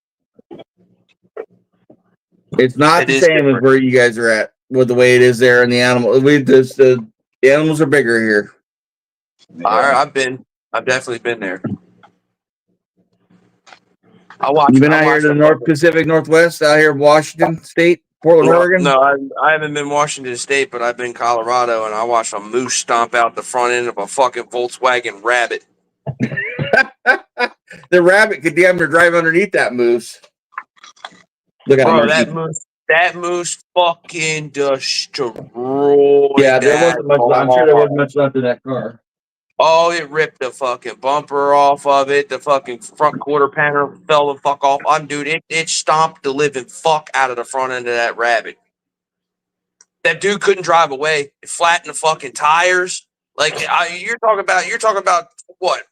Speaker 3: It's not the same as where you guys are at with the way it is there and the animal. The animals are bigger here.
Speaker 4: I've definitely been there.
Speaker 3: You've been out here to the North Pacific Northwest, out here in Washington State, Portland, Oregon?
Speaker 4: No, I haven't been Washington State, but I've been Colorado, and I watched a moose stomp out the front end of a fucking Volkswagen Rabbit.
Speaker 3: The rabbit could damn near drive underneath that moose. Look at
Speaker 4: that moose fucking destroyed.
Speaker 3: Yeah, there wasn't much. I'm sure there wasn't much left in that car.
Speaker 4: Oh, it ripped the fucking bumper off of it. The fucking front quarter panel fell the fuck off. It stomped the living fuck out of the front end of that Rabbit. That dude couldn't drive away. It flattened the fucking tires. Like you're talking about what?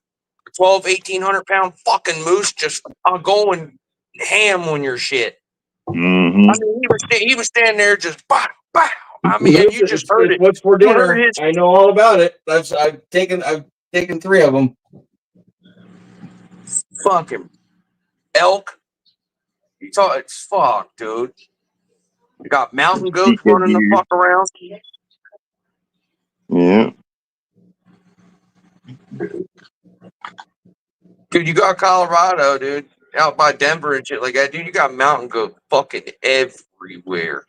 Speaker 4: 1,100 pound fucking moose just going ham on your shit.
Speaker 1: Mm-hmm.
Speaker 4: I mean, he was standing there just bow, bow. I mean, you just heard it.
Speaker 3: What's for dinner? I know all about it. I've taken 3 of them.
Speaker 4: Fucking elk. It's fuck, dude. You got mountain goats running the fuck around.
Speaker 1: Yeah.
Speaker 4: Dude, you got Colorado, dude. Out by Denver and shit like that. Dude, you got mountain goat fucking everywhere.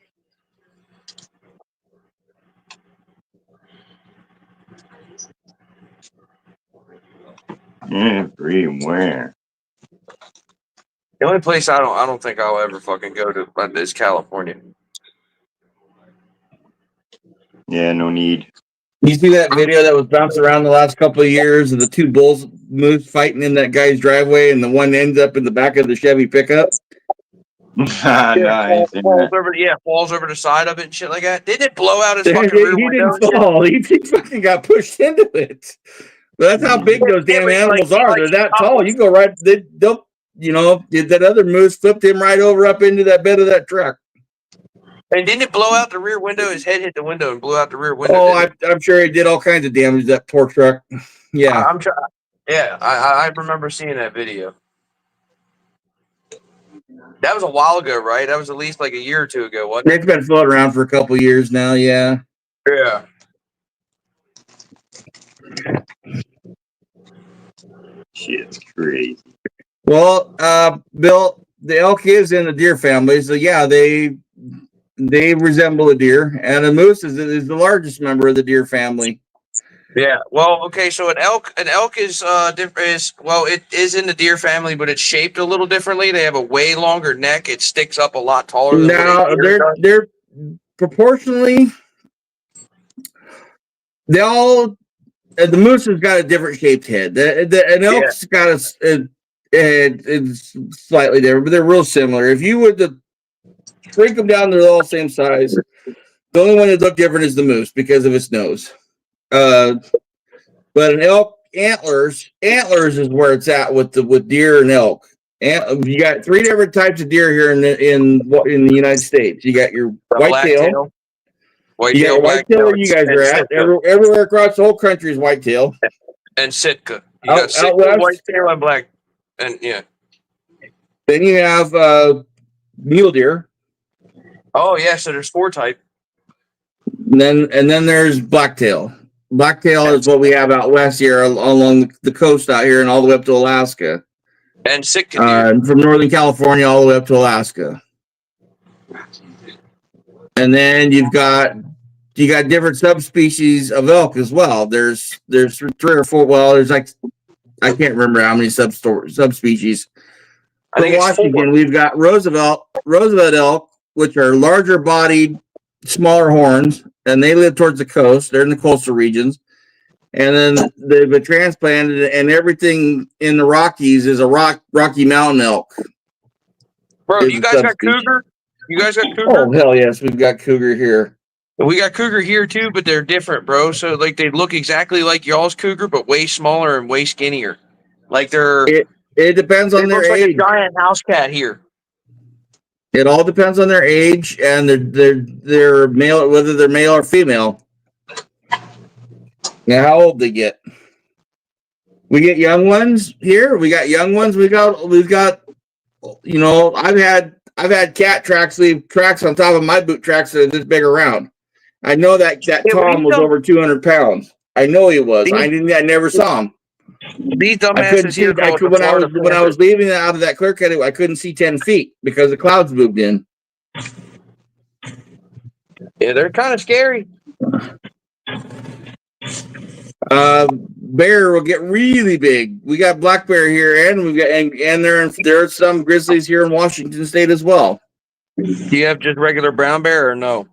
Speaker 1: Everywhere.
Speaker 4: The only place I don't think I'll ever fucking go to is California.
Speaker 1: Yeah, no need.
Speaker 3: You see that video that was bouncing around the last couple of years of the two bulls moose fighting in that guy's driveway, and the one ends up in the back of the Chevy pickup?
Speaker 1: No, I ain't seen
Speaker 4: falls
Speaker 1: that.
Speaker 4: over, falls over the side of it and shit like that. Didn't it blow out his
Speaker 3: He
Speaker 4: fucking rear window?
Speaker 3: didn't fall. He fucking got pushed into it. But that's how big those damn animals are. They're that tall. You go right. They'll, that other moose flipped him right over up into that bed of that truck.
Speaker 4: And didn't it blow out the rear window? His head hit the window and blew out the rear window.
Speaker 3: Oh, I'm sure he did all kinds of damage to that poor truck. Yeah.
Speaker 4: I'm trying. Yeah, I remember seeing that video. That was a while ago, right? That was at least like a year or two ago, wasn't it?
Speaker 3: It's been floating around for a couple of years now. Yeah.
Speaker 4: Yeah.
Speaker 1: Shit's crazy.
Speaker 3: Well, Bill, the elk is in the deer family, so yeah, they resemble a deer, and a moose is the largest member of the deer family.
Speaker 4: Yeah. Well, okay. So an elk is different. It is in the deer family, but it's shaped a little differently. They have a way longer neck. It sticks up a lot taller. Than
Speaker 3: Now they're proportionally. They all. The moose has got a different shaped head. An elk's got it's slightly different, but they're real similar. If you would to break them down, they're all the same size. The only one that look different is the moose because of its nose. But an elk antlers is where it's at with deer and elk. And you got three different types of deer here in the United States. You got your whitetail. Whitetail, where you guys are at. Everywhere across the whole country is whitetail.
Speaker 4: And Sitka. You got Sitka, whitetail, and black. And yeah.
Speaker 3: Then you have mule deer.
Speaker 4: Oh yeah, so there's 4 types.
Speaker 3: And then there's blacktail. Blacktail is what we have out west here along the coast out here and all the way up to Alaska.
Speaker 4: And Sitka deer.
Speaker 3: From Northern California all the way up to Alaska. And then you got different subspecies of elk as well. There's 3 or 4. Well, there's like I can't remember how many subspecies. In Washington, we've got Roosevelt elk, which are larger bodied, smaller horns, and they live towards the coast. They're in the coastal regions. And then they've been transplanted, and everything in the Rockies is a Rocky Mountain elk.
Speaker 4: Bro, you guys got cougar? You guys got cougar?
Speaker 3: Oh, hell yes, we've got cougar here.
Speaker 4: We got cougar here too, but they're different, bro. So like they look exactly like y'all's cougar, but way smaller and way skinnier. Like
Speaker 3: it depends on their
Speaker 4: like
Speaker 3: age.
Speaker 4: A giant house cat here.
Speaker 3: It all depends on their age and their male, whether they're male or female. Now, how old they get. We get young ones here. We got young ones. We've got. I've had cat tracks leave tracks on top of my boot tracks that are this big around. I know that Tom was over 200 pounds. I know he was. I never saw him.
Speaker 4: These dumbasses here.
Speaker 3: When I was leaving out of that clear cut, I couldn't see 10 feet because the clouds moved in.
Speaker 4: Yeah, they're kind of scary.
Speaker 3: Bear will get really big. We got black bear here, and we've got and there are some grizzlies here in Washington State as well.
Speaker 4: Do you have just regular brown bear or no?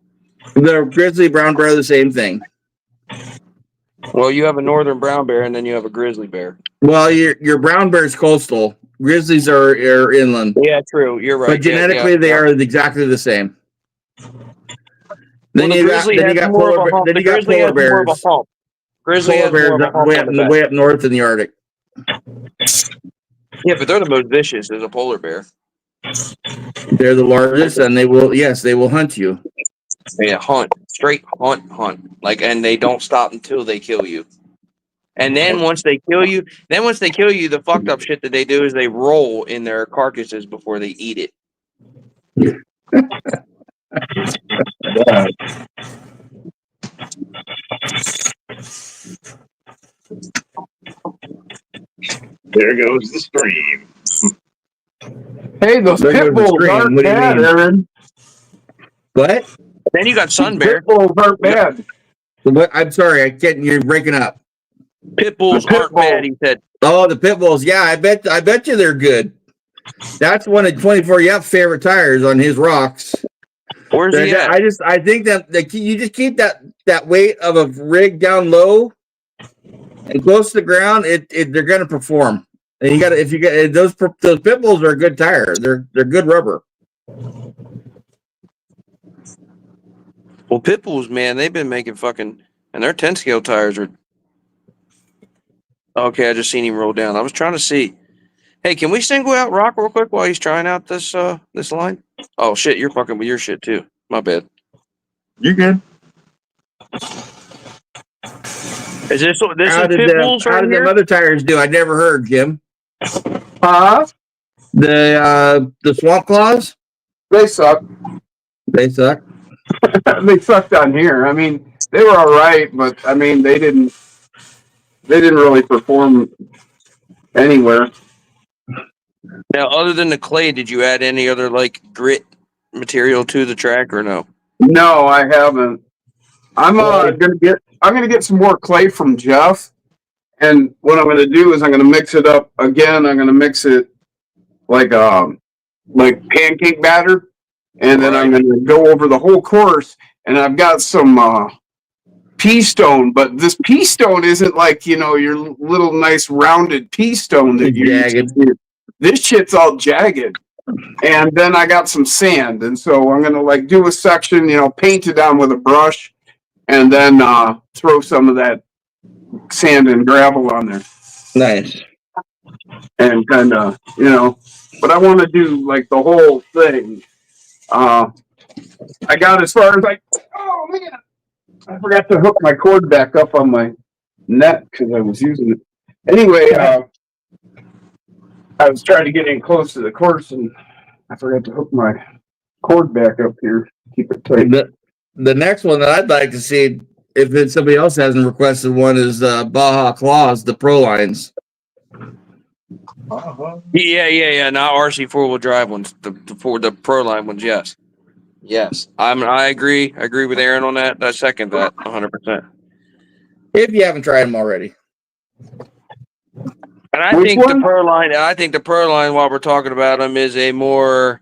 Speaker 3: The grizzly brown bear are the same thing.
Speaker 4: Well, you have a northern brown bear, and then you have a grizzly bear.
Speaker 3: Well, your brown bear is coastal. Grizzlies are inland.
Speaker 4: Yeah, true. You're right.
Speaker 3: But genetically, they are exactly the same. Then you got polar bears.
Speaker 4: Grizzly
Speaker 3: polar bears way up north in the Arctic.
Speaker 4: Yeah, but they're the most vicious as a polar bear.
Speaker 3: They're the largest, and they will hunt you.
Speaker 4: Yeah, straight hunt. Like, and they don't stop until they kill you. And then once they kill you, the fucked up shit that they do is they roll in their carcasses before they eat it.
Speaker 1: There goes the stream.
Speaker 2: Hey, those pit bulls aren't bad, Aaron.
Speaker 3: What?
Speaker 4: Then you got sun bear.
Speaker 2: Pit bulls aren't bad.
Speaker 3: I'm sorry, you're breaking up.
Speaker 4: Pit bulls aren't bad, he said.
Speaker 3: Oh, the pit bulls. Yeah, I bet you they're good. That's one of 24 Yep's favorite tires on his rocks.
Speaker 4: Where's he at?
Speaker 3: I think that you just keep that that weight of a rig down low and close to the ground, they're going to perform. And you got to, if you get those pit bulls are a good tire. They're good rubber.
Speaker 4: Well, pit bulls, man, they've been making fucking, and their 10 scale tires are. Okay, I just seen him roll down. I was trying to see. Hey, can we single out Rock real quick while he's trying out this line? Oh shit, you're fucking with your shit too. My bad.
Speaker 1: You good?
Speaker 4: Is this
Speaker 3: How did
Speaker 4: pit bulls right
Speaker 3: them
Speaker 4: here?
Speaker 3: other tires do? I never heard, Jim.
Speaker 2: Huh?
Speaker 3: The Swamp Claws,
Speaker 2: They suck.
Speaker 3: they suck.
Speaker 2: They sucked on here. I mean, they were all right, but I mean, they didn't really perform anywhere.
Speaker 4: Now, other than the clay, did you add any other like grit material to the track or no?
Speaker 2: No, I haven't. I'm gonna get some more clay from Jeff, and what I'm gonna do is I'm gonna mix it up again. I'm gonna mix it like pancake batter, and then I'm gonna go over the whole course. And I've got some pea stone, but this pea stone isn't like your little nice rounded pea stone that you
Speaker 3: Jagged.
Speaker 2: This shit's all jagged. And then I got some sand, and so I'm gonna like do a section, paint it down with a brush, and then throw some of that sand and gravel on there,
Speaker 3: Nice.
Speaker 2: and kind of, But I want to do like the whole thing. I got as far as oh man, I forgot to hook my cord back up on my net because I was using it. Anyway, I was trying to get in close to the course, and I forgot to hook my cord back up here. Keep it tight.
Speaker 3: The next one that I'd like to see, if somebody else hasn't requested one, is Baja Claws, the Pro Lines.
Speaker 4: Yeah. Not RC 4-wheel drive ones. The Pro Line ones. Yes. I agree. I agree with Aaron on that. I second that 100%.
Speaker 3: If you haven't tried them already.
Speaker 4: And I think the Pro Line, while we're talking about them, is a more.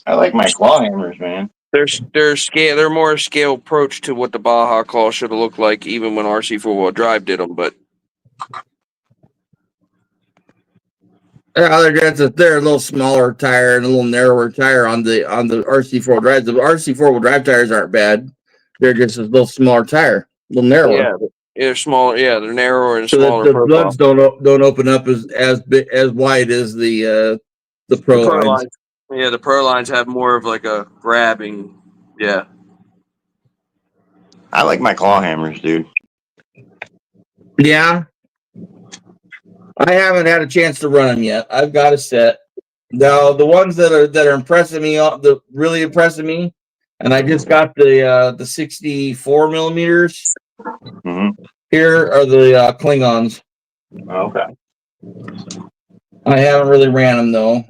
Speaker 1: I like my claw hammers, man.
Speaker 4: They're more scale approach to what the Baja Claw should have looked like, even when RC 4-wheel drive did them. But
Speaker 3: they're a little smaller tire and a little narrower tire on the RC 4-wheel drive. The RC 4-wheel drive tires aren't bad. They're just a little smaller tire, a little narrower.
Speaker 4: yeah, they're smaller. Yeah, they're narrower and
Speaker 3: So
Speaker 4: smaller.
Speaker 3: the
Speaker 4: profile.
Speaker 3: bloods don't open up as wide as the Pro lines.
Speaker 4: Yeah, the Pro Lines have more of like a grabbing. Yeah.
Speaker 1: I like my claw hammers, dude.
Speaker 3: Yeah. I haven't had a chance to run them yet. I've got a set. Now the ones that are impressing me, really impressing me, and I just got the 64 millimeters.
Speaker 1: Mm-hmm.
Speaker 3: Here are the Klingons.
Speaker 1: Okay.
Speaker 3: I haven't really ran them though.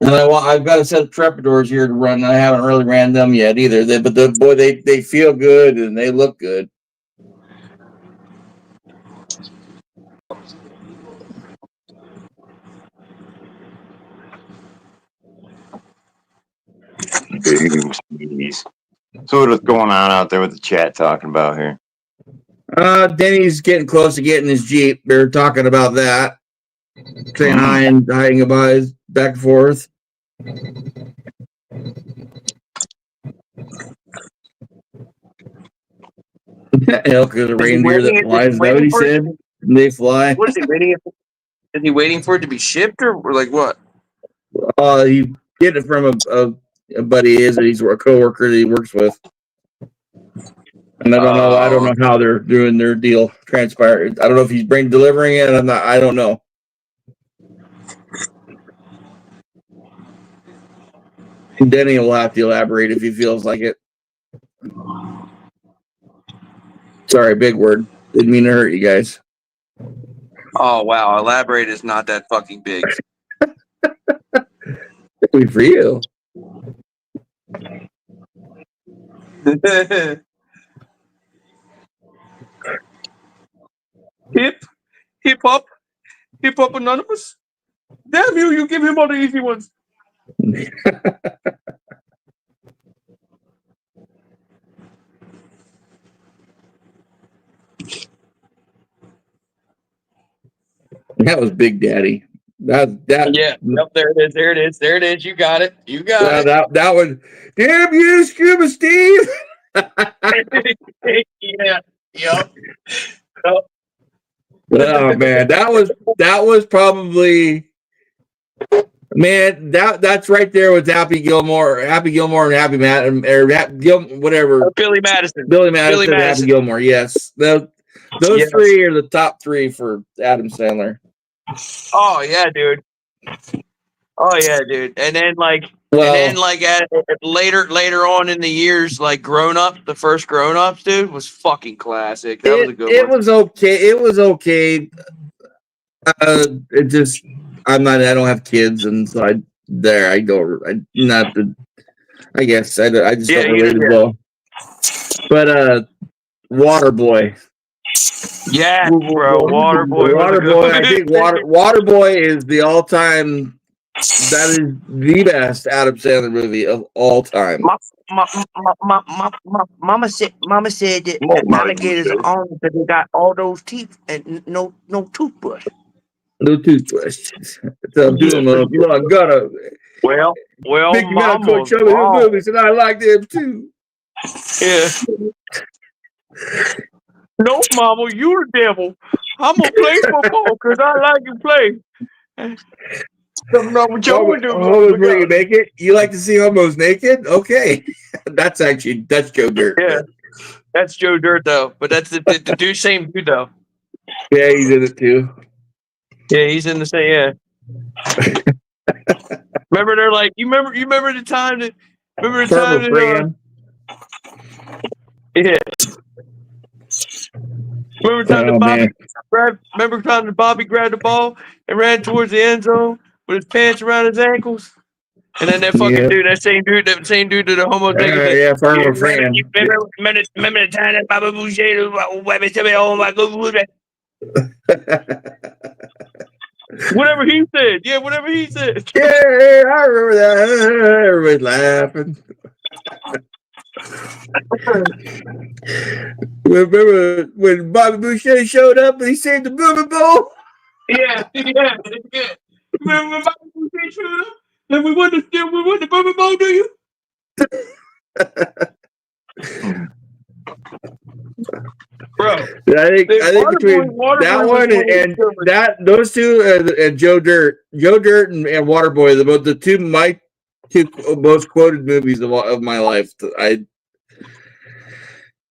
Speaker 3: I've got a set of Trepidors here to run. And I haven't really ran them yet either. They feel good and they look good.
Speaker 1: So what's going on out there with the chat talking about here?
Speaker 3: Denny's getting close to getting his Jeep. They're talking about that. Saying hi and goodbyes back and forth. Elk is a reindeer that flies. Is that what he said? They fly.
Speaker 4: What is he waiting? Is he waiting for it to be shipped or like what?
Speaker 3: He get it from a buddy of his that he's a coworker that he works with. And I don't know how they're doing their deal transpired. I don't know if he's delivering it. I don't know. Denny will have to elaborate if he feels like it. Sorry, big word. Didn't mean to hurt you guys.
Speaker 4: Oh wow, elaborate is not that fucking big.
Speaker 3: Good for you.
Speaker 4: Hip hop anonymous. Damn you give him all the easy ones.
Speaker 3: That was Big Daddy. That
Speaker 4: Yeah. Yep, there it is. There it is. There it is. You got it. You got
Speaker 3: that one. Damn you, Scuba Steve!
Speaker 4: it. Yeah. Yep.
Speaker 3: Oh man, that was probably, man, that's right there with Happy Gilmore and Happy Matt whatever.
Speaker 4: Billy Madison.
Speaker 3: Billy Madison,
Speaker 4: Billy
Speaker 3: Happy
Speaker 4: Madison.
Speaker 3: Gilmore. Yes, those
Speaker 4: Yes.
Speaker 3: three are the top three for Adam Sandler.
Speaker 4: Oh yeah, dude. Oh yeah, dude. And then like
Speaker 3: Well,
Speaker 4: at later on in the years, like Grown Ups, the first Grown Ups, dude, was fucking classic. That was a good
Speaker 3: it
Speaker 4: one.
Speaker 3: was okay. It was okay. It just I don't have kids, and so I guess I just
Speaker 4: Yeah,
Speaker 3: don't relate as well. But Waterboy.
Speaker 4: Yeah, bro. Waterboy.
Speaker 3: Waterboy. I think Waterboy is the all-time. That is the best Adam Sandler movie of all time.
Speaker 6: Mama said that alligators are on because they got all those teeth and no toothbrush.
Speaker 3: No toothbrush. So I'm doing I got a
Speaker 4: Well,
Speaker 3: Mickey Mouse
Speaker 4: Mama.
Speaker 3: showed me his movies, and I like them too.
Speaker 4: Yeah. No, Mama, you the devil. I'm gonna play football because I like to play. Something wrong with Joe.
Speaker 3: Homos bring it naked. You like to see homos naked? Okay, that's Joe Dirt.
Speaker 4: Yeah, that's Joe Dirt though. But that's the dude, same dude though.
Speaker 3: Yeah, he's in it too.
Speaker 4: Yeah, he's in the same. Yeah. Remember, they're like, you remember the time that. Yeah. Remember the time that Bobby grabbed the ball and ran towards the end zone with his pants around his ankles? And then that fucking dude, that same dude to the homo
Speaker 3: Yeah, Farmer Fran.
Speaker 6: Remember the time that Baba Boucher oh my god.
Speaker 4: Whatever he said. Yeah, whatever he said.
Speaker 3: Yeah, I remember that. Everybody's laughing. Remember when Bobby Boucher showed up and he saved the Boomer Bowl?
Speaker 4: Yeah. Remember when Bobby Boucher showed up and we won the Boomer Bowl, do you? Bro,
Speaker 3: I think between that one and those two and Joe Dirt and Waterboy, the two most quoted movies of my life.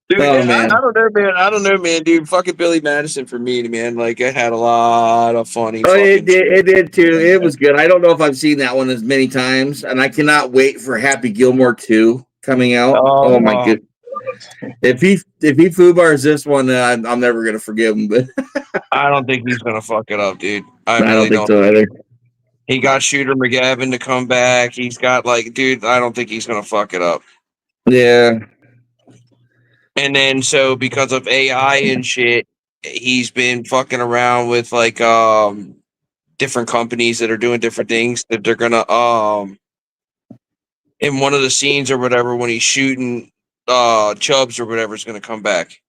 Speaker 4: Dude,
Speaker 3: Oh,
Speaker 4: I
Speaker 3: man.
Speaker 4: don't know, man. Dude, fucking Billy Madison for me, man. Like, it had a lot of funny.
Speaker 3: Oh, it did too. It was good. I don't know if I've seen that one as many times, and I cannot wait for Happy Gilmore 2 coming out. Oh my goodness. If he foobars this one, I'm never gonna forgive him. But
Speaker 4: I don't think he's gonna fuck it up, dude.
Speaker 3: I don't think so either.
Speaker 4: He got Shooter McGavin to come back. He's got dude. I don't think he's gonna fuck it up.
Speaker 3: Yeah.
Speaker 4: And then so because of AI and shit, he's been fucking around with different companies that are doing different things that they're gonna in one of the scenes or whatever when he's shooting Chubbs or whatever is gonna come back.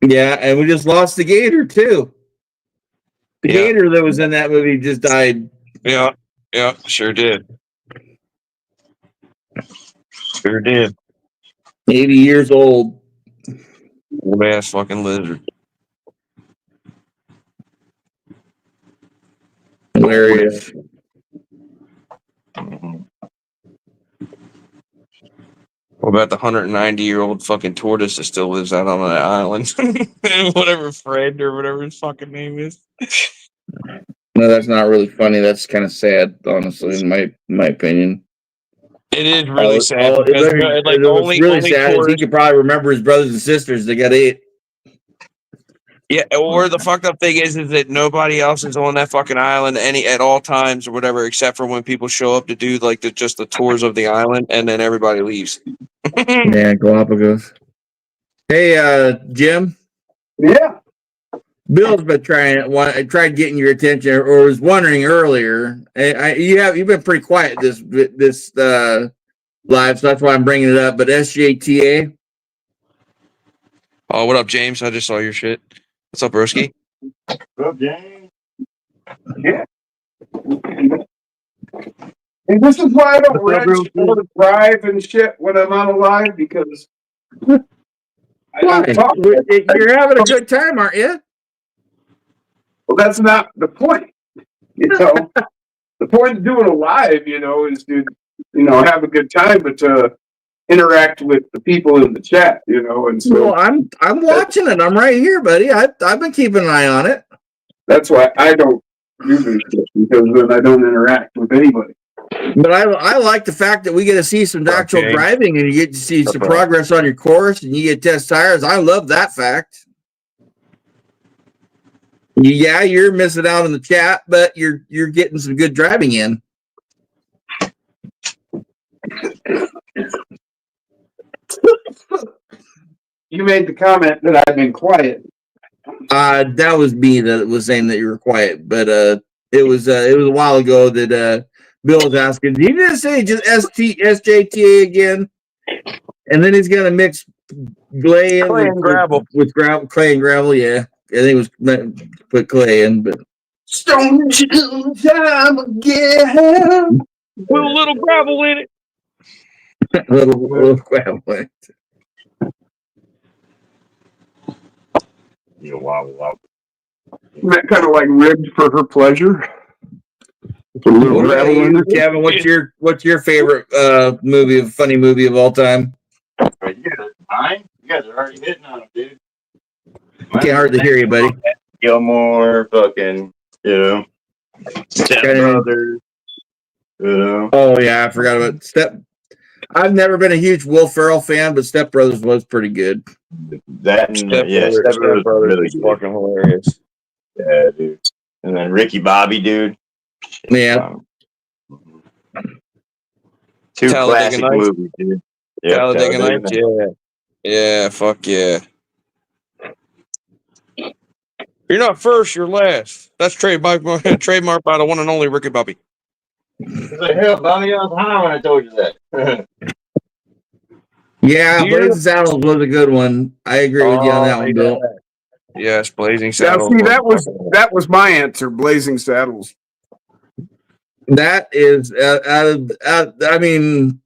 Speaker 3: Yeah, and we just lost the Gator too. The Gator that was in that movie just died.
Speaker 4: Yeah, sure did.
Speaker 3: 80 years old.
Speaker 4: Old ass fucking lizard.
Speaker 3: Hilarious.
Speaker 4: What about the 190-year-old fucking tortoise that still lives out on that island? Whatever Fred or whatever his fucking name is.
Speaker 3: No, that's not really funny. That's kind of sad, honestly, in my opinion.
Speaker 4: It is really sad.
Speaker 3: Really sad is he could probably remember his brothers and sisters that got ate.
Speaker 4: Yeah, or the fucked up thing is that nobody else is on that fucking island at all times or whatever, except for when people show up to do just the tours of the island, and then everybody leaves.
Speaker 3: Yeah, Galapagos. Hey, Jim.
Speaker 2: Yeah.
Speaker 3: Bill's been tried getting your attention, or was wondering earlier. You've been pretty quiet this live, so that's why I'm bringing it up. But SJTA.
Speaker 4: Oh, what up, James? I just saw your shit. What's up, Broski?
Speaker 1: What up, James?
Speaker 2: Yeah. And this is why I don't
Speaker 1: What's up,
Speaker 2: wrench
Speaker 1: bro?
Speaker 2: or drive and shit when I'm on a live because I
Speaker 3: Why?
Speaker 2: don't talk.
Speaker 3: You're having a good time, aren't you?
Speaker 2: Well, that's not the point. You know, the point of doing a live, you know, is to, you know, have a good time, but to interact with the people in the chat, you know, and so
Speaker 3: Well, I'm watching it. I'm right here, buddy. I've been keeping an eye on it.
Speaker 2: that's why I don't do this shit because then I don't interact with anybody.
Speaker 3: But I like the fact that we get to see some actual
Speaker 4: Okay.
Speaker 3: driving and you get to see some
Speaker 4: Okay.
Speaker 3: progress on your course and you get test tires. I love that fact. Yeah, you're missing out on the chat, but you're getting some good driving in.
Speaker 2: You made the comment that I've been quiet.
Speaker 3: That was me that was saying that you were quiet, but it was a while ago that Bill was asking, did you just say just SJTA again? And then he's gonna mix clay in
Speaker 4: Clay and gravel.
Speaker 3: with gravel, clay and gravel. Yeah, I think it was meant to put clay in, but
Speaker 2: Stone time again.
Speaker 4: Put a little gravel in it.
Speaker 3: little gravel.
Speaker 1: Yeah, wow.
Speaker 2: That kind of like ribbed for her pleasure. A little
Speaker 3: What about
Speaker 2: gravel in
Speaker 3: you,
Speaker 2: it.
Speaker 3: Kevin? What's your favorite funny movie of all time?
Speaker 1: Right, you guys, mine? You guys are already hitting on them, dude.
Speaker 3: Can't hardly hear you, buddy.
Speaker 1: Gilmore, fucking, you know, Step Brothers, you know.
Speaker 3: Oh yeah, I forgot about Step. I've never been a huge Will Ferrell fan, but Step Brothers was pretty good.
Speaker 1: That and Step Brothers
Speaker 4: Brothers
Speaker 1: really
Speaker 4: is
Speaker 1: good.
Speaker 4: fucking hilarious.
Speaker 1: Yeah, dude. And then Ricky Bobby, dude.
Speaker 3: Yeah.
Speaker 1: Two
Speaker 4: Talladega
Speaker 1: classic
Speaker 4: Nights.
Speaker 1: movies, dude. Yeah,
Speaker 4: Talladega Nights. Yeah. Yeah. Fuck yeah. You're not first. You're last. That's trademark by the one and only Ricky Bobby.
Speaker 1: It's like, hell, Bobby, I was high when I told you that.
Speaker 3: Yeah,
Speaker 4: You're-
Speaker 3: Blazing Saddles was a good one. I agree with you on that one, Bill.
Speaker 4: Yes, Blazing
Speaker 2: Now,
Speaker 4: Saddles.
Speaker 2: see, that was my answer. Blazing Saddles.
Speaker 3: That is, I mean,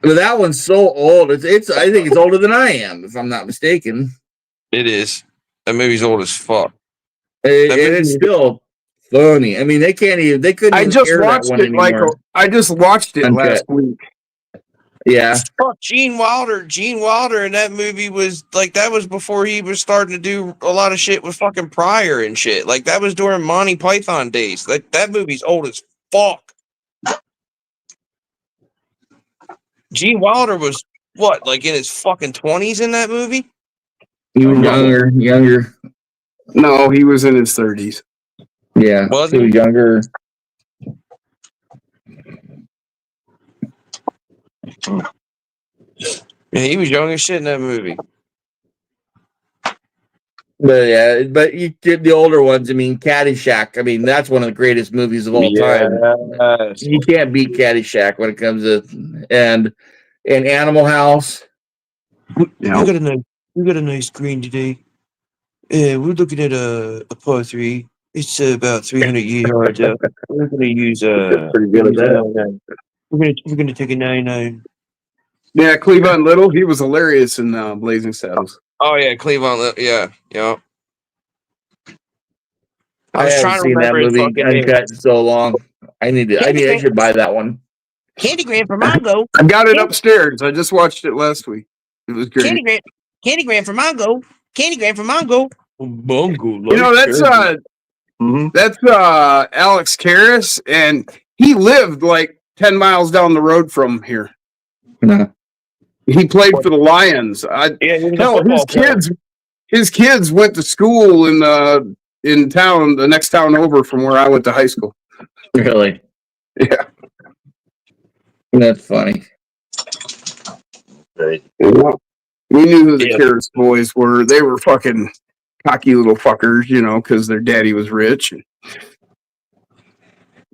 Speaker 3: that one's so old. It's. I think it's older than I am, if I'm not mistaken.
Speaker 4: It is. That movie's old as fuck.
Speaker 3: It's still funny. I mean, they couldn't
Speaker 2: I
Speaker 3: even
Speaker 2: just
Speaker 3: air that
Speaker 2: watched
Speaker 3: one
Speaker 2: it
Speaker 3: anymore.
Speaker 2: I just watched it
Speaker 3: Uncut.
Speaker 2: last week.
Speaker 3: Yeah.
Speaker 4: Fuck Gene Wilder. Gene Wilder in that movie was like that was before he was starting to do a lot of shit with fucking Pryor and shit. Like that was during Monty Python days. Like that movie's old as fuck. Gene Wilder was what, like in his fucking 20s in that movie?
Speaker 3: He was younger.
Speaker 2: No, he was in his 30s.
Speaker 3: Yeah.
Speaker 4: Was
Speaker 3: he
Speaker 4: he?
Speaker 3: was younger.
Speaker 4: Yeah, he was young as shit in that movie.
Speaker 3: But yeah, but you get the older ones. I mean, Caddyshack. I mean, that's one of the greatest movies of all time.
Speaker 4: Yes.
Speaker 3: You can't beat Caddyshack when it comes to and Animal House.
Speaker 2: Yeah.
Speaker 4: We got a nice screen today. We're looking at a par 3. It's about 300 yards out. We're gonna use
Speaker 3: Pretty good at that.
Speaker 4: we're gonna take a 99.
Speaker 2: Yeah, Cleavon Little, he was hilarious in Blazing Saddles.
Speaker 4: Oh yeah, Cleveland. Yeah.
Speaker 3: I
Speaker 4: was
Speaker 3: haven't
Speaker 4: trying to
Speaker 3: seen that
Speaker 4: remember his
Speaker 3: movie
Speaker 4: fucking name.
Speaker 3: uncut in so long. I should buy that one.
Speaker 6: Candygram for Mongo.
Speaker 2: I got it upstairs. I just watched it last week. It was great.
Speaker 6: Candygram for Mongo. Candygram for Mongo.
Speaker 2: You know,
Speaker 1: Mm-hmm.
Speaker 2: that's Alex Karras, and he lived like 10 miles down the road from here.
Speaker 3: No.
Speaker 2: He played for the Lions.
Speaker 4: Yeah, he was a
Speaker 2: Hell,
Speaker 4: football player.
Speaker 2: his kids went to school in town, the next town over from where I went to high school.
Speaker 3: Really?
Speaker 2: Yeah.
Speaker 3: That's funny.
Speaker 1: Right.
Speaker 2: We knew who the
Speaker 4: Yeah.
Speaker 2: Karras boys were. They were fucking cocky little fuckers, you know, because their daddy was rich and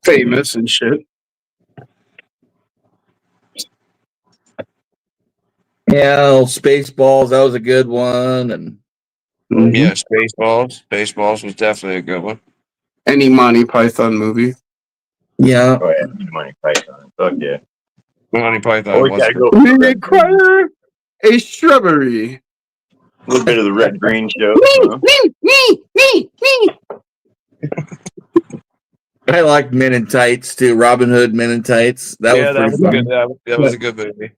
Speaker 2: famous and shit.
Speaker 3: Yeah, Spaceballs, that was a good one. And
Speaker 2: Mhm.
Speaker 4: Yeah, Spaceballs. Spaceballs was definitely a good one.
Speaker 2: Any Monty Python movie.
Speaker 3: Yeah.
Speaker 1: Oh yeah, Monty Python. Fuck yeah.
Speaker 4: Monty Python.
Speaker 1: Always
Speaker 4: was
Speaker 1: gotta
Speaker 4: good.
Speaker 1: go. For the
Speaker 2: We
Speaker 1: red green.
Speaker 2: require a shrubbery.
Speaker 1: A little bit of the red green show.
Speaker 3: I like Men in Tights too. Robin Hood, Men in Tights. That
Speaker 4: Yeah, that
Speaker 3: was
Speaker 4: was
Speaker 3: pretty
Speaker 4: good.
Speaker 3: fun.
Speaker 4: That was a good movie.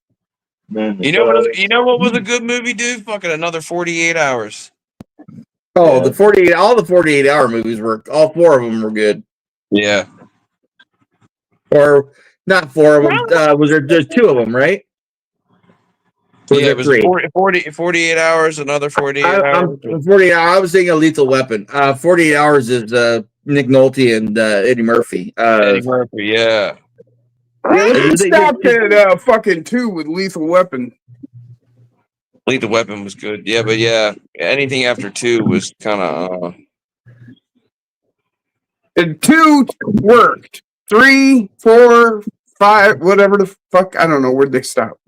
Speaker 1: Man,
Speaker 4: You know what was a good movie, dude? Fucking Another 48 Hours.
Speaker 3: Oh,
Speaker 1: Yeah.
Speaker 3: all the 48-hour movies were, all 4 of them were good.
Speaker 4: Yeah.
Speaker 3: Or not 4 of them. Was there just 2 of them, right? Or
Speaker 4: Yeah,
Speaker 3: there
Speaker 4: it was
Speaker 3: 3?
Speaker 4: 48 hours, another 48
Speaker 3: I'm
Speaker 4: hours.
Speaker 3: 48. I was thinking of Lethal Weapon. 48 Hours is Nick Nolte and Eddie Murphy.
Speaker 4: Eddie Murphy, yeah.
Speaker 2: Yeah, they
Speaker 3: They-
Speaker 2: stopped at fucking 2 with Lethal Weapon.
Speaker 4: Lethal Weapon was good. Yeah, but yeah, anything after 2 was kind of.
Speaker 2: And 2 worked. 3, 4, 5, whatever the fuck. I don't know where'd they stop.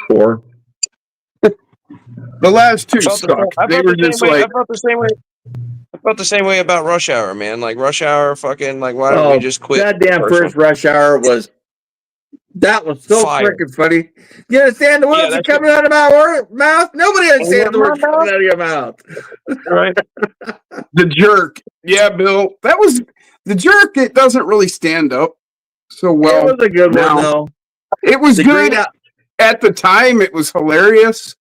Speaker 3: 4.
Speaker 2: The last 2 sucked. They were just like,
Speaker 4: I felt the same way. I felt the same way about Rush Hour, man. Like Rush Hour, fucking like, why don't we just quit?
Speaker 3: Goddamn
Speaker 4: the
Speaker 3: first Rush Hour was. That was so
Speaker 4: Fire.
Speaker 3: freaking funny. You understand the words
Speaker 4: Yeah,
Speaker 3: are
Speaker 4: that's
Speaker 3: coming out of my mouth? Nobody understands the words coming out of your mouth.
Speaker 4: Right?
Speaker 2: The Jerk. Yeah, Bill. That was the Jerk. It doesn't really stand up so well.
Speaker 3: It was a good one,
Speaker 2: now.
Speaker 3: though.
Speaker 2: It was
Speaker 3: The
Speaker 2: good
Speaker 3: great out-
Speaker 2: at the time. It was hilarious.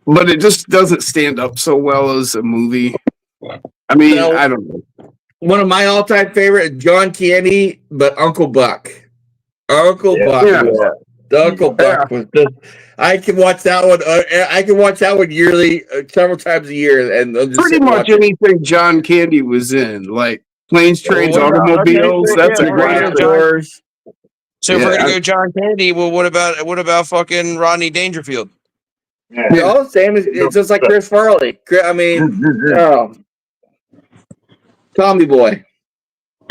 Speaker 2: But it just doesn't stand up so well as a movie. I mean,
Speaker 3: No.
Speaker 2: I don't know.
Speaker 3: One of my all-time favorite, John Candy, but Uncle Buck. Uncle
Speaker 1: Yeah.
Speaker 3: Buck.
Speaker 2: Yeah.
Speaker 3: The Uncle Buck was just. I can watch that one. I can watch that one yearly, several times a year, and I'll just
Speaker 2: Pretty
Speaker 3: sit and
Speaker 2: much
Speaker 3: watch it.
Speaker 2: anything John Candy was in, like Planes, Trains,
Speaker 4: Well, what about-
Speaker 2: Automobiles.
Speaker 4: okay,
Speaker 2: That's
Speaker 4: yeah,
Speaker 2: a
Speaker 4: we're gonna
Speaker 2: great.
Speaker 4: go John-
Speaker 3: Outdoors.
Speaker 4: So if we're
Speaker 2: Yeah,
Speaker 4: gonna go John Candy, well, what about fucking Rodney Dangerfield?
Speaker 1: Yeah.
Speaker 3: All the same. It's just like Chris Farley. I mean, Tommy Boy.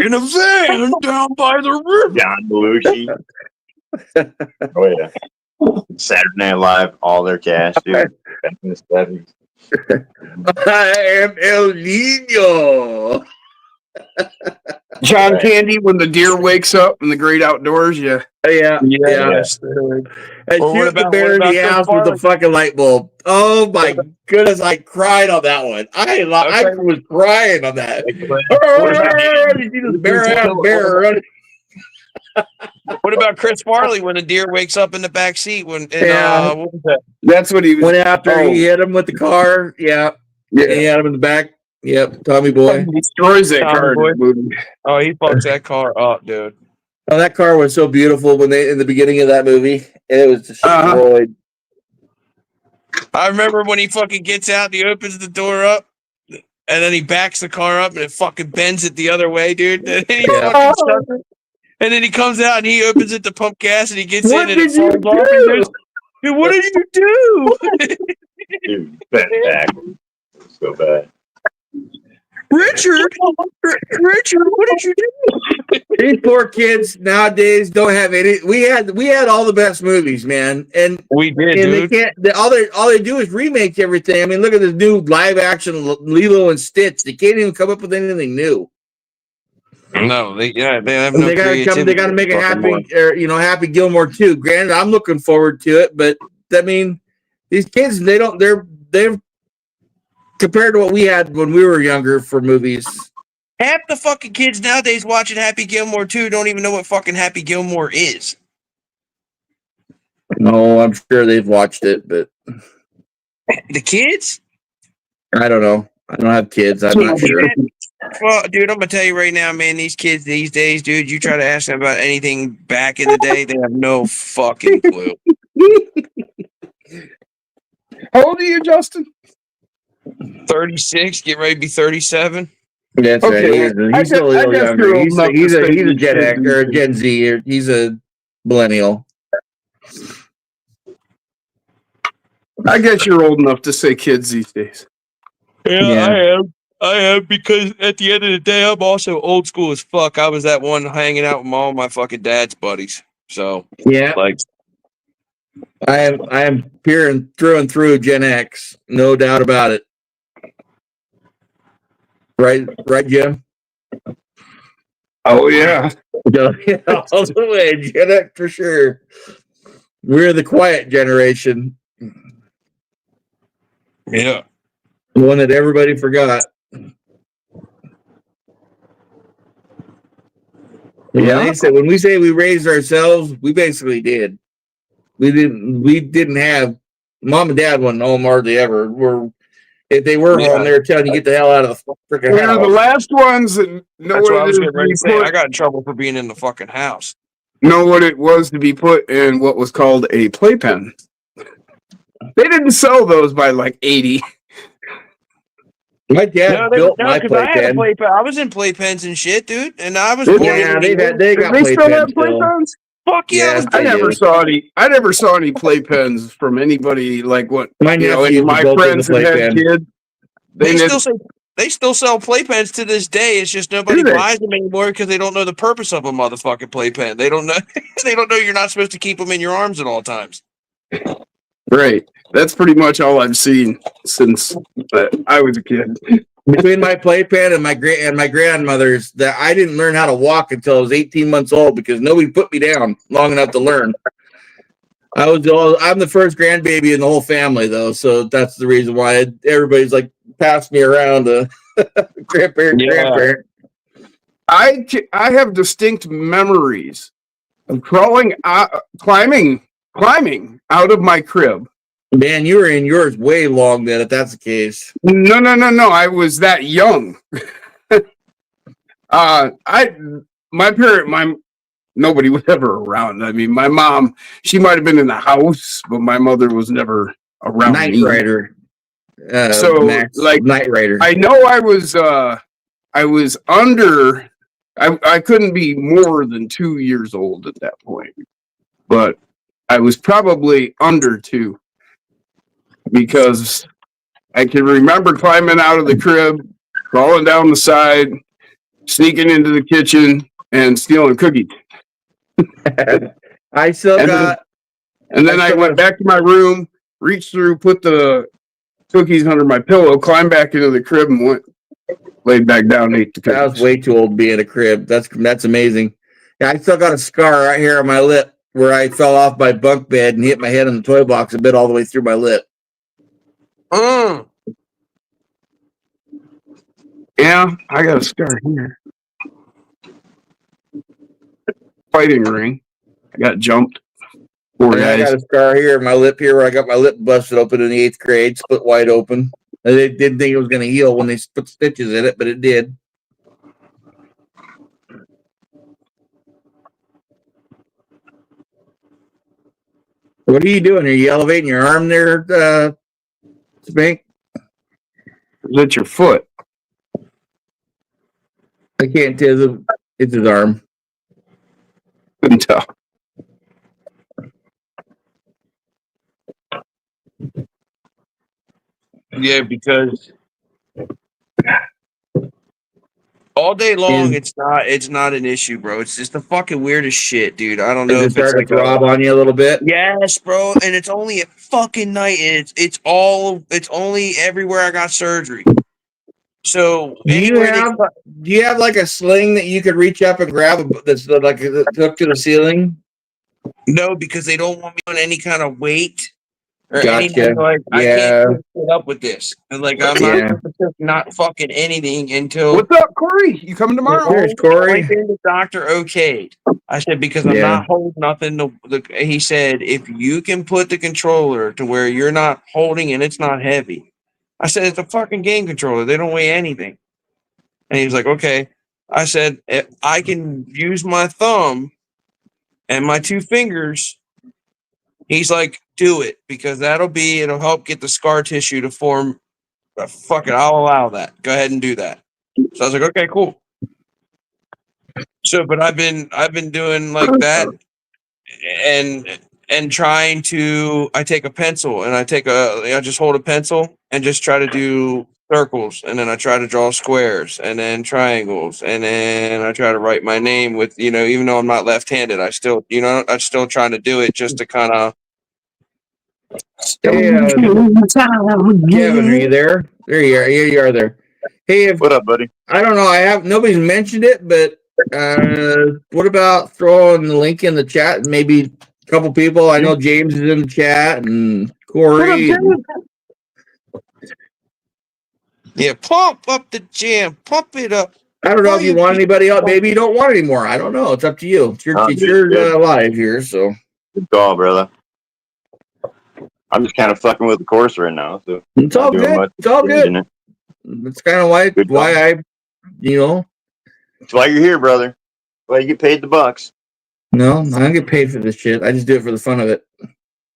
Speaker 4: In a van down by the river.
Speaker 1: John Belushi. Oh yeah. Saturday Night Live, all their cast, dude. Back in the 70s.
Speaker 3: I am El Nino.
Speaker 2: John Candy when the deer wakes up in the great outdoors. Yeah.
Speaker 3: Yeah.
Speaker 4: Yes.
Speaker 3: And
Speaker 4: Well, what
Speaker 3: shoot the
Speaker 4: about-
Speaker 3: bear in
Speaker 4: what
Speaker 3: the
Speaker 4: about
Speaker 3: ass
Speaker 4: Chris
Speaker 3: with the fucking light bulb. Oh my goodness, I cried on that one. I was crying on that. You see this bear running.
Speaker 4: What about Chris Farley when a deer wakes up in the back seat?
Speaker 3: Yeah.
Speaker 4: What was that?
Speaker 2: That's what he was.
Speaker 3: Went after he hit him with the car. Yeah.
Speaker 2: Yeah.
Speaker 3: He had him in the back. Yep. Tommy Boy.
Speaker 2: He destroys that
Speaker 4: Tommy
Speaker 2: car in
Speaker 4: Boy.
Speaker 2: the movie.
Speaker 4: Oh, he fucks that car up, dude.
Speaker 3: Oh, that car was so beautiful when they in the beginning of that movie. It was destroyed.
Speaker 4: I remember when he fucking gets out and he opens the door up and then he backs the car up and it fucking bends it the other way, dude. And then he fucking shuts it. And then he comes out and he opens it to pump gas and he gets
Speaker 3: What
Speaker 4: in and it
Speaker 3: did you
Speaker 4: falls off.
Speaker 3: do?
Speaker 4: And goes, dude, what did you do?
Speaker 1: Dude, bent backwards. So bad.
Speaker 4: Richard, what did you do?
Speaker 3: These poor kids nowadays don't have any. We had all the best movies, man, and
Speaker 4: We did,
Speaker 3: and they
Speaker 4: dude.
Speaker 3: can't. All they do is remake everything. I mean, look at this new live action Lilo and Stitch. They can't even come up with anything new.
Speaker 4: No, they have no
Speaker 3: They gotta come. They gotta make it
Speaker 4: creativity.
Speaker 3: happy, Happy Gilmore too. Granted, I'm looking forward to it, but I mean, these kids, they're compared to what we had when we were younger for movies.
Speaker 4: Half the fucking kids nowadays watching Happy Gilmore 2 don't even know what fucking Happy Gilmore is.
Speaker 3: No, I'm sure they've watched it, but
Speaker 4: The kids?
Speaker 3: I don't know. I don't have kids. I'm not sure.
Speaker 4: Well, dude, I'm gonna tell you right now, man. These kids these days, dude, you try to ask them about anything back in the day, they have no fucking clue.
Speaker 2: How old are you, Justin?
Speaker 4: 36, get ready to be 37.
Speaker 3: That's
Speaker 2: Okay,
Speaker 3: right. He's still a little
Speaker 2: guess
Speaker 3: younger.
Speaker 2: you're old
Speaker 3: He's
Speaker 2: enough
Speaker 3: a
Speaker 2: to say
Speaker 3: Gen
Speaker 2: these
Speaker 3: X
Speaker 2: kids
Speaker 3: or a
Speaker 2: these
Speaker 3: Gen Z. Or he's a millennial.
Speaker 2: I guess you're old enough to say kids these days.
Speaker 3: Yeah.
Speaker 4: I am because at the end of the day, I'm also old school as fuck. I was that one hanging out with all my fucking dad's buddies. So,
Speaker 3: Yeah,
Speaker 4: like,
Speaker 3: I am peering through and through Gen X, no doubt about it. Right, Jim?
Speaker 2: Oh yeah.
Speaker 3: No, yeah, all the way, Gen X for sure. We're the quiet generation,
Speaker 4: Yeah.
Speaker 3: the one that everybody forgot.
Speaker 2: Yeah.
Speaker 3: When we say we raised ourselves, we basically did. We didn't have mom and dad wasn't home hardly ever. If they were home, they were telling you get the hell out of the freaking
Speaker 2: We're the
Speaker 3: house.
Speaker 2: last ones that know
Speaker 4: That's what I
Speaker 2: what it
Speaker 4: was
Speaker 2: is
Speaker 4: getting
Speaker 2: to
Speaker 4: ready
Speaker 2: be
Speaker 4: to say. I
Speaker 2: put,
Speaker 4: got in trouble for being in the fucking house.
Speaker 2: know what it was to be put in what was called a playpen. They didn't sell those by like 80.
Speaker 3: My dad built my
Speaker 4: because I had a
Speaker 3: playpen.
Speaker 4: playpen. I was in playpens and shit, dude. And I was
Speaker 2: Did
Speaker 4: born
Speaker 3: Yeah,
Speaker 4: in
Speaker 3: they got
Speaker 2: Did they still have
Speaker 3: playpens still.
Speaker 2: playpens?
Speaker 4: fuck yeah, I was
Speaker 3: Yes,
Speaker 2: I
Speaker 3: they
Speaker 2: never
Speaker 3: do.
Speaker 2: saw any. I never saw any playpens from anybody like what
Speaker 3: My
Speaker 2: any
Speaker 3: nephews
Speaker 2: of my
Speaker 3: both in
Speaker 2: friends
Speaker 3: the
Speaker 2: that had
Speaker 3: playpen.
Speaker 2: kids.
Speaker 4: They still sell playpens to this day. It's just nobody
Speaker 2: Do they?
Speaker 4: buys them anymore because they don't know the purpose of a motherfucking playpen. They don't know. They don't know you're not supposed to keep them in your arms at all times.
Speaker 2: Right. That's pretty much all I've seen since I was a kid.
Speaker 3: Between my playpen and my grandmother's, that I didn't learn how to walk until I was 18 months old because nobody put me down long enough to learn. I'm the first grandbaby in the whole family though, so that's the reason why everybody's like passed me around to grandparent.
Speaker 2: I have distinct memories of climbing out of my crib.
Speaker 3: Man, you were in yours way long then, if that's the case.
Speaker 2: No. I was that young. Nobody was ever around. I mean, my mom, she might have been in the house, but my mother was never around
Speaker 3: Knight
Speaker 2: me.
Speaker 3: Rider.
Speaker 2: So,
Speaker 3: Max,
Speaker 2: like,
Speaker 3: Knight Rider.
Speaker 2: I know I was under. I couldn't be more than 2 years old at that point, but I was probably under 2 because I can remember climbing out of the crib, crawling down the side, sneaking into the kitchen, and stealing cookies.
Speaker 3: I still
Speaker 2: And
Speaker 3: got.
Speaker 2: then I went back to my room, reached through, put the cookies under my pillow, climbed back into the crib, and laid back down, and ate the cookies.
Speaker 3: I was way too old to be in a crib. That's amazing. Yeah, I still got a scar right here on my lip where I fell off my bunk bed and hit my head on the toy box and bit all the way through my lip.
Speaker 2: Yeah, I got a scar here. Fighting ring. I got jumped. Poor
Speaker 3: And I
Speaker 2: guys.
Speaker 3: got a scar here in my lip here where I got my lip busted open in the 8th grade, split wide open. And they didn't think it was going to heal when they put stitches in it, but it did. What are you doing? Are you elevating your arm there, Spank?
Speaker 2: Is that your foot?
Speaker 3: I can't tell. It's his arm.
Speaker 2: Couldn't tell.
Speaker 4: Yeah, because all day long it's not an issue, bro. It's just the fucking weirdest shit, dude. I don't know
Speaker 3: Is it
Speaker 4: if it's
Speaker 3: starting
Speaker 4: like
Speaker 3: to throb on you a little bit?
Speaker 4: yes, bro, and it's only at fucking night, and it's only everywhere I got surgery. So
Speaker 3: Do you have like a sling that you could reach up and grab that's like hooked to the ceiling?
Speaker 4: no, because they don't want me on any kind of weight or
Speaker 3: Gotcha.
Speaker 4: anything. Like I
Speaker 3: Yeah.
Speaker 4: can't put up with this. And like I'm not fucking anything until
Speaker 2: What's up, Corey? You coming tomorrow?
Speaker 3: There's Corey.
Speaker 4: the doctor okayed. I said because I'm not holding nothing. He said if you can put the controller to where you're not holding and it's not heavy. I said it's a fucking game controller. They don't weigh anything. And he was like, okay. I said if I can use my thumb and my 2 fingers. He's like, do it because it'll help get the scar tissue to form. Fuck it, I'll allow that. Go ahead and do that. So I was like, okay, cool. So, but I've been doing like that, and trying to. I take a pencil and I just hold a pencil and just try to do circles, and then I try to draw squares and then triangles, and then I try to write my name with even though I'm not left-handed, I'm still trying to do it just to kind of.
Speaker 3: Kevin, are you there? There you are. You are there. Hey, if
Speaker 1: What up, buddy?
Speaker 3: I don't know, nobody's mentioned it, but what about throwing the link in the chat? And maybe a couple people. I know James is in the chat and Corey.
Speaker 4: Yeah, pump up the jam, pump it up.
Speaker 3: I don't know if you want anybody else. Maybe you don't want anymore. I don't know. It's up to you. It's your live here, so
Speaker 1: Good call, brother. I'm just kind of fucking with the course right now, so
Speaker 3: it's all
Speaker 1: not doing
Speaker 3: good.
Speaker 1: much
Speaker 3: It's all
Speaker 1: changing
Speaker 3: good.
Speaker 1: it.
Speaker 3: That's kind of why I,
Speaker 1: That's why you're here, brother. Why you get paid the bucks.
Speaker 3: No, I don't get paid for this shit. I just do it for the fun of it.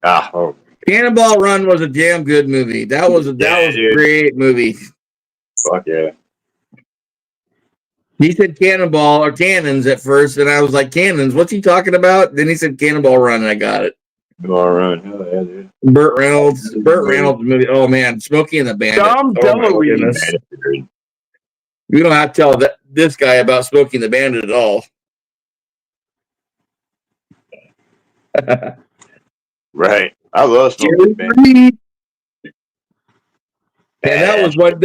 Speaker 1: Oh.
Speaker 3: Cannonball Run was a damn good movie. That was a great movie.
Speaker 1: Fuck yeah.
Speaker 3: He said cannonball or cannons at first, and I was like, cannons? What's he talking about? Then he said Cannonball Run, and I got it.
Speaker 1: All right. Hell yeah, dude.
Speaker 3: Burt Reynolds movie. Oh man, Smokey and the Bandit.
Speaker 2: Dom DeLuise.
Speaker 3: We don't have to tell this guy about Smokey and the Bandit at all.
Speaker 1: Right. I love Smokey and the Bandit.
Speaker 3: And that was what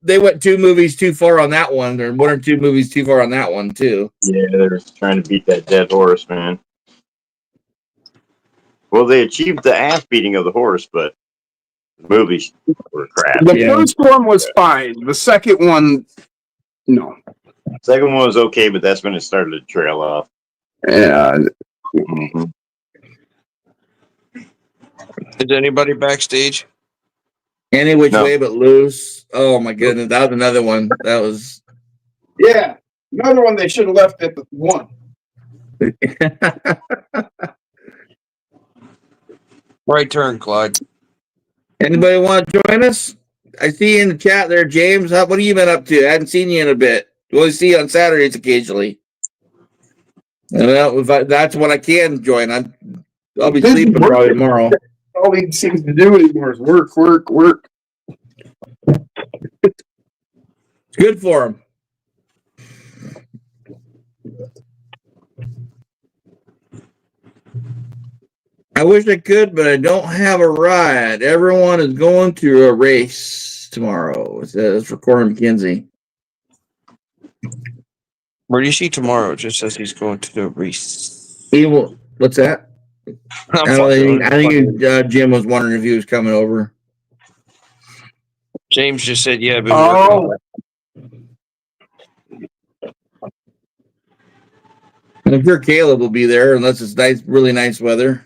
Speaker 3: they went 2 movies too far on that one, or 1 or 2 movies too far on that one too.
Speaker 1: Yeah, they're trying to beat that dead horse, man. Well, they achieved the ass beating of the horse, but the movies were crap.
Speaker 2: The first one was fine. The second one, no.
Speaker 1: Second one was okay, but that's when it started to trail off.
Speaker 2: Yeah.
Speaker 1: Mm-hmm.
Speaker 4: Is anybody backstage?
Speaker 3: Any which way but loose. Oh my goodness, that was another one. That was
Speaker 2: Yeah. Another one they should have left at the 1.
Speaker 4: Right turn, Clyde.
Speaker 3: Anybody want to join us? I see you in the chat there, James. What have you been up to? I hadn't seen you in a bit. We'll see you on Saturdays occasionally. Well, that's when I can join. I'll be sleeping probably tomorrow.
Speaker 2: All he seems to do anymore is work, work, work.
Speaker 3: It's good for him. I wish I could, but I don't have a ride. Everyone is going to a race tomorrow. It says for Corey McKenzie.
Speaker 4: Where do you see tomorrow? It just says he's going to the race.
Speaker 3: What's that? I think Jim was wondering if he was coming over.
Speaker 4: James just said, yeah, I've been working on that.
Speaker 3: I'm sure Caleb will be there unless it's nice, really nice weather.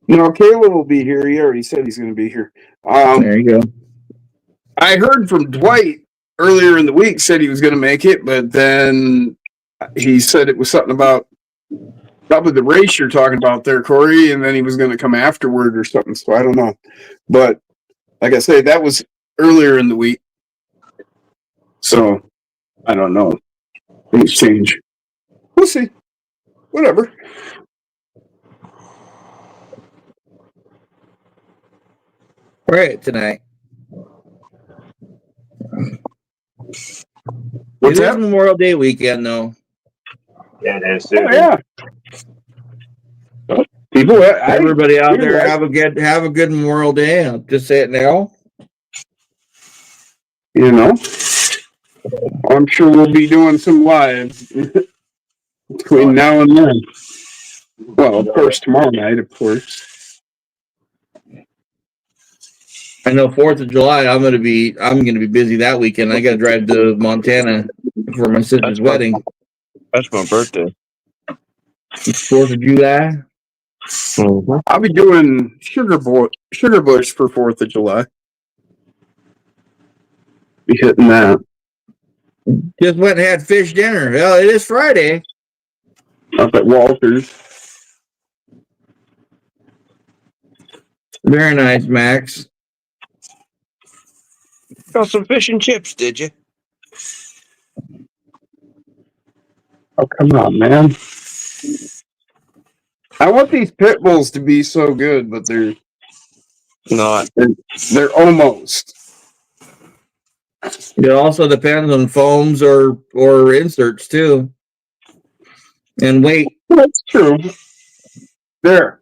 Speaker 2: No, Caleb will be here. He already said he's going to be here.
Speaker 3: There you go.
Speaker 2: I heard from Dwight earlier in the week said he was going to make it, but then he said it was something about probably the race you're talking about there, Corey, and then he was going to come afterward or something. So I don't know. But like I say, that was earlier in the week. So I don't know. Things change. We'll see. Whatever.
Speaker 3: Right tonight.
Speaker 2: What's
Speaker 3: It
Speaker 2: that?
Speaker 3: is Memorial Day weekend, though.
Speaker 1: Yeah, that's
Speaker 2: Oh,
Speaker 1: it.
Speaker 2: yeah. People,
Speaker 3: Everybody out there, have a good Memorial Day. I'll just say it now.
Speaker 2: You know, I'm sure we'll be doing some lives between now and then. Well, of course, tomorrow night, of course.
Speaker 3: I know 4th of July. I'm gonna be busy that weekend. I got to drive to Montana for my sister's wedding.
Speaker 4: That's my birthday.
Speaker 3: 4th of July.
Speaker 2: I'll be doing Sugar Bush for 4th of July. Be hitting that
Speaker 3: Just went and had fish dinner. Well, it is Friday.
Speaker 2: up at Walters.
Speaker 3: Very nice, Max.
Speaker 4: Got some fish and chips, did you?
Speaker 2: Oh, come on, man. I want these pit bulls to be so good, but they're
Speaker 4: Not.
Speaker 2: they're almost.
Speaker 3: It also depends on foams or inserts too, and weight.
Speaker 2: That's true. There.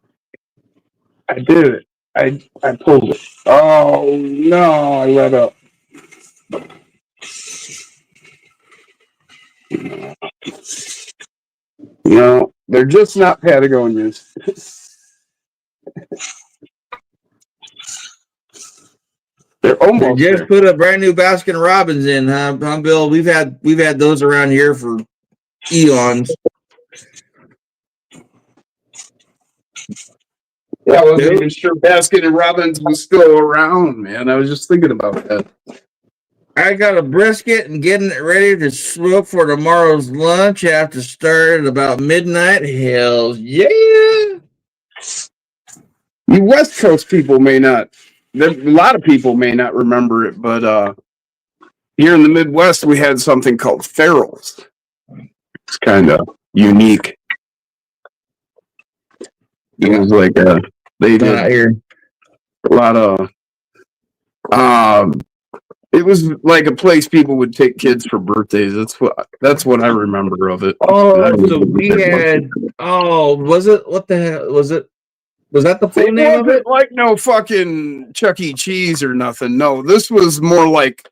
Speaker 2: I did it. I pulled it. Oh, no, I let up. No, they're just not Patagonians. They're
Speaker 3: They
Speaker 2: almost
Speaker 3: just
Speaker 2: there.
Speaker 3: put a brand new Baskin Robbins in, huh, Bill? We've had those around here for eons.
Speaker 2: Yeah, I wasn't
Speaker 3: Dude.
Speaker 2: even sure Baskin and Robbins was still around, man. I was just thinking about that.
Speaker 3: I got a brisket and getting it ready to smoke for tomorrow's lunch. Have to start at about midnight. Hell yeah!
Speaker 2: You West Coast people may not. A lot of people may not remember it, but here in the Midwest, we had something called Farrell's. It's kind of unique. It was like they
Speaker 3: Not
Speaker 2: did
Speaker 3: here.
Speaker 2: a lot of. It was like a place people would take kids for birthdays. That's what I remember of it.
Speaker 3: Oh, so we had. Oh, was it? What the hell was it? Was that the full
Speaker 2: It
Speaker 3: name of
Speaker 2: wasn't
Speaker 3: it?
Speaker 2: like no fucking Chuck E. Cheese or nothing. No, this was more like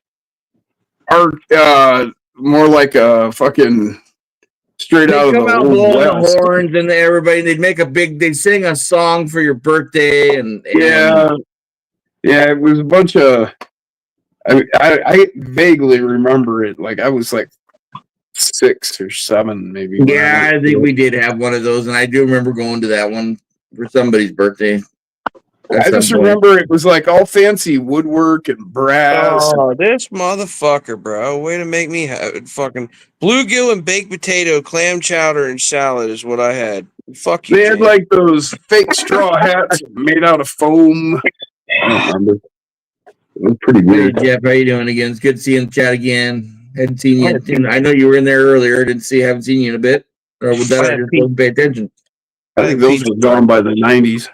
Speaker 2: more like a fucking straight
Speaker 3: They
Speaker 2: out of
Speaker 3: come
Speaker 2: the
Speaker 3: out
Speaker 2: old
Speaker 3: blowing the
Speaker 2: west.
Speaker 3: horns, and everybody they'd sing a song for your birthday, and
Speaker 2: Yeah, it was a bunch of. I vaguely remember it. Like I was like 6 or 7, maybe. when
Speaker 3: yeah,
Speaker 2: went
Speaker 3: I think
Speaker 2: to
Speaker 3: we did have one of those, and I do remember going to that one for somebody's birthday.
Speaker 2: I just remember it was like all fancy woodwork and brass.
Speaker 4: Oh, this motherfucker, bro. Way to make me have it. Fucking bluegill and baked potato, clam chowder, and salad is what I had. Fuck you,
Speaker 2: They had
Speaker 4: James.
Speaker 2: like those fake straw hats made out of foam. I don't remember. It was pretty
Speaker 3: Hey
Speaker 2: weird.
Speaker 3: Jeff, how you doing again? It's good to see you in the chat again. Hadn't seen you. I know you were in there earlier. Haven't seen you in a bit. Or with that, I just wasn't pay attention.
Speaker 2: I think those were gone by the 90s.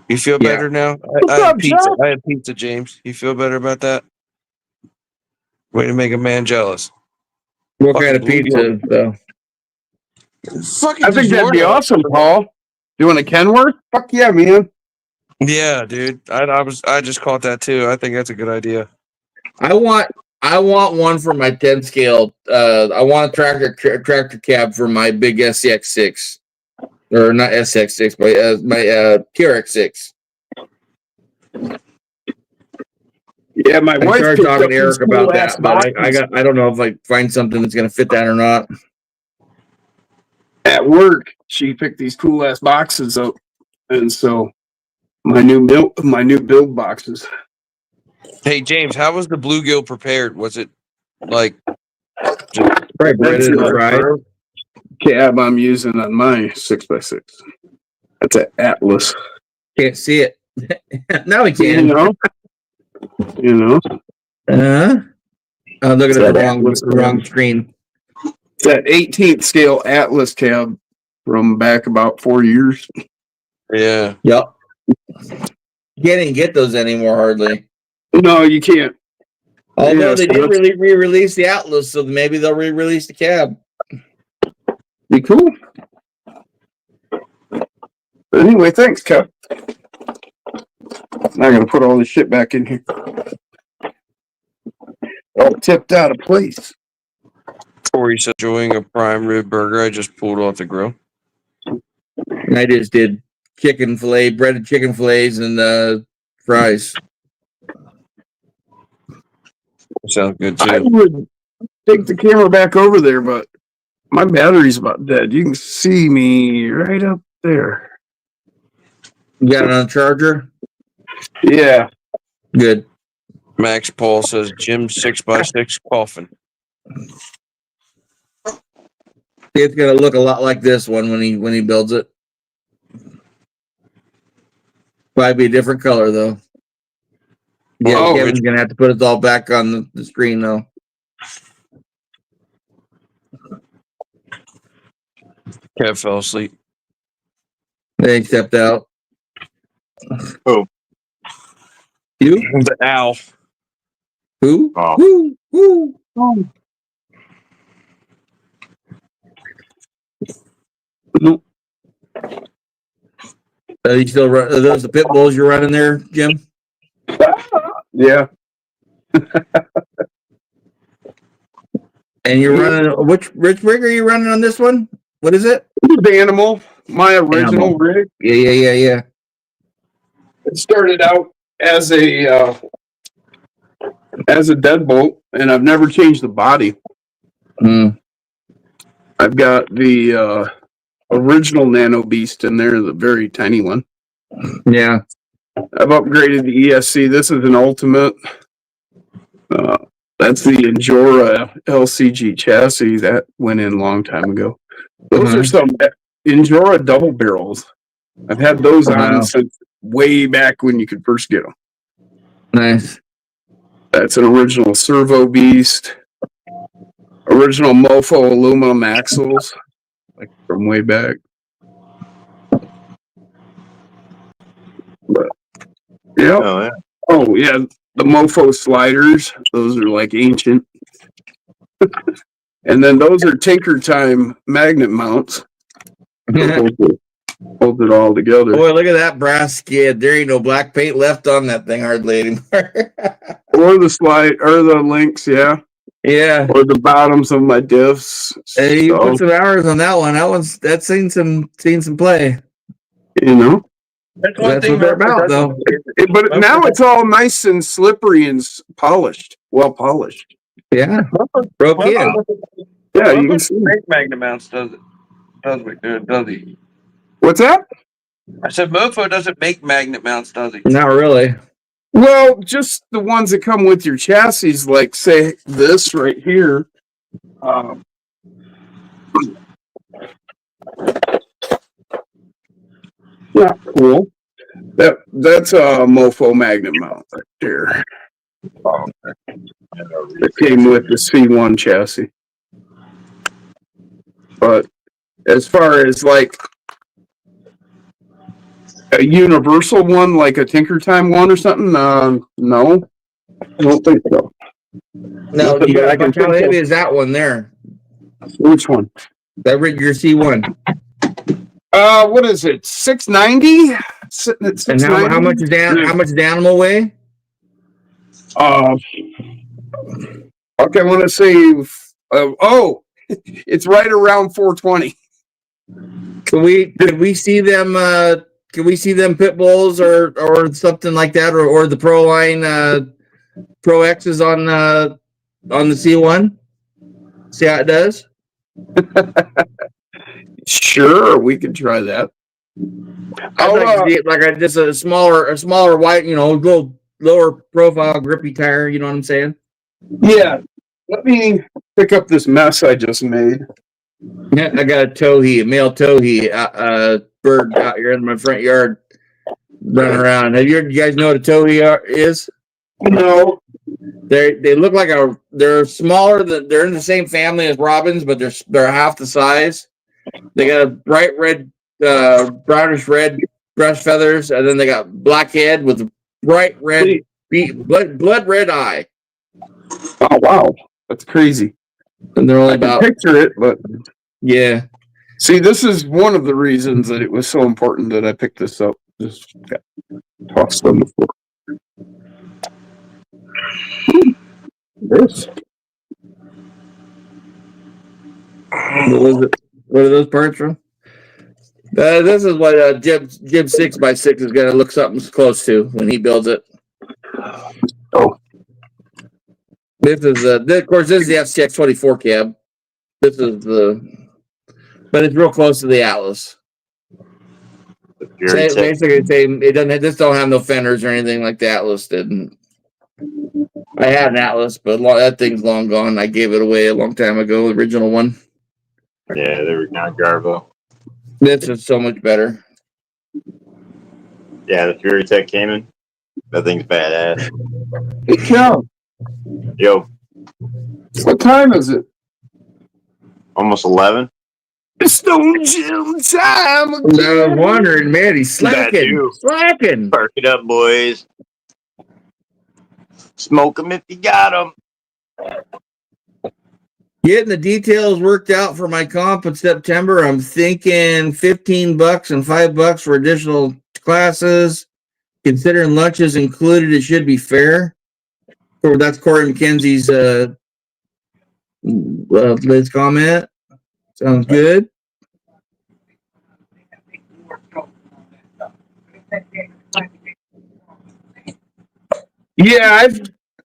Speaker 4: You feel
Speaker 3: Yeah.
Speaker 4: better now?
Speaker 2: What's
Speaker 4: I had
Speaker 2: up,
Speaker 4: pizza.
Speaker 2: Jeff?
Speaker 4: I had pizza, James. You feel better about that? Way to make a man jealous.
Speaker 3: What
Speaker 4: Fucking
Speaker 3: kind of pizza, though?
Speaker 4: Fucking
Speaker 2: I think that'd be
Speaker 4: DiGiorno.
Speaker 2: awesome, Paul. Doing a Kenworth? Fuck yeah, man.
Speaker 4: Yeah, dude. I just caught that too. I think that's a good idea.
Speaker 3: I want one for my 10 scale. I want a tractor cab for my big SCX6, or not SX6, but my KRX6.
Speaker 2: Yeah, my
Speaker 3: I
Speaker 2: wife
Speaker 3: started
Speaker 2: picked
Speaker 3: talking
Speaker 2: up
Speaker 3: to Eric
Speaker 2: these
Speaker 3: about
Speaker 2: cool-ass
Speaker 3: that, but
Speaker 2: boxes
Speaker 3: I don't know if I find something that's gonna fit that or not.
Speaker 2: at work. She picked these cool ass boxes up, and so my new build boxes.
Speaker 4: Hey, James, how was the bluegill prepared? Was it like
Speaker 3: Probably breaded and fried.
Speaker 2: Cab I'm using on my 6x6. That's an Atlas.
Speaker 3: Can't see it. Now we
Speaker 2: You
Speaker 3: can.
Speaker 2: know.
Speaker 3: I'm looking at the
Speaker 2: Atlas
Speaker 3: wrong screen.
Speaker 2: It's that 18th scale Atlas cab from back about 4 years.
Speaker 4: yeah?
Speaker 3: Yep. You can't even get those anymore hardly.
Speaker 2: No, you can't.
Speaker 3: Although
Speaker 2: Yeah,
Speaker 3: they
Speaker 2: so
Speaker 3: did
Speaker 2: that's-
Speaker 3: really re-release the Atlas, so maybe they'll re-release the cab.
Speaker 2: Be cool. But anyway, thanks, Kev. Now I'm gonna put all this shit back in here. All tipped out of place.
Speaker 4: Corey said enjoying a prime rib burger I just pulled off the grill.
Speaker 3: And I just did chicken fillet, breaded chicken fillets, and fries.
Speaker 4: Sounds good
Speaker 2: I
Speaker 4: too.
Speaker 2: would take the camera back over there, but my battery's about dead. You can see me right up there.
Speaker 3: You got it on a charger?
Speaker 2: Yeah.
Speaker 3: Good.
Speaker 4: Max Paul says Jim 6x6 coffin.
Speaker 3: It's gonna look a lot like this one when he builds it. Probably be a different color though. Yeah,
Speaker 2: Oh,
Speaker 3: Kevin's gonna have to put it all back on the screen though.
Speaker 4: Kev fell asleep.
Speaker 3: They stepped out.
Speaker 1: Who?
Speaker 3: You?
Speaker 4: The owl.
Speaker 3: Who?
Speaker 1: Oh.
Speaker 3: Who? You still run? Are those the pit bulls you're running there, Jim?
Speaker 2: Yeah.
Speaker 3: And you're running which rig are you running on this one? What is it?
Speaker 2: The Animal, my original
Speaker 3: Animal.
Speaker 2: rig.
Speaker 3: Yeah.
Speaker 2: It started out as a deadbolt, and I've never changed the body.
Speaker 3: Mm.
Speaker 2: I've got the original Nano Beast in there, the very tiny one.
Speaker 3: Yeah.
Speaker 2: I've upgraded the ESC. This is an Ultimate. That's the Injora LCG chassis that went in a long time ago. Those are some Injora double barrels. I've had those
Speaker 3: Wow.
Speaker 2: on since way back when you could first get them.
Speaker 3: Nice.
Speaker 2: That's an original Servo Beast. Original Mofo aluminum axles, like from way back. But yeah.
Speaker 1: Oh, yeah.
Speaker 2: Oh yeah, the Mofo sliders. Those are like ancient. And then those are Tinker Time magnet mounts. Hold it all together.
Speaker 3: Boy, look at that brass skid. There ain't no black paint left on that thing hardly anymore.
Speaker 2: Or the slide, or the links, yeah.
Speaker 3: Yeah.
Speaker 2: Or the bottoms of my diffs.
Speaker 3: Hey, you
Speaker 2: So,
Speaker 3: put some hours on that one. That's seen some play.
Speaker 2: you know.
Speaker 4: That's
Speaker 3: That's what they're about, though.
Speaker 2: But now it's all nice and slippery and polished. Well polished.
Speaker 3: Yeah. Broke in.
Speaker 2: Yeah, you can see.
Speaker 4: Make magnet mounts, does he?
Speaker 2: What's that?
Speaker 4: I said Mofo doesn't make magnet mounts, does he?
Speaker 3: Not really.
Speaker 2: Well, just the ones that come with your chassis, like say this right here. Yeah, cool. That's a Mofo magnet mount right there. It came with the C1 chassis. But as far as like a universal one, like a Tinker Time one or something, no, I don't think so.
Speaker 3: No,
Speaker 2: Nothing
Speaker 3: you
Speaker 2: that I
Speaker 3: got,
Speaker 2: can
Speaker 3: how
Speaker 2: think
Speaker 3: heavy
Speaker 2: of.
Speaker 3: is that one there?
Speaker 2: Which one?
Speaker 3: That Rigger C1.
Speaker 2: What is it? 690? Sitting at
Speaker 3: And
Speaker 2: 690.
Speaker 3: how much does the animal weigh?
Speaker 2: Okay, I want to say, it's right around 420.
Speaker 3: Could we see them? Can we see them pit bulls or something like that, or the Pro Line Pro X's on the C1? See how it does.
Speaker 2: Sure, we could try that.
Speaker 3: I'd like to see it like just a smaller white, little lower profile grippy tire. You know what I'm saying?
Speaker 2: Yeah. Let me pick up this mess I just made.
Speaker 3: Yeah, I got a male towhee bird out here in my front yard running around. You guys know what a towhee is?
Speaker 2: No.
Speaker 3: They look like they're smaller they're in the same family as robins, but they're half the size. They got a bright red, brownish red breast feathers, and then they got black head with a bright red blood red eye.
Speaker 2: Oh wow, that's crazy.
Speaker 3: And they're only
Speaker 2: I can
Speaker 3: about
Speaker 2: picture it, but
Speaker 3: yeah.
Speaker 2: see, this is one of the reasons that it was so important that I picked this up. Just got tossed on the floor. This.
Speaker 3: What was it? What are those parts from? This is what Jib 6x6 is going to look something close to when he builds it.
Speaker 2: Oh.
Speaker 3: This is of course this is the FCX 24 cab. This is but it's real close to the Atlas. Basically, it doesn't. This don't have no fenders or anything like the Atlas did. I had an Atlas, but that thing's long gone. I gave it away a long time ago. The original one.
Speaker 1: Yeah, they were not Garbo.
Speaker 3: This is so much better.
Speaker 1: Yeah, the Fury Tech Cayman. That thing's badass.
Speaker 2: Hey, Cal,
Speaker 1: Yo,
Speaker 2: what time is it?
Speaker 1: almost 11.
Speaker 2: It's Stone Gym time.
Speaker 3: I was wondering, man, he's
Speaker 1: That dude.
Speaker 3: slacking.
Speaker 1: Park it up, boys. Smoke them if you got them.
Speaker 3: Getting the details worked out for my comp in September. I'm thinking $15 and $5 for additional classes. Considering lunches included, it should be fair. Or that's Corey McKenzie's Let's comment. Sounds good.
Speaker 2: Yeah,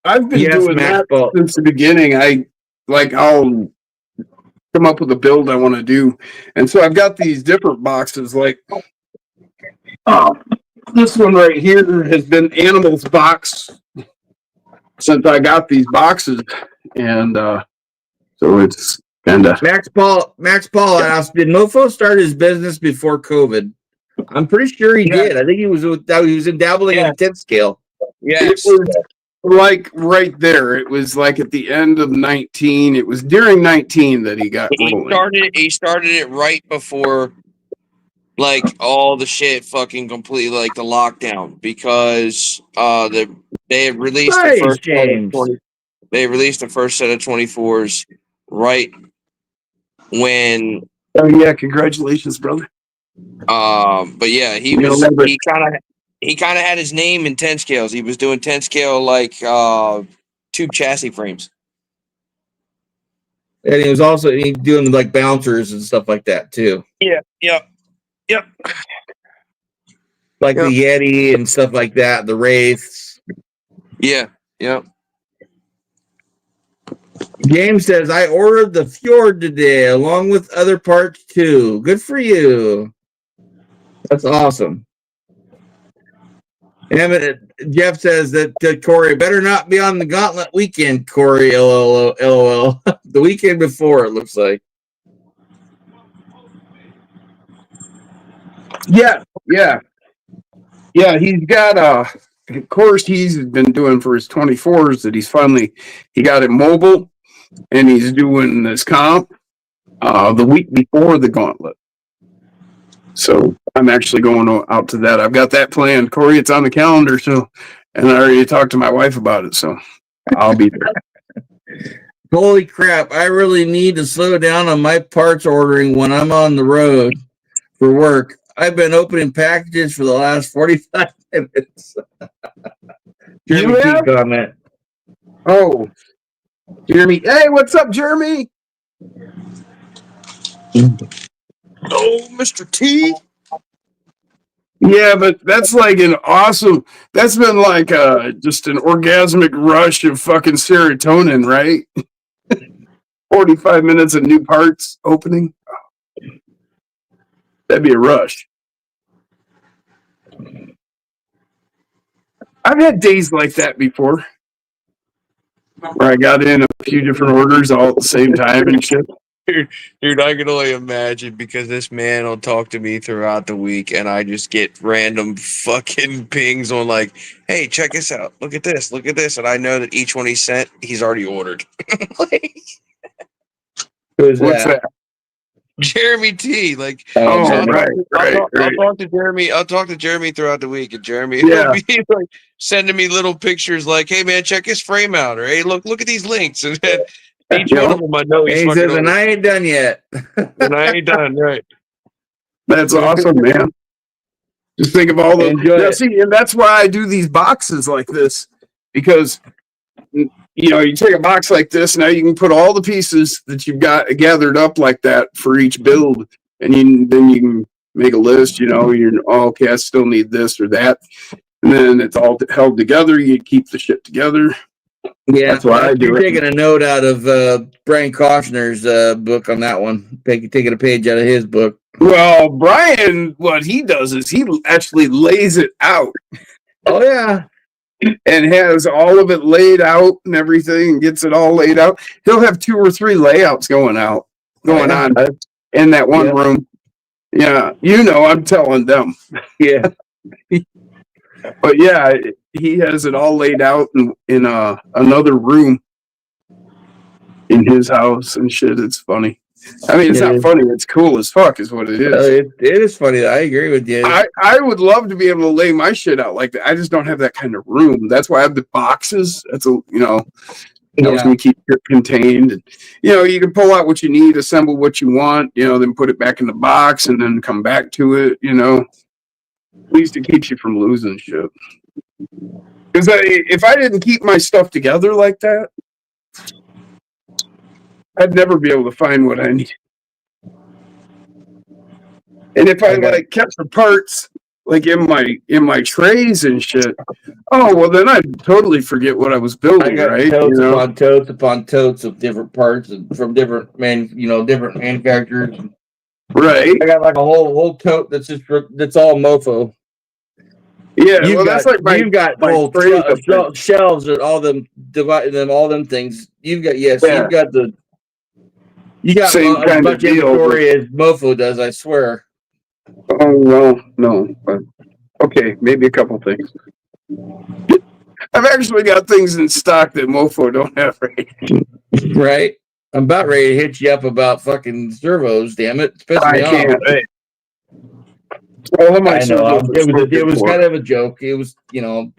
Speaker 2: I've been
Speaker 3: Yes,
Speaker 2: doing
Speaker 3: Max
Speaker 2: that
Speaker 3: Ball.
Speaker 2: since the beginning. I'll come up with a build I want to do, and so I've got these different boxes. Like, this one right here has been Animals box since I got these boxes, and so it's kind of
Speaker 3: Max Paul asked, did Mofo start his business before COVID? I'm pretty sure he did. I think he was dabbling in 10th scale.
Speaker 2: It was like right there. It was like at the end of 19. It was during 19 that he got rolling.
Speaker 4: He started it right before like all the shit fucking completely like the lockdown because they had released
Speaker 3: Nice,
Speaker 4: the first set of
Speaker 3: James.
Speaker 4: 20, they released the first set of 24s right when
Speaker 2: Oh yeah, congratulations, brother.
Speaker 4: but yeah, he kind of had his name in 10 scales. He was doing 10 scale like tube chassis frames.
Speaker 3: And he was also doing like bouncers and stuff like that too.
Speaker 4: Yeah.
Speaker 3: Like the Yeti and stuff like that, the Wraiths.
Speaker 4: Yeah.
Speaker 3: James says, I ordered the Fjord today along with other parts too. Good for you. That's awesome. And Jeff says that Corey, better not be on the Gauntlet weekend, Corey. LOL. The weekend before, it looks like.
Speaker 2: Yeah. He's got of course he's been doing for his 24s that he got it mobile, and he's doing this comp the week before the Gauntlet. So I'm actually going out to that. I've got that planned. Corey, it's on the calendar. So, and I already talked to my wife about it. So I'll be there.
Speaker 3: Holy crap. I really need to slow down on my parts ordering when I'm on the road for work. I've been opening packages for the last 45 minutes. Jeremy T comment.
Speaker 2: Oh, Jeremy. Hey, what's up, Jeremy?
Speaker 4: Oh, Mr. T.
Speaker 2: Yeah, but that's like that's been like just an orgasmic rush of fucking serotonin, right? 45 minutes of new parts opening. That'd be a rush. I've had days like that before, where I got in a few different orders all at the same time and shit.
Speaker 4: Dude, I can only imagine because this man will talk to me throughout the week and I just get random fucking pings on like, hey, check this out. Look at this. And I know that each one he sent, he's already ordered.
Speaker 3: Who's
Speaker 2: What's that?
Speaker 4: Jeremy T. Like,
Speaker 2: Oh,
Speaker 4: so
Speaker 2: right.
Speaker 4: I'll talk to Jeremy. I'll talk to Jeremy throughout the week, and Jeremy
Speaker 2: Yeah.
Speaker 4: will be like sending me little pictures, like, "Hey man, check his frame out," or "Hey, look at these links." And then each one of them, I know he's
Speaker 3: He
Speaker 4: fucking
Speaker 3: says, and I ain't done yet.
Speaker 4: and I ain't done right.
Speaker 2: That's awesome, man. Just think of all the.
Speaker 3: Enjoy it.
Speaker 2: See, and that's why I do these boxes like this, because you take a box like this, now you can put all the pieces that you've got gathered up like that for each build, and then you can make a list. Okay, I still need this or that, and then it's all held together. You keep the shit together.
Speaker 3: Yeah,
Speaker 2: That's why I do
Speaker 3: You're
Speaker 2: it.
Speaker 3: taking a note out of Brian Koshner's book on that one. Taking a page out of his book.
Speaker 2: Well, Brian, what he does is he actually lays it out
Speaker 3: Oh yeah.
Speaker 2: and has all of it laid out and everything, and gets it all laid out. He'll have 2 or 3 layouts going on in that one room. Yeah, I'm telling them.
Speaker 3: Yeah.
Speaker 2: But yeah, he has it all laid out in another room in his house and shit. It's funny. I mean, it's not funny. It's cool as fuck is what it is.
Speaker 3: It is funny. I agree with you.
Speaker 2: I would love to be able to lay my shit out like that. I just don't have that kind of room. That's why I have the boxes. That's helps me keep it contained. And, you can pull out what you need, assemble what you want, then put it back in the box and then come back to it, At least it keeps you from losing shit. Because if I didn't keep my stuff together like that, I'd never be able to find what I need. And if I like kept the parts like in my trays and shit, oh well, then I'd totally forget what I was
Speaker 3: I
Speaker 2: building,
Speaker 3: got
Speaker 2: right?
Speaker 3: totes upon totes of different parts and from different different manufacturers.
Speaker 2: Right.
Speaker 3: I got like a whole tote that's that's all mofo.
Speaker 2: Yeah. Well, that's like
Speaker 3: you've got
Speaker 2: my
Speaker 3: whole
Speaker 2: trays up there.
Speaker 3: shelves and all them dividing them all them things. You've got
Speaker 2: Yeah.
Speaker 3: you got
Speaker 2: Same
Speaker 3: as
Speaker 2: kind of
Speaker 3: much
Speaker 2: deal,
Speaker 3: inventory as mofo does. I swear.
Speaker 2: Oh well, no, but okay, maybe a couple things. I've actually got things in stock that Mofo don't have. Right?
Speaker 3: Right. I'm about ready to hit you up about fucking servos. Damn it! It's pissing
Speaker 2: I
Speaker 3: me off.
Speaker 2: can't. All of my
Speaker 3: I know.
Speaker 2: servos are
Speaker 3: It
Speaker 2: spoken
Speaker 3: was
Speaker 2: for.
Speaker 3: kind of a joke. It was,
Speaker 2: I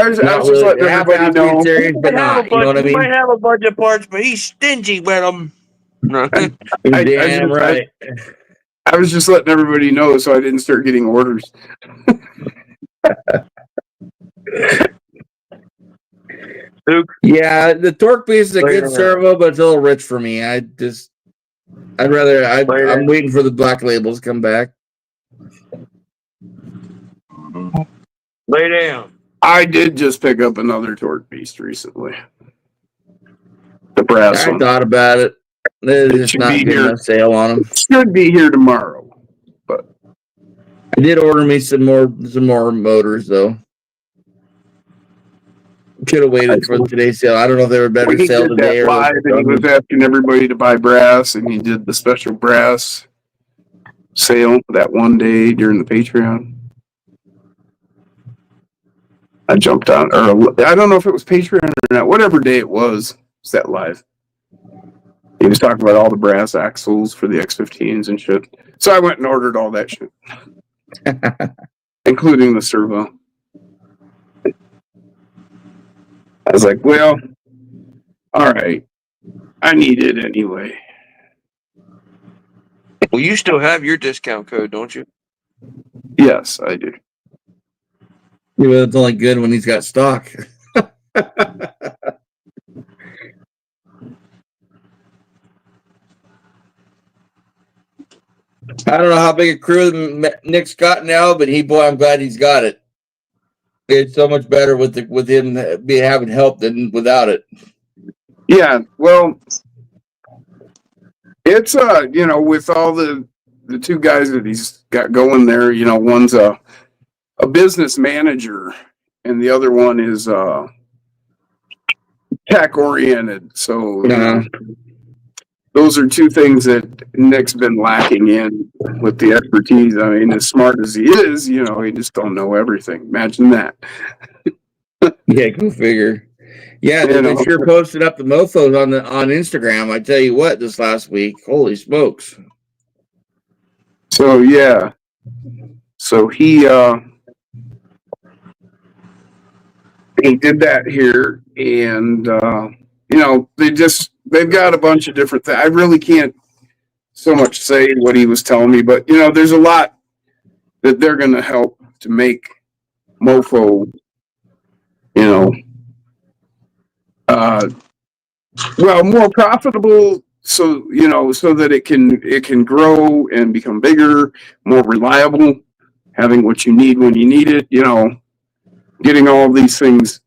Speaker 2: was
Speaker 3: not
Speaker 2: just
Speaker 3: really
Speaker 2: letting
Speaker 3: half
Speaker 2: everybody know.
Speaker 3: serious, but not. You know what I
Speaker 6: He
Speaker 3: mean?
Speaker 6: might have a bunch of parts, but he's stingy with them.
Speaker 3: Damn right.
Speaker 2: I was just letting everybody know so I didn't start getting orders.
Speaker 3: Yeah, the torque piece is a good servo, but it's a little rich for me. I'm waiting for the black labels to come back.
Speaker 6: Lay down.
Speaker 2: I did just pick up another torque beast recently. The brass
Speaker 3: I
Speaker 2: one.
Speaker 3: thought about it. There's
Speaker 2: It
Speaker 3: just
Speaker 2: should
Speaker 3: not
Speaker 2: be
Speaker 3: good
Speaker 2: here.
Speaker 3: enough sale on them.
Speaker 2: Should be here tomorrow.
Speaker 3: I did order me some more motors though. Should have waited for today's sale. I don't know if they were better
Speaker 2: He
Speaker 3: sale
Speaker 2: did
Speaker 3: today
Speaker 2: that
Speaker 3: or
Speaker 2: live, and he was asking everybody to buy brass, and he did the special brass sale that one day during the Patreon. I jumped on, or I don't know if it was Patreon or not. Whatever day it was that live. He was talking about all the brass axles for the X15s and shit. So I went and ordered all that shit, including the servo. I was like, well, all right. I need it anyway.
Speaker 4: Well, you still have your discount code, don't you?
Speaker 2: Yes, I do.
Speaker 3: Yeah, but it's only good when he's got stock. I don't know how big a crew Nick's got now, but I'm glad he's got it. It's so much better with him having help than without it.
Speaker 2: Yeah, well, it's with all the two guys that he's got going there, one's a business manager and the other one is tech oriented. So those are two things that Nick's been lacking in with the expertise. I mean, as smart as he is, he just don't know everything. Imagine that.
Speaker 3: Yeah, go figure. Yeah, they sure posted up the mofos on Instagram. I tell you what, this last week, holy smokes!
Speaker 2: So yeah, so he did that here, and they've got a bunch of different things. I really can't so much say what he was telling me, but there's a lot that they're going to help to make Mofo, more profitable. So so that it can grow and become bigger, more reliable, having what you need when you need it. Getting all these things.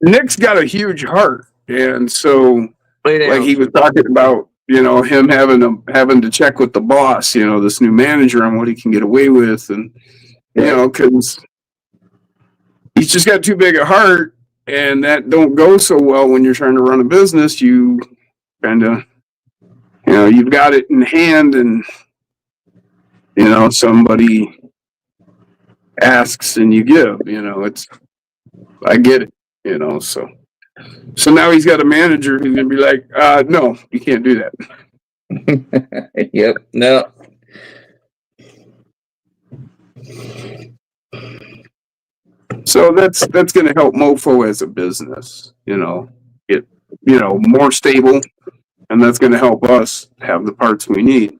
Speaker 2: Nick's got a huge heart, and so like he was talking about, him having to check with the boss, this new manager on what he can get away with, and because he's just got too big a heart, and that don't go so well when you're trying to run a business. You kind of, you've got it in hand, and somebody asks and you give. I get it. So now he's got a manager who's gonna be like, no, you can't do that.
Speaker 3: Yep, no.
Speaker 2: So that's gonna help Mofo as a business, get more stable, and that's gonna help us have the parts we need.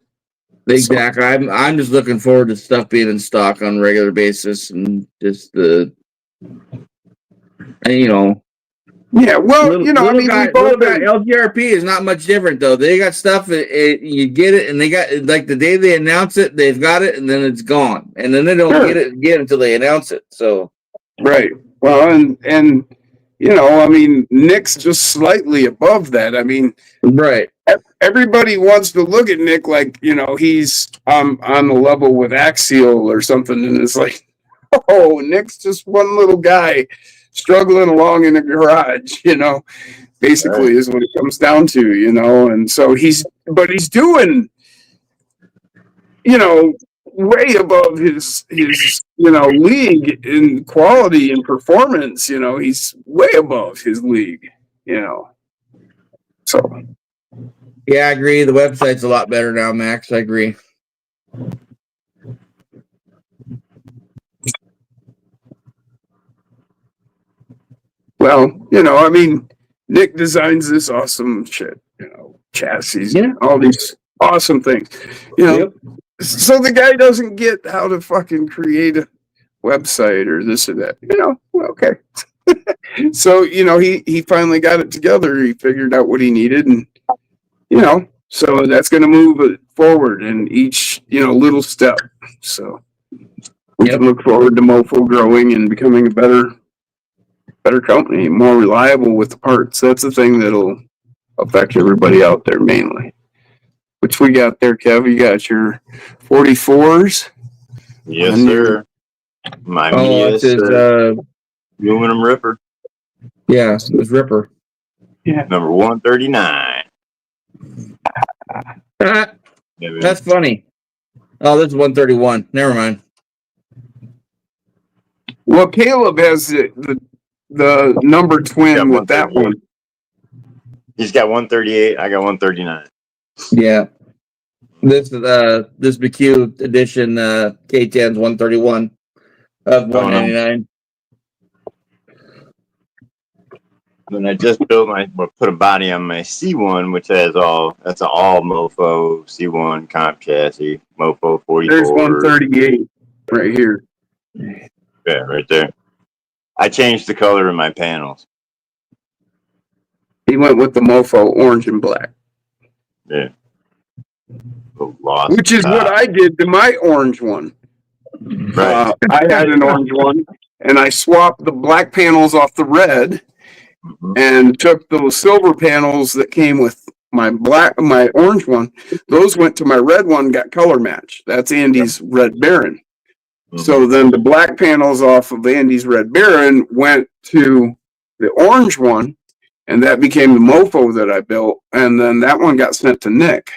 Speaker 3: Exactly. I'm just looking forward to stuff being in stock on a regular basis, and just And, you know,
Speaker 2: Yeah, well,
Speaker 3: little,
Speaker 2: you know, I
Speaker 3: little
Speaker 2: mean,
Speaker 3: guy,
Speaker 2: we've all
Speaker 3: little guy,
Speaker 2: been,
Speaker 3: LGRP is not much different though. They got stuff. You get it, and they got like the day they announce it, they've got it, and then it's gone, and then they don't
Speaker 2: Sure.
Speaker 3: get it again until they announce it. So
Speaker 2: right. Well, and you know, I mean, Nick's just slightly above that. I mean,
Speaker 3: right,
Speaker 2: everybody wants to look at Nick like, you know, he's on the level with Axial or something, and it's like, oh, Nick's just one little guy struggling along in a garage, you know, basically is what it comes down to, you know. And so he's doing, you know, way above his you know, league in quality and performance. You know, he's way above his league, you know. So
Speaker 3: yeah, I agree. The website's a lot better now, Max. I agree.
Speaker 2: well, you know, I mean, Nick designs this awesome shit, you know, chassis,
Speaker 3: Yeah.
Speaker 2: all these awesome things, you know.
Speaker 3: Yep.
Speaker 2: So the guy doesn't get how to fucking create a website or this or that, you know. Okay. So, you know, he finally got it together. He figured out what he needed, and you know, so that's going to move it forward in each, you know, little step. So we
Speaker 3: Yep.
Speaker 2: can look forward to Mofo growing and becoming a better company, more reliable with the parts. That's the thing that'll affect everybody out there mainly. Which we got there, Kev. You got your 44s.
Speaker 1: Yes,
Speaker 2: And
Speaker 1: sir. My
Speaker 3: Oh, it's his.
Speaker 1: aluminum ripper,
Speaker 3: Yeah, it was Ripper.
Speaker 1: number 139.
Speaker 3: That's funny. Oh, this is 131. Never mind.
Speaker 2: Well, Caleb has the number twin
Speaker 1: Yeah,
Speaker 2: with that one.
Speaker 1: He's got 138. I got 139.
Speaker 3: Yeah. This BQ edition K10's 131 of 199.
Speaker 1: Then I just put a body on my C1, which has that's an all Mofo C1 comp chassis, Mofo 44.
Speaker 2: There's 138 right here.
Speaker 1: Yeah, right there. I changed the color of my panels.
Speaker 2: He went with the Mofo orange and black.
Speaker 1: Yeah. Lost
Speaker 2: Which is what I did to my orange one.
Speaker 1: Right.
Speaker 2: I had an orange one, and I swapped the black panels off the red, and took those silver panels that came with my orange one. Those went to my red one, got color matched. That's Andy's Red Baron. So then the black panels off of Andy's Red Baron went to the orange one, and that became the Mofo that I built. And then that one got sent to Nick.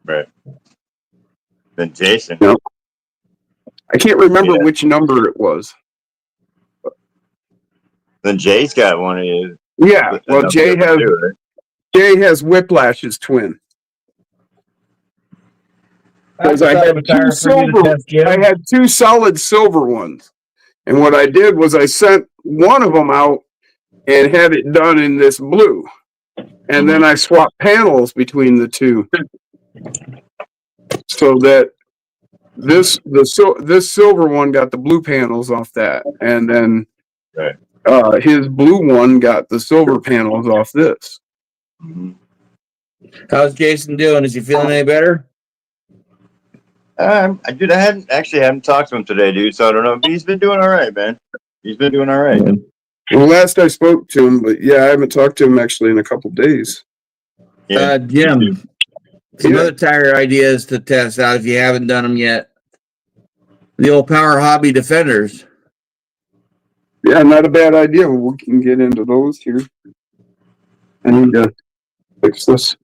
Speaker 1: Right. Then Jason.
Speaker 2: Yep. I can't remember which number it was.
Speaker 1: Then Jay's got one of his.
Speaker 2: Yeah, well, Jay has Whiplash's twin. Because I had two solid silver ones. And what I did was I sent one of them out and had it done in this blue. And then I swapped panels between the two. So that this silver one got the blue panels off that. And then his blue one got the silver panels off this.
Speaker 3: How's Jason doing? Is he feeling any better?
Speaker 1: I haven't talked to him today, dude. So I don't know. But he's been doing all right, man. He's been doing all right.
Speaker 2: Well, last I spoke to him, but yeah, I haven't talked to him actually in a couple days.
Speaker 3: Jim, some other tire ideas to test out if you haven't done them yet. The old Power Hobby Defenders.
Speaker 2: Yeah, not a bad idea. We can get into those here. I need to fix this.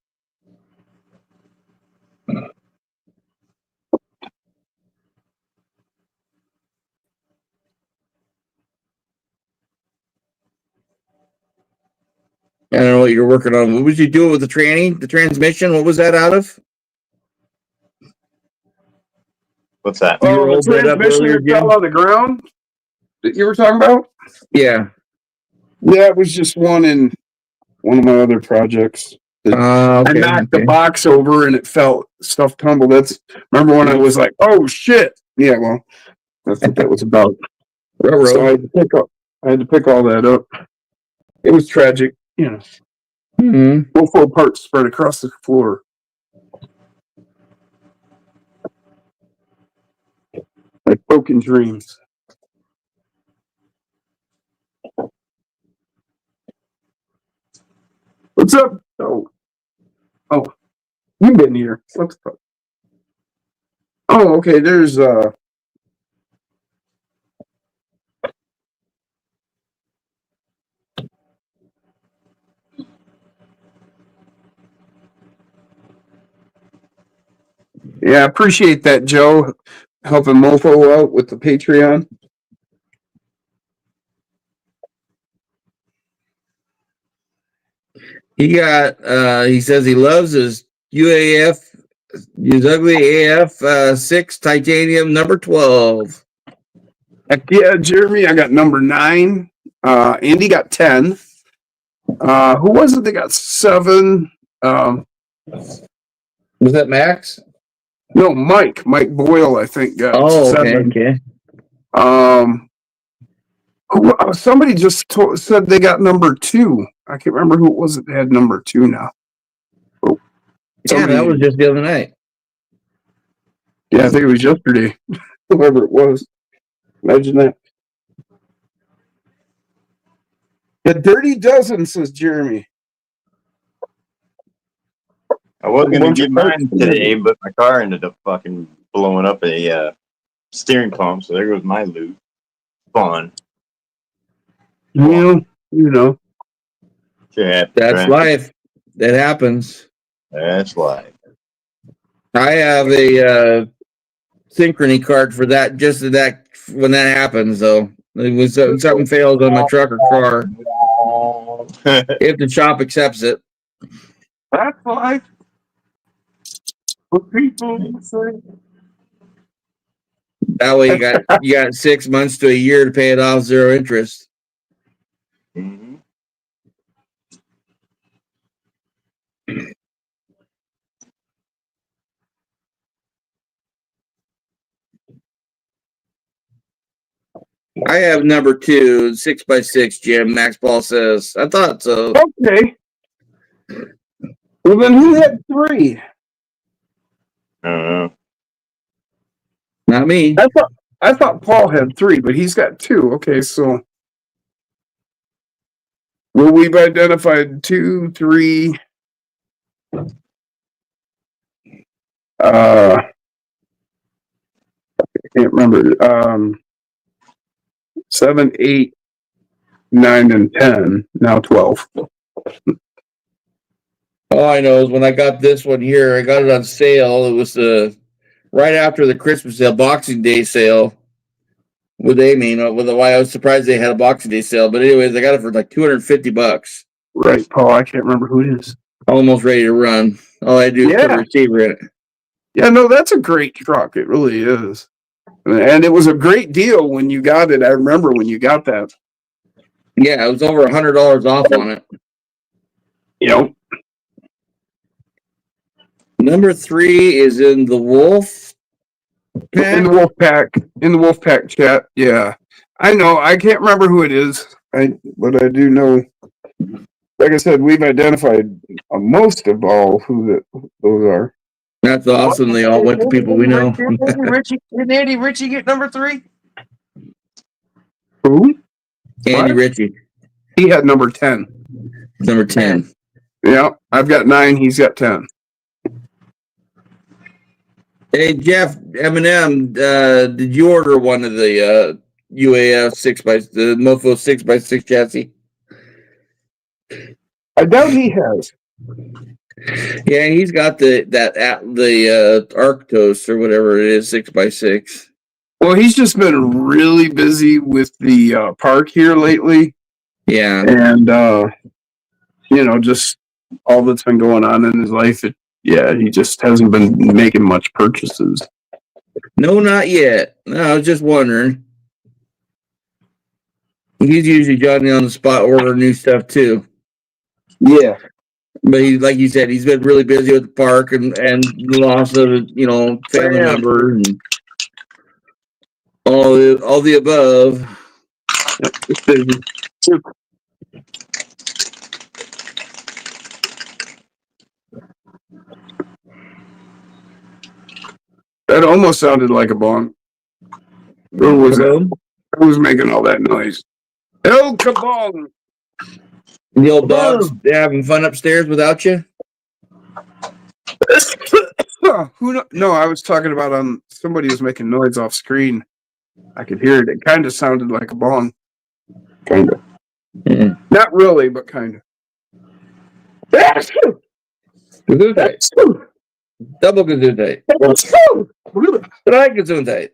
Speaker 3: I don't know what you're working on. What was you doing with the tranny? The transmission? What was that out of?
Speaker 1: What's that?
Speaker 3: You
Speaker 2: Oh,
Speaker 3: rolled
Speaker 2: the
Speaker 3: that up
Speaker 2: transmission
Speaker 3: earlier,
Speaker 2: that fell
Speaker 3: Jim?
Speaker 2: on the ground that you were talking about?
Speaker 3: Yeah.
Speaker 2: Yeah, it was just one in one of my other projects.
Speaker 3: Okay.
Speaker 2: I knocked the box over and it fell, stuff tumbled. Remember when I was like, oh shit. Yeah, well, that's what that was about. So I I had to pick all that up. It was tragic, you know.
Speaker 3: Mm-hmm.
Speaker 2: All 4 parts spread across the floor. Like broken dreams. What's up? Oh, you've been here. What's up? Oh, okay. There's Yeah, I appreciate that, Joe, helping Mofo out with the Patreon.
Speaker 3: He says he loves his UAF, his ugly AF 6 titanium number 12.
Speaker 2: Heck yeah, Jeremy, I got number 9. Andy got 10. Who was it? They got 7.
Speaker 3: Was that Max?
Speaker 2: No, Mike Boyle, I think got
Speaker 3: Oh,
Speaker 2: 7.
Speaker 3: okay.
Speaker 2: Somebody just said they got number 2. I can't remember who it was that had number 2 now. Oh,
Speaker 3: Yeah, that was just the other night.
Speaker 2: Yeah, I think it was yesterday. Whoever it was. Imagine that. The Dirty Dozen, says Jeremy.
Speaker 1: I was going to get mine today, but my car ended up fucking blowing up a steering pump, so there goes my loot. Fun.
Speaker 2: Well, you know.
Speaker 1: Sure happens,
Speaker 3: That's
Speaker 1: right?
Speaker 3: life. That happens.
Speaker 1: That's life.
Speaker 3: I have a synchrony card for that, just that when that happens, though. It was something fails on my truck or car. If the shop accepts it.
Speaker 2: That's life. What people say.
Speaker 3: That way you got 6 months to a year to pay it off 0 interest.
Speaker 1: Mm-hmm.
Speaker 3: I have number 2, 6x6, Jim. Max Paul says. I thought so.
Speaker 2: Okay. Well, then who had 3?
Speaker 1: I don't know.
Speaker 3: Not me.
Speaker 2: I thought Paul had 3, but he's got 2. Okay, so well, we've identified 2, 3. I can't remember. 7, 8, 9, and 10. Now 12.
Speaker 3: All I know is when I got this one here, I got it on sale. It was right after the Christmas sale, Boxing Day sale. With Amy, with why I was surprised they had a Boxing Day sale. But anyways, I got it for like $250.
Speaker 2: Right, Paul. I can't remember who it is.
Speaker 3: Almost ready to run. All I do is put a receiver in it.
Speaker 2: Yeah, no, that's a great truck. It really is. And it was a great deal when you got it. I remember when you got that.
Speaker 3: Yeah, it was over $100 off on it.
Speaker 2: Yep.
Speaker 3: Number 3 is in the Wolf Pack.
Speaker 2: In the Wolfpack chat. Yeah. I know. I can't remember who it is. But I do know. Like I said, we've identified most of all who those are.
Speaker 3: That's awesome. They all went to people we know.
Speaker 4: Did Andy Ritchie get number 3?
Speaker 2: Who?
Speaker 3: Andy Ritchie,
Speaker 2: He had number 10.
Speaker 3: number 10.
Speaker 2: Yeah. I've got 9. He's got 10.
Speaker 3: Hey Jeff, Eminem, did you order one of the UAF the Mofo 6x6 chassis?
Speaker 2: I doubt he has.
Speaker 3: Yeah, he's got the Arctos or whatever it is, 6x6.
Speaker 2: Well, he's just been really busy with the park here lately.
Speaker 3: Yeah.
Speaker 2: And, just all that's been going on in his life. He just hasn't been making much purchases.
Speaker 3: No, not yet. No, I was just wondering. He's usually Johnny on the spot ordering new stuff too.
Speaker 2: Yeah.
Speaker 3: But he, like you said, he's been really busy with the park and the loss of family member and all the above.
Speaker 2: It's busy. That almost sounded like a bong. Who was that? Who was making all that noise? El Kabong!
Speaker 3: The old dogs having fun upstairs without you?
Speaker 2: No, I was talking about somebody was making noise off screen. I could hear it. It kind of sounded like a bong. Kind of.
Speaker 3: Mm-mm.
Speaker 2: Not really, but kind of.
Speaker 3: Gesundheit. Double Gesundheit. Drei Gesundheit.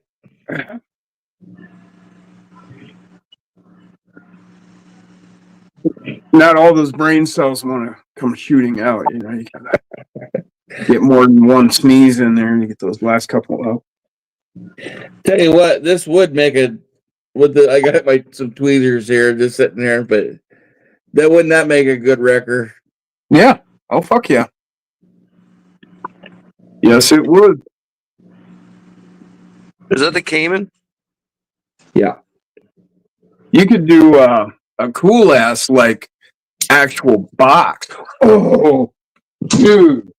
Speaker 2: Not all those brain cells want to come shooting out. You know, you gotta get more than one sneeze in there and you get those last couple out.
Speaker 3: Tell you what, this would make a I got some tweezers here just sitting there, but that would not make a good wrecker.
Speaker 2: Yeah. Oh, fuck yeah. Yes, it would.
Speaker 4: Is that the Cayman?
Speaker 3: Yeah.
Speaker 2: You could do a cool ass, like, actual box. Oh, dude.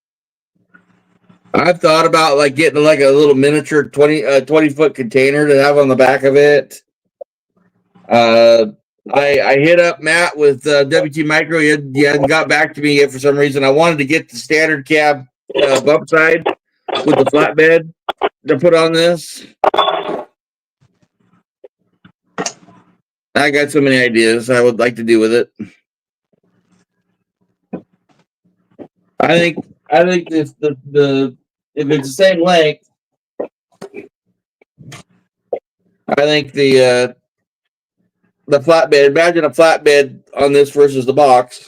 Speaker 3: I've thought about like getting like a little miniature 20-foot container to have on the back of it. I hit up Matt with WT Micro. He hadn't got back to me yet for some reason. I wanted to get the standard cab bump side with the flatbed to put on this. I got so many ideas I would like to do with it. I think if if it's the same length, I think the flatbed. Imagine a flatbed on this versus the box.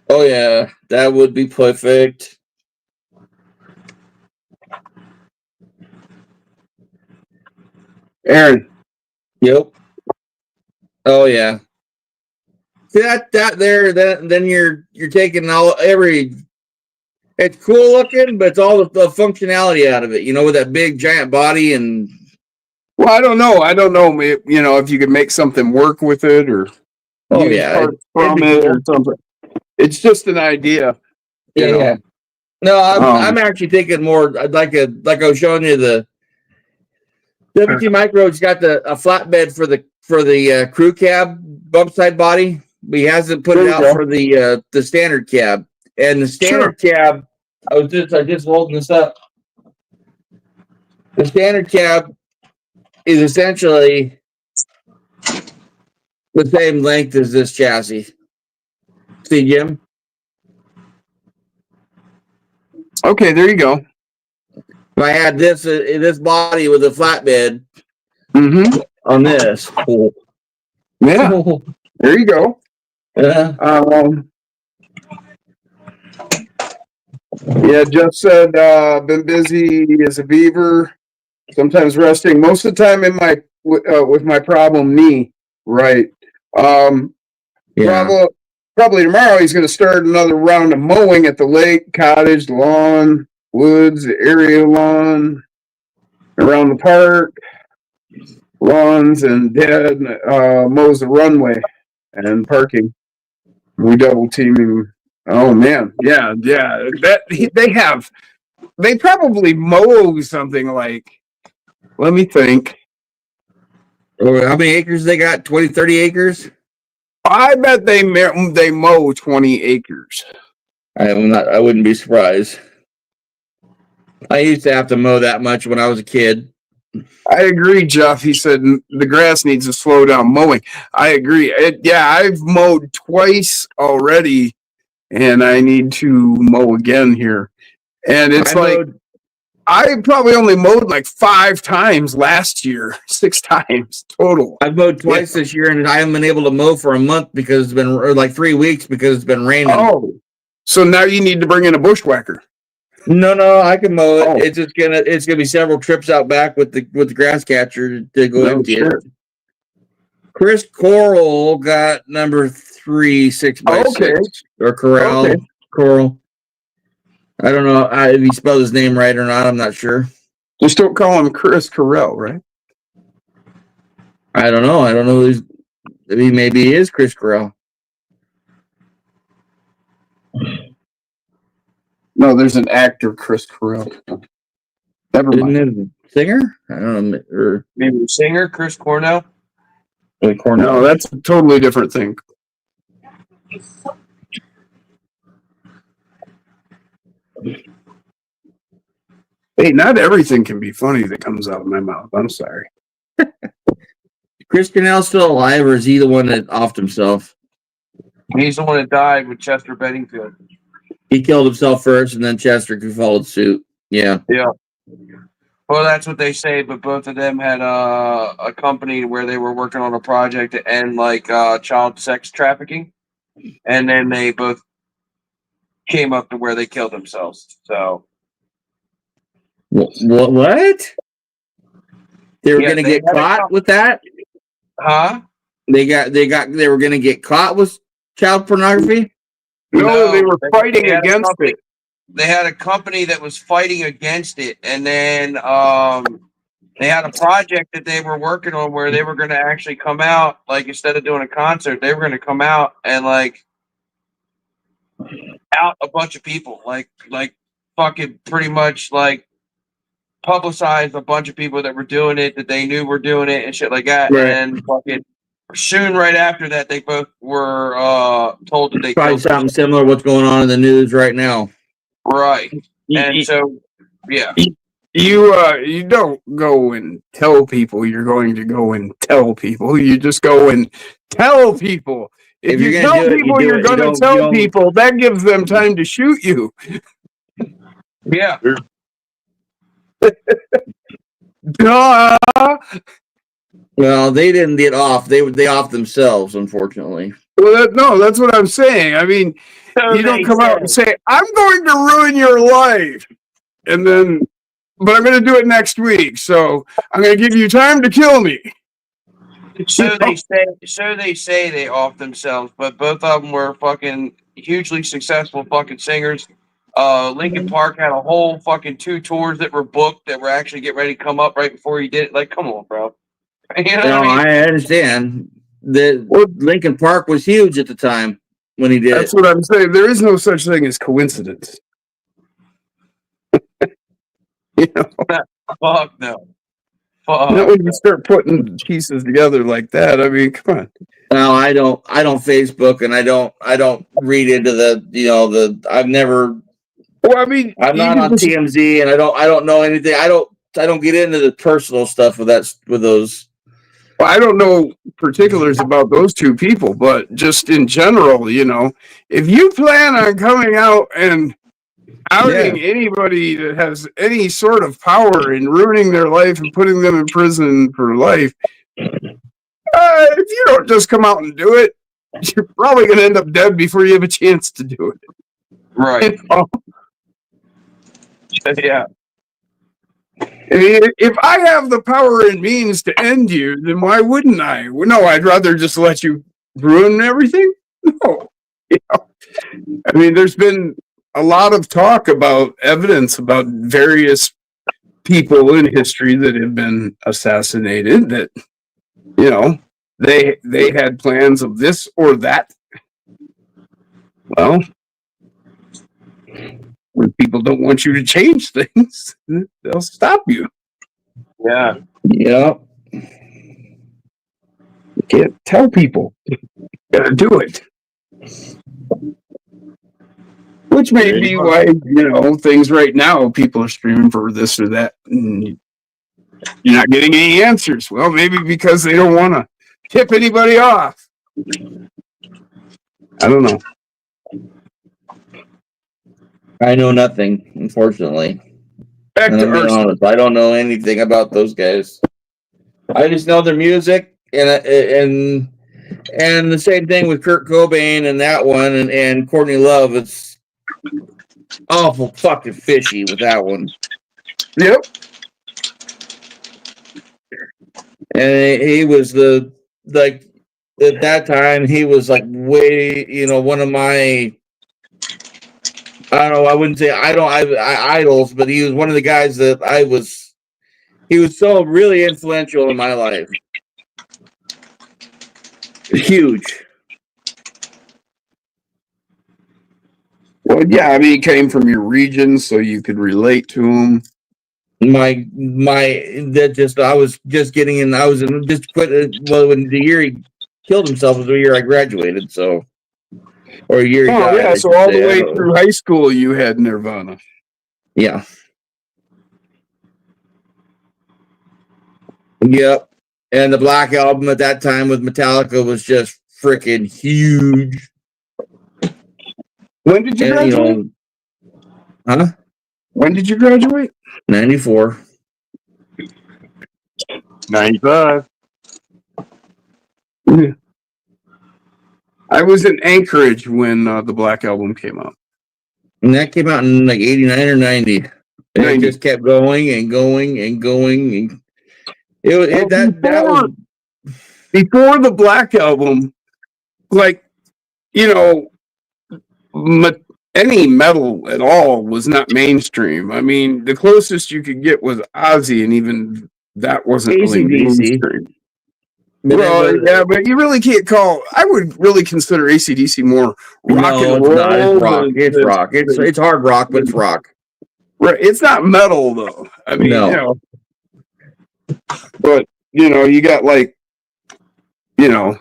Speaker 3: Oh yeah, that would be perfect.
Speaker 2: Aaron.
Speaker 3: Yep. Oh yeah. See that there, then you're taking it's cool looking, but it's all the functionality out of it, you know, with that big giant body and
Speaker 2: Well, I don't know. You know, if you could make something work with it or use
Speaker 3: yeah.
Speaker 2: parts from it or something. It's just an idea. You know?
Speaker 3: Yeah. No, I'm actually thinking more like I was showing you the WT Micro's got a flatbed for the crew cab bump side body, but he hasn't put it out for the standard cab. And the standard cab, I just holding this up. The standard cab is essentially the same length as this chassis. See, Jim?
Speaker 2: Okay, there you go.
Speaker 3: If I had this body with a flatbed on this,
Speaker 2: Yeah, there you go. Yeah, Jeff said, been busy as a beaver, sometimes resting, most of the time with my problem knee. Right. Probably tomorrow he's going to start another round of mowing at the lake, cottage, lawn, woods, area lawn, around the park, lawns, and Dad mows the runway and parking. We double teaming. Oh man, yeah. They probably mow something like. Let me think.
Speaker 3: How many acres they got? 20, 30 acres?
Speaker 2: I bet they mow 20 acres.
Speaker 3: I wouldn't be surprised. I used to have to mow that much when I was a kid.
Speaker 2: I agree, Jeff. He said the grass needs to slow down mowing. I agree. I've mowed twice already, and I need to mow again here. And it's I probably only mowed like 5 times last year, 6 times total.
Speaker 3: I've mowed twice this year, and I haven't been able to mow for a month because it's been like 3 weeks because it's been raining.
Speaker 2: Oh, so now you need to bring in a bushwhacker.
Speaker 3: No, I can mow it. Oh. It's gonna be several trips out back with the grass catcher to go empty it. Chris Coral got number 3, 6x6 or Corral. Okay. Coral. I don't know if he spelled his name right or not. I'm not sure.
Speaker 2: Just don't call him Chris Carell, right?
Speaker 3: I don't know. I don't know. Maybe he is Chris Carell.
Speaker 2: No, there's an actor, Chris Carell. Never
Speaker 3: Isn't
Speaker 2: mind.
Speaker 3: it a singer? I don't know. Or
Speaker 4: Maybe the singer, Chris Cornell.
Speaker 3: Cornell.
Speaker 2: No, that's a totally different thing. Hey, not everything can be funny that comes out of my mouth. I'm sorry.
Speaker 3: Chris Cornell still alive, or is he the one that offed himself?
Speaker 4: He's the one that died with Chester Benningfield.
Speaker 3: He killed himself first, and then Chester followed suit. Yeah.
Speaker 4: Well, that's what they say, but both of them had a company where they were working on a project to end like child sex trafficking, and then they both came up to where they killed themselves. So
Speaker 3: What? They were
Speaker 4: Yeah,
Speaker 3: gonna
Speaker 4: they
Speaker 3: get
Speaker 4: had a
Speaker 3: caught with that?
Speaker 4: huh?
Speaker 3: They were gonna get caught with child pornography?
Speaker 2: No, they were
Speaker 4: they-
Speaker 2: fighting
Speaker 4: they had a
Speaker 2: against
Speaker 4: company-
Speaker 2: it.
Speaker 4: They had a company that was fighting against it, and then they had a project that they were working on where they were going to actually come out, like instead of doing a concert, they were going to come out and like out a bunch of people, like fucking pretty much like publicize a bunch of people that were doing it, that they knew were doing it and shit like that.
Speaker 3: Right.
Speaker 4: And fucking soon right after that, they both were told that they
Speaker 3: Probably
Speaker 4: killed
Speaker 3: something
Speaker 4: themselves.
Speaker 3: similar to what's going on in the news right now.
Speaker 4: Right. And so, yeah.
Speaker 2: You don't go and tell people you're going to go and tell people. You just go and tell people. If
Speaker 3: If
Speaker 2: you
Speaker 3: you're gonna
Speaker 2: tell
Speaker 3: do it, you
Speaker 2: people
Speaker 3: do
Speaker 2: you're
Speaker 3: it. You
Speaker 2: going to
Speaker 3: don't- you
Speaker 2: tell
Speaker 3: don't-
Speaker 2: people, that gives them time to shoot you.
Speaker 4: Yeah.
Speaker 2: Duh.
Speaker 3: Well, they didn't get off. They offed themselves, unfortunately.
Speaker 2: Well, no, that's what I'm saying. I mean, you don't come out and say, "I'm going to ruin your life," and then, but I'm going to do it next week. So I'm going to give you time to kill me.
Speaker 4: So they say they off themselves, but both of them were fucking hugely successful fucking singers. Linkin Park had a whole fucking 2 tours that were booked that were actually getting ready to come up right before he did it. Like, come on, bro. You know what
Speaker 3: No,
Speaker 4: I mean?
Speaker 3: I understand. The Lincoln Park was huge at the time when he did
Speaker 2: That's
Speaker 3: it.
Speaker 2: what I'm saying. There is no such thing as coincidence. You know,
Speaker 4: Fuck no. Fuck.
Speaker 2: not when you start putting pieces together like that. I mean, come on.
Speaker 3: No, I don't Facebook and I don't read into the I've never.
Speaker 2: Well, I mean,
Speaker 3: I'm
Speaker 2: you
Speaker 3: not
Speaker 2: can
Speaker 3: on
Speaker 2: just-
Speaker 3: TMZ and I don't know anything. I don't get into the personal stuff with those.
Speaker 2: Well, I don't know particulars about those two people, but just in general, you know, if you plan on coming out and outing anybody that has any sort of power in ruining their life and putting them in prison for life, if you don't just come out and do it, you're probably going to end up dead before you have a chance to do it.
Speaker 4: Right.
Speaker 2: You know?
Speaker 4: Yeah.
Speaker 2: I mean, if I have the power and means to end you, then why wouldn't I? Well, no, I'd rather just let you ruin everything. No, you know? I mean, there's been a lot of talk about evidence about various people in history that have been assassinated. That, you know, they had plans of this or that. Well, when people don't want you to change things, they'll stop you.
Speaker 4: Yeah.
Speaker 3: Yep.
Speaker 2: You can't tell people. You gotta do it. Which may be why, you know, things right now, people are screaming for this or that. And you're not getting any answers. Well, maybe because they don't want to tip anybody off. I don't know.
Speaker 3: I know nothing, unfortunately.
Speaker 2: Back
Speaker 3: And
Speaker 2: to
Speaker 3: I'm being
Speaker 2: arson.
Speaker 3: honest, I don't know anything about those guys. I just know their music and the same thing with Kurt Cobain and that one and Courtney Love. It's awful fucking fishy with that one.
Speaker 2: Yep.
Speaker 3: And he was at that time he was like way, one of my I don't know. I wouldn't say I idols, but he was one of the guys that he was so really influential in my life. Huge.
Speaker 2: Well, yeah, I mean, he came from your region, so you could relate to him.
Speaker 3: I was just getting in. I was in just quit. Well, when the year he killed himself was the year I graduated. So, or a year he
Speaker 2: Oh,
Speaker 3: died.
Speaker 2: yeah,
Speaker 3: I
Speaker 2: so
Speaker 3: should
Speaker 2: all
Speaker 3: say.
Speaker 2: the
Speaker 3: I
Speaker 2: way
Speaker 3: don't know.
Speaker 2: through high school, you had Nirvana.
Speaker 3: Yeah. Yep. And the Black Album at that time with Metallica was just freaking huge.
Speaker 2: When did you
Speaker 3: And
Speaker 2: graduate?
Speaker 3: huh?
Speaker 2: When did you graduate?
Speaker 3: 94.
Speaker 1: 95.
Speaker 2: I was in Anchorage when the Black Album came out.
Speaker 3: And that came out in like 89 or 90. And it
Speaker 2: 90.
Speaker 3: just kept going and going and going. And that was
Speaker 2: Before the Black Album, like, you know, any metal at all was not mainstream. I mean, the closest you could get was Ozzy, and even that wasn't really
Speaker 3: AC/DC.
Speaker 2: mainstream.
Speaker 3: But
Speaker 2: Well, yeah, but you really can't call. I would really consider AC/DC more rock
Speaker 3: no,
Speaker 2: and
Speaker 3: it's
Speaker 2: roll.
Speaker 3: not. It's rock.
Speaker 2: than-
Speaker 3: It's
Speaker 2: than-
Speaker 3: rock. It's hard rock, but it's rock.
Speaker 2: Right. It's not metal though. I mean,
Speaker 3: No.
Speaker 2: you know, but you know, you got like, you know,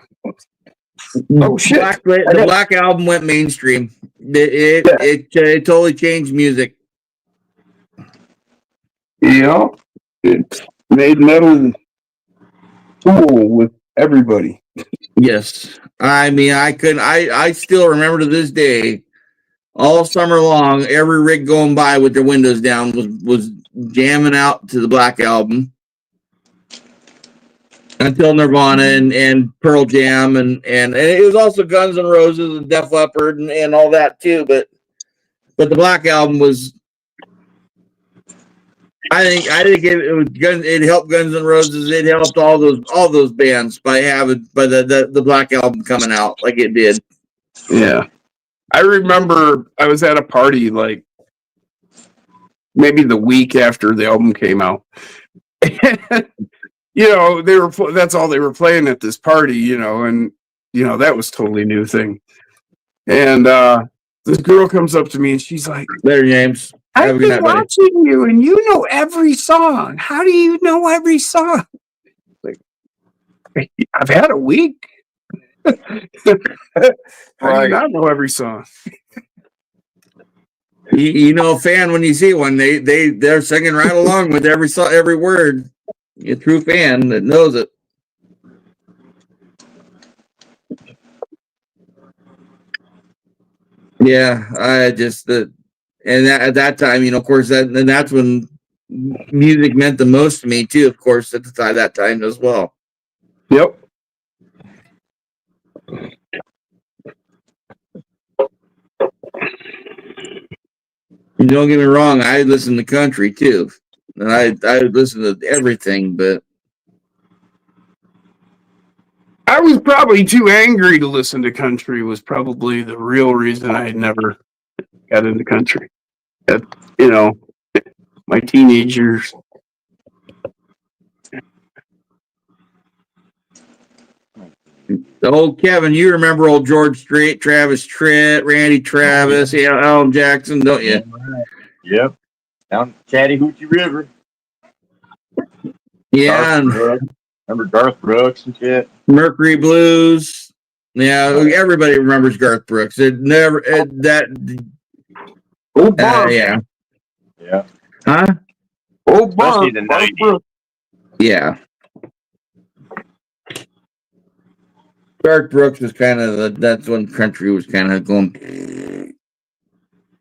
Speaker 2: oh shit,
Speaker 3: The Black Album went mainstream. It totally changed music.
Speaker 2: you know, it made metal cool with everybody.
Speaker 3: Yes. I mean, I still remember to this day, all summer long, every rig going by with their windows down was jamming out to the Black Album until Nirvana and Pearl Jam and it was also Guns N' Roses and Def Leppard and all that too. But the Black Album was, I think it was it helped Guns N' Roses. It helped all those bands by the Black Album coming out like it did.
Speaker 2: Yeah. I remember I was at a party like maybe the week after the album came out. You know, that's all they were playing at this party, you know, and you know, that was totally new thing. And this girl comes up to me and she's like,
Speaker 3: Later, James. Have a
Speaker 2: I've
Speaker 3: good
Speaker 2: been
Speaker 3: night, buddy.
Speaker 2: watching you and you know every song. How do you know every song? Like, I've had a week. How do you not know every song?
Speaker 3: You know a fan when you see one, they're singing right along with every word. A true fan that knows it. Yeah, I just and at that time, you know, of course, that's when music meant the most to me too. Of course, at that time as well.
Speaker 2: Yep.
Speaker 3: And don't get me wrong, I listen to country too, and I listen to everything, but
Speaker 2: I was probably too angry to listen to country was probably the real reason I had never got into country. You know, my teenage years.
Speaker 3: the old Kevin, you remember old George Strait, Travis Tritt, Randy Travis, Alan Jackson, don't you?
Speaker 1: Yep. Down Chattahoochee River.
Speaker 3: Yeah, and
Speaker 1: Remember Garth Brooks and shit?
Speaker 3: Mercury Blues. Yeah, everybody remembers Garth Brooks. It never
Speaker 2: Oh, Barb.
Speaker 3: yeah.
Speaker 1: Yeah.
Speaker 3: Huh?
Speaker 2: Oh,
Speaker 1: Especially
Speaker 2: Barb.
Speaker 1: the
Speaker 2: Barb
Speaker 1: 90s.
Speaker 2: Brooks.
Speaker 3: Yeah. Garth Brooks was kind of that's when country was kind of going.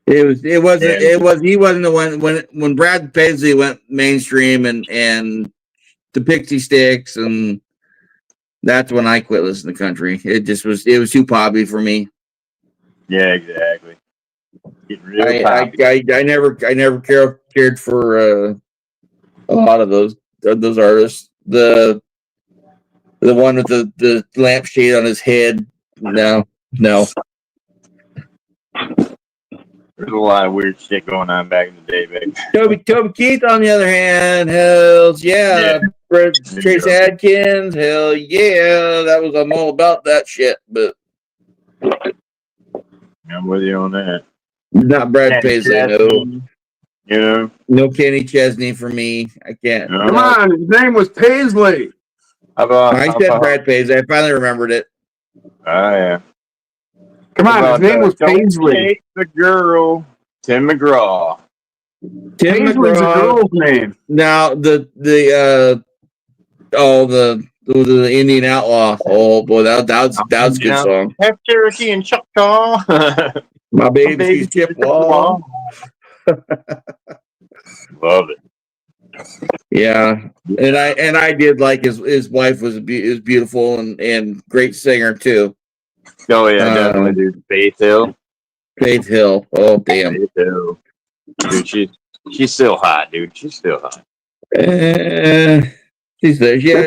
Speaker 3: He wasn't the one when Brad Paisley went mainstream and the Pixie Sticks, and that's when I quit listening to country. It was too poppy for me.
Speaker 1: Yeah, exactly. Getting real
Speaker 3: I never cared for a lot of those artists. The one with the lampshade on his head. No.
Speaker 1: There's a lot of weird shit going on back in the day, baby.
Speaker 3: Toby Keith, on the other hand, hells yeah. Trace Adkins, hell yeah. I'm all about that shit, but
Speaker 1: I'm with you on that.
Speaker 3: not Brad Paisley, no.
Speaker 1: You know?
Speaker 3: No Kenny Chesney for me. I can't.
Speaker 1: No.
Speaker 2: Come on, his name was Paisley.
Speaker 1: How about,
Speaker 3: I said Brad Paisley. I finally remembered it.
Speaker 1: Oh, yeah.
Speaker 2: Come on, his name was
Speaker 1: Don't
Speaker 2: Paisley.
Speaker 1: Take the girl, Tim McGraw.
Speaker 3: Tim
Speaker 2: Paisley's a
Speaker 3: McGraw.
Speaker 2: girl's name.
Speaker 3: Now the Indian Outlaw. Oh boy, that's a good
Speaker 1: Yeah.
Speaker 3: song.
Speaker 1: Half Cherokee and Choctaw.
Speaker 3: My baby's Chippewa.
Speaker 1: Love it.
Speaker 3: Yeah, and I did like his wife was beautiful and great singer too.
Speaker 1: Oh yeah, definitely, dude. Faith Hill.
Speaker 3: Faith Hill. Oh damn.
Speaker 1: Faith Hill. Dude, she's still hot, dude. She's still hot.
Speaker 3: She's there. Yeah,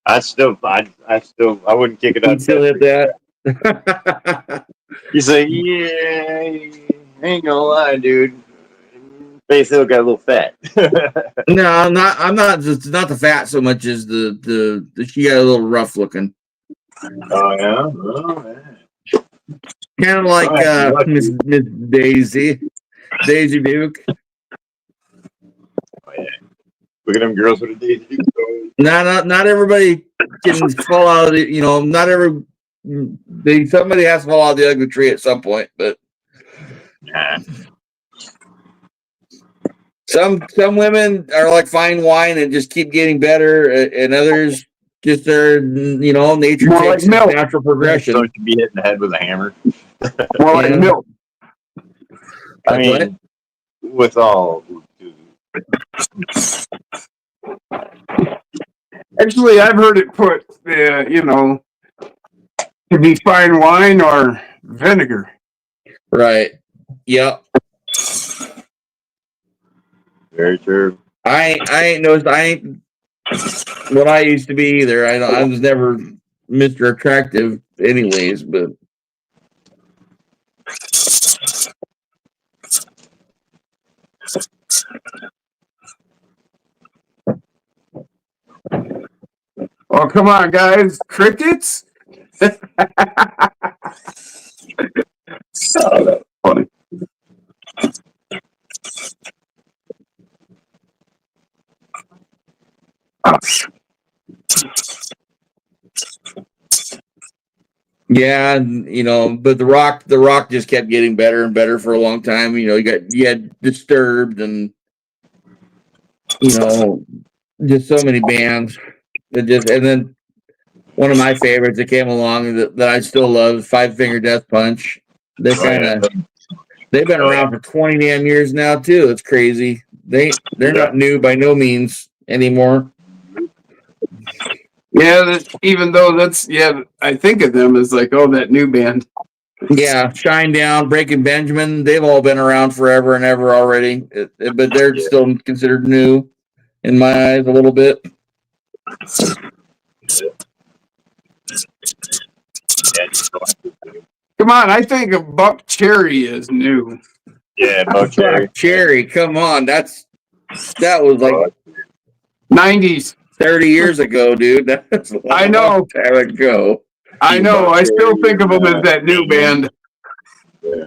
Speaker 1: I wouldn't kick it out.
Speaker 3: she's still hit that.
Speaker 1: He's like, yeah, ain't gonna lie, dude. Faith Hill got a little fat.
Speaker 3: No, I'm not. It's not the fat so much as the she got a little rough looking.
Speaker 1: Oh yeah. Oh, man.
Speaker 3: Kind of like Miss Daisy Duke.
Speaker 1: Oh, yeah. Look at them girls with a Daisy Duke.
Speaker 3: Not everybody can fall out of the, not somebody has to fall out of the ugly tree at some point, but
Speaker 1: Nah.
Speaker 3: some women are like fine wine and just keep getting better, and others just are, nature
Speaker 2: More
Speaker 3: takes
Speaker 2: like milk.
Speaker 3: natural progression.
Speaker 1: Don't you be hitting the head with a hammer?
Speaker 2: More like
Speaker 3: Yeah.
Speaker 2: milk.
Speaker 1: I mean,
Speaker 3: What?
Speaker 1: with all.
Speaker 2: Actually, I've heard it put, to be fine wine or vinegar.
Speaker 3: Right. Yep.
Speaker 1: Very true.
Speaker 3: I ain't what I used to be either. I was never Mr. Attractive anyways, but
Speaker 2: Oh, come on, guys. Crickets? Oh, that's funny.
Speaker 3: yeah, but the rock just kept getting better and better for a long time. You had Disturbed and just so many bands that and then one of my favorites that came along that I still love, Five Finger Death Punch. They've been around for 20 damn years now too. It's crazy. They're not new by no means anymore.
Speaker 2: Yeah, even though I think of them as like, oh, that new band.
Speaker 3: Yeah, Shinedown, Breaking Benjamin, they've all been around forever and ever already, but they're still considered new in my eyes a little bit.
Speaker 2: Come on, I think of Buck Cherry as new.
Speaker 1: Yeah, Buck Cherry.
Speaker 3: Cherry, come on, that was like
Speaker 2: 90s.
Speaker 3: 30 years ago, dude. That's a
Speaker 2: I know.
Speaker 3: Time ago.
Speaker 2: I know. I still think of them as that new band.
Speaker 1: Yeah.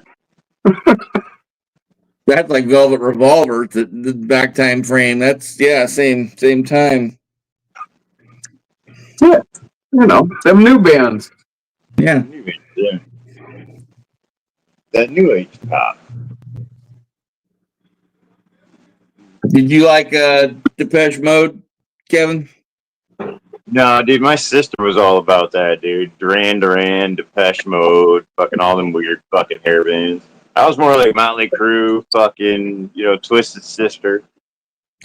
Speaker 3: That's like Velvet Revolver, the back time frame. That's same time.
Speaker 2: Yeah, them new bands.
Speaker 3: Yeah.
Speaker 1: Yeah. That new age pop.
Speaker 3: Did you like Depeche Mode, Kevin?
Speaker 1: No, dude, my sister was all about that, dude. Duran, Depeche Mode, fucking all them weird fucking hair bands. I was more like Motley Crue, fucking, Twisted Sister.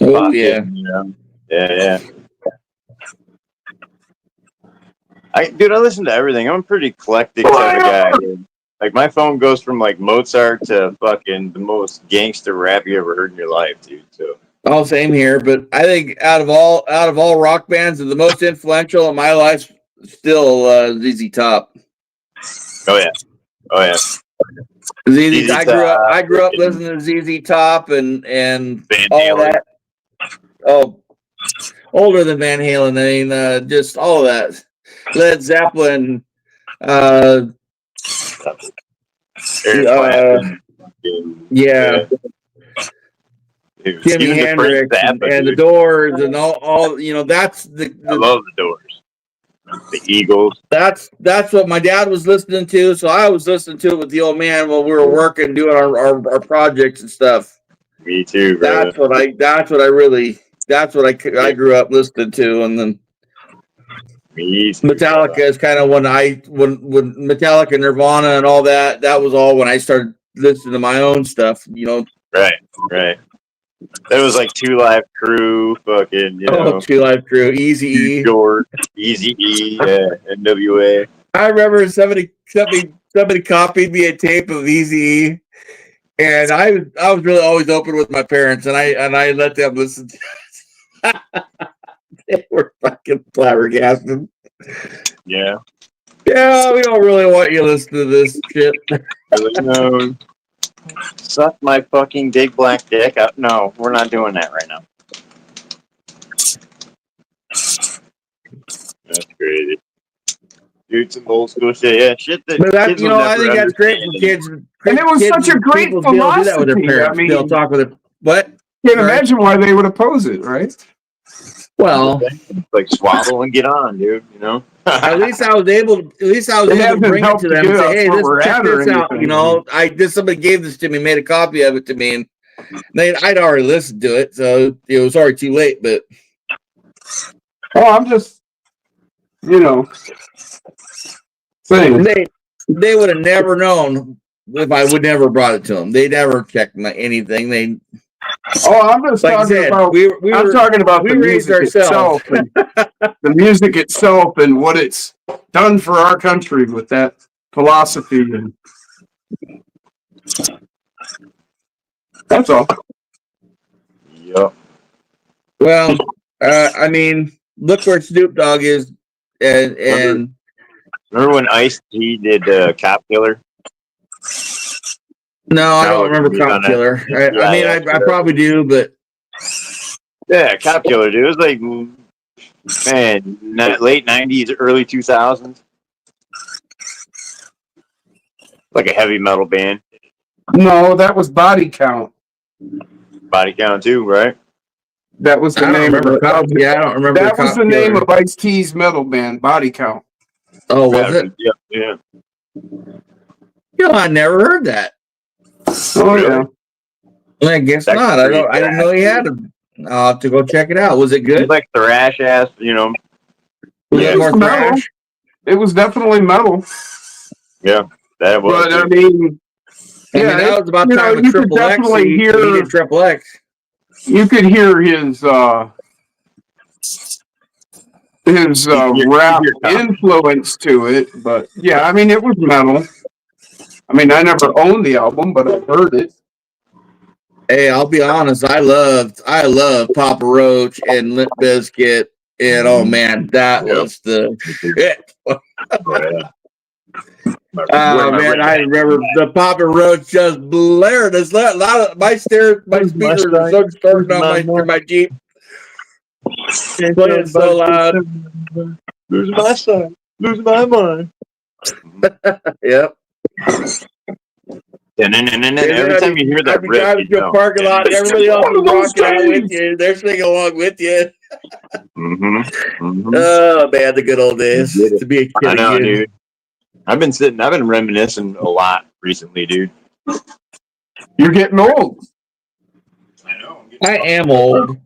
Speaker 3: Oh,
Speaker 1: fucking,
Speaker 3: yeah.
Speaker 1: Yeah. I listen to everything. I'm a pretty eclectic type of guy, dude. Like, my phone goes from, like, Mozart to fucking the most gangster rap you ever heard in your life, dude. So.
Speaker 3: All same here, but I think out of all rock bands, the most influential in my life still ZZ Top.
Speaker 1: Oh yeah.
Speaker 3: ZZ,
Speaker 1: ZZ
Speaker 3: I grew up
Speaker 1: Top,
Speaker 3: listening to ZZ Top and
Speaker 1: Van
Speaker 3: all
Speaker 1: Halen.
Speaker 3: that. Oh, older than Van Halen. I mean, just all that. Led Zeppelin.
Speaker 1: Eric Clapton.
Speaker 3: Yeah.
Speaker 1: Dude,
Speaker 3: Jimi
Speaker 1: even the Frank
Speaker 3: Hendrix
Speaker 1: Zappa,
Speaker 3: and the
Speaker 1: dude.
Speaker 3: Doors and all you know, that's
Speaker 1: I
Speaker 3: the
Speaker 1: love the Doors. The Eagles.
Speaker 3: that's what my dad was listening to, so I was listening to it with the old man while we were working, doing our projects and stuff.
Speaker 1: Me too, bro.
Speaker 3: That's what I grew up listening to, and then
Speaker 1: Me too.
Speaker 3: Metallica is kind of when Metallica, Nirvana, and all that was all when I started listening to my own stuff, you know.
Speaker 1: Right. That was like Two Live Crew, fucking, you know.
Speaker 3: Two Live Crew, Easy E.
Speaker 1: George, Easy E, yeah, NWA.
Speaker 3: I remember somebody copied me a tape of Easy E, and I was really always open with my parents, and I let them listen to it. They were fucking flabbergasted.
Speaker 1: Yeah.
Speaker 3: Yeah, we don't really want you to listen to this shit.
Speaker 1: No. Suck my fucking big black dick up. No, we're not doing that right now. That's crazy. Dude, some old school shit. Yeah, shit that.
Speaker 3: But that,
Speaker 1: kids
Speaker 3: you
Speaker 1: will
Speaker 3: know, I
Speaker 1: never
Speaker 3: think that's great for
Speaker 1: understand.
Speaker 3: kids.
Speaker 2: And it was
Speaker 3: kids
Speaker 2: such a
Speaker 3: and
Speaker 2: great
Speaker 3: people to be able to do that with their
Speaker 2: philosophy.
Speaker 3: parents.
Speaker 2: I mean-
Speaker 3: They'll talk with their what?
Speaker 2: Can't
Speaker 3: Right.
Speaker 2: imagine why they would oppose it, right?
Speaker 3: Well,
Speaker 1: Like swallow and get on, dude. You know.
Speaker 3: at least I was able to
Speaker 2: hasn't
Speaker 3: bring it
Speaker 2: helped
Speaker 3: to
Speaker 2: to
Speaker 3: them and
Speaker 2: get
Speaker 3: say,
Speaker 2: us
Speaker 3: hey,
Speaker 2: where we're
Speaker 3: check
Speaker 2: at or
Speaker 3: this out.
Speaker 2: anything.
Speaker 3: You know, somebody gave this to me, made a copy of it to me, and I'd already listened to it, so it was already too late. But
Speaker 2: Oh, I'm just, you know, saying.
Speaker 3: they would have never known if I would never brought it to them. They never checked anything.
Speaker 2: Oh, I'm just
Speaker 3: Like I
Speaker 2: talking
Speaker 3: said,
Speaker 2: about. I'm
Speaker 3: were
Speaker 2: talking about
Speaker 3: we
Speaker 2: the
Speaker 3: raised
Speaker 2: music
Speaker 3: ourselves.
Speaker 2: itself, and the music itself, and what it's done for our country with that philosophy, and that's all.
Speaker 1: Yup.
Speaker 3: Well, I mean, look where Snoop Dogg is, and
Speaker 1: Remember when Ice-T did Cop Killer?
Speaker 3: no, I don't
Speaker 1: No,
Speaker 3: remember
Speaker 1: he's
Speaker 3: Cop
Speaker 1: on
Speaker 3: Killer.
Speaker 1: that.
Speaker 3: I mean, I probably do, but
Speaker 1: Yeah, Cop Killer, dude. It was like, man, late 90s, early 2000s. Like a heavy metal band.
Speaker 2: No, that was Body Count.
Speaker 1: Body Count too, right?
Speaker 2: That was the
Speaker 3: I don't
Speaker 2: name.
Speaker 3: remember.
Speaker 2: Of it.
Speaker 3: Yeah, I don't remember.
Speaker 2: That was
Speaker 3: Cop
Speaker 2: the name
Speaker 3: Killer.
Speaker 2: of Ice-T's metal band, Body Count.
Speaker 3: Oh, was it?
Speaker 1: Yeah.
Speaker 3: You know, I never heard that.
Speaker 2: Oh yeah.
Speaker 3: Well, I guess
Speaker 1: That's
Speaker 3: not.
Speaker 1: pretty
Speaker 3: I didn't know he had them. I'll have to go check it out. Was it
Speaker 1: It's
Speaker 3: good?
Speaker 1: like thrash ass, you know.
Speaker 3: Was
Speaker 1: Yeah.
Speaker 3: it more
Speaker 2: Metal.
Speaker 3: thrash?
Speaker 2: It was definitely metal,
Speaker 1: Yeah, that was.
Speaker 2: but I mean,
Speaker 3: I mean,
Speaker 2: yeah,
Speaker 3: that was about
Speaker 2: you
Speaker 3: time
Speaker 2: know,
Speaker 3: with
Speaker 2: you could
Speaker 3: Triple X.
Speaker 2: definitely
Speaker 3: He
Speaker 2: hear-
Speaker 3: did Triple X.
Speaker 2: you could hear his rap influence to it, but yeah, I mean, it was metal. I mean, I never owned the album, but I heard it.
Speaker 3: Hey, I'll be honest. I love Papa Roach and Limp Bizkit, and oh man, that
Speaker 1: Yep.
Speaker 3: was the it.
Speaker 1: Yeah.
Speaker 3: Oh man, I remember the Papa Roach just blared us. A lot of my speakers were so distorted on my Jeep, playing so loud.
Speaker 1: Losing my son, losing my mind.
Speaker 3: Yep.
Speaker 1: And every time you hear that
Speaker 3: I'd be
Speaker 1: riff,
Speaker 3: driving
Speaker 1: you
Speaker 3: to a
Speaker 1: know.
Speaker 3: parking lot, and everybody else
Speaker 2: One of
Speaker 3: is
Speaker 2: those
Speaker 3: rocking out with
Speaker 2: days.
Speaker 3: you. They're singing along with you.
Speaker 1: Mm-hmm.
Speaker 3: Oh man, the good old days
Speaker 1: Get it.
Speaker 3: to be a kid
Speaker 1: I know,
Speaker 3: again.
Speaker 1: dude. I've been reminiscing a lot recently, dude.
Speaker 2: You're getting old.
Speaker 1: I know.
Speaker 3: I am old.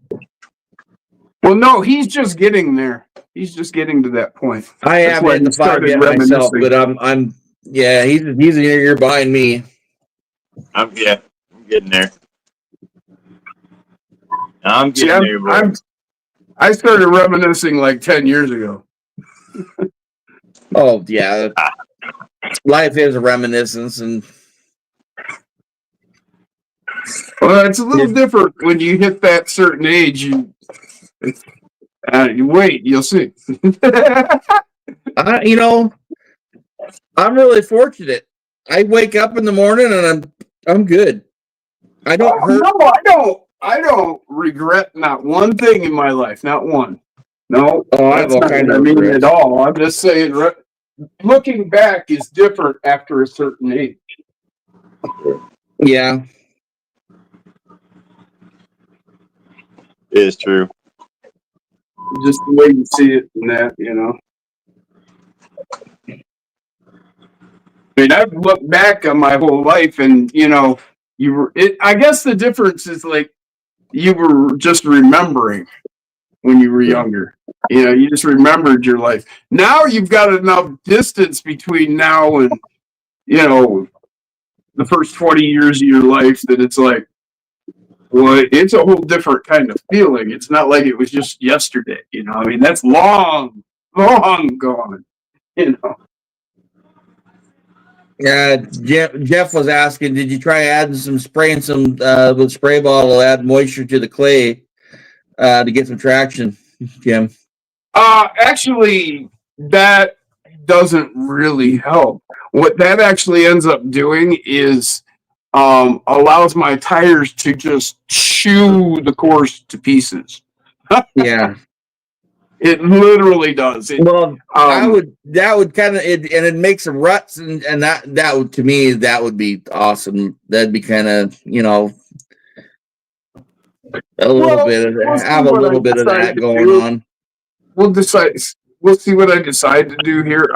Speaker 2: Well, no, he's just getting there. He's just getting to that point.
Speaker 3: I
Speaker 2: That's
Speaker 3: am
Speaker 2: why
Speaker 3: in the
Speaker 2: he started
Speaker 3: 5 yet myself,
Speaker 2: reminiscing.
Speaker 3: but I'm yeah, he's a year behind me.
Speaker 1: I'm getting there. I'm
Speaker 2: See,
Speaker 1: getting there, bro.
Speaker 2: I started reminiscing like 10 years ago.
Speaker 3: Oh yeah. Life is a reminiscence, and
Speaker 2: Well, it's a little different when you hit that certain age. You wait, you'll see.
Speaker 3: you know, I'm really fortunate. I wake up in the morning and I'm good. I don't hurt.
Speaker 2: No, I don't regret not one thing in my life. Not one. No,
Speaker 3: Oh, I have
Speaker 2: that's
Speaker 3: all
Speaker 2: not
Speaker 3: kinds
Speaker 2: what I
Speaker 3: of
Speaker 2: mean
Speaker 3: regrets.
Speaker 2: at all. I'm just saying, looking back is different after a certain age.
Speaker 3: Yeah.
Speaker 1: It is true.
Speaker 2: Just the way you see it and that, you know. I mean, I've looked back on my whole life, and you know, I guess the difference is like you were just remembering when you were younger. You know, you just remembered your life. Now you've got enough distance between now and you know the first 20 years of your life that it's like, well, it's a whole different kind of feeling. It's not like it was just yesterday. You know, I mean, that's long gone. You know.
Speaker 3: Jeff was asking, did you try adding some spraying some with spray bottle, add moisture to the clay to get some traction, Jim?
Speaker 2: Actually, that doesn't really help. What that actually ends up doing is allows my tires to just chew the course to pieces.
Speaker 3: Yeah.
Speaker 2: It literally does.
Speaker 3: Well, that would kind of it makes some ruts and that would, to me, that would be awesome. That'd be kind of, you know, a little bit of that going on.
Speaker 2: We'll decide. We'll see what I decide to do here.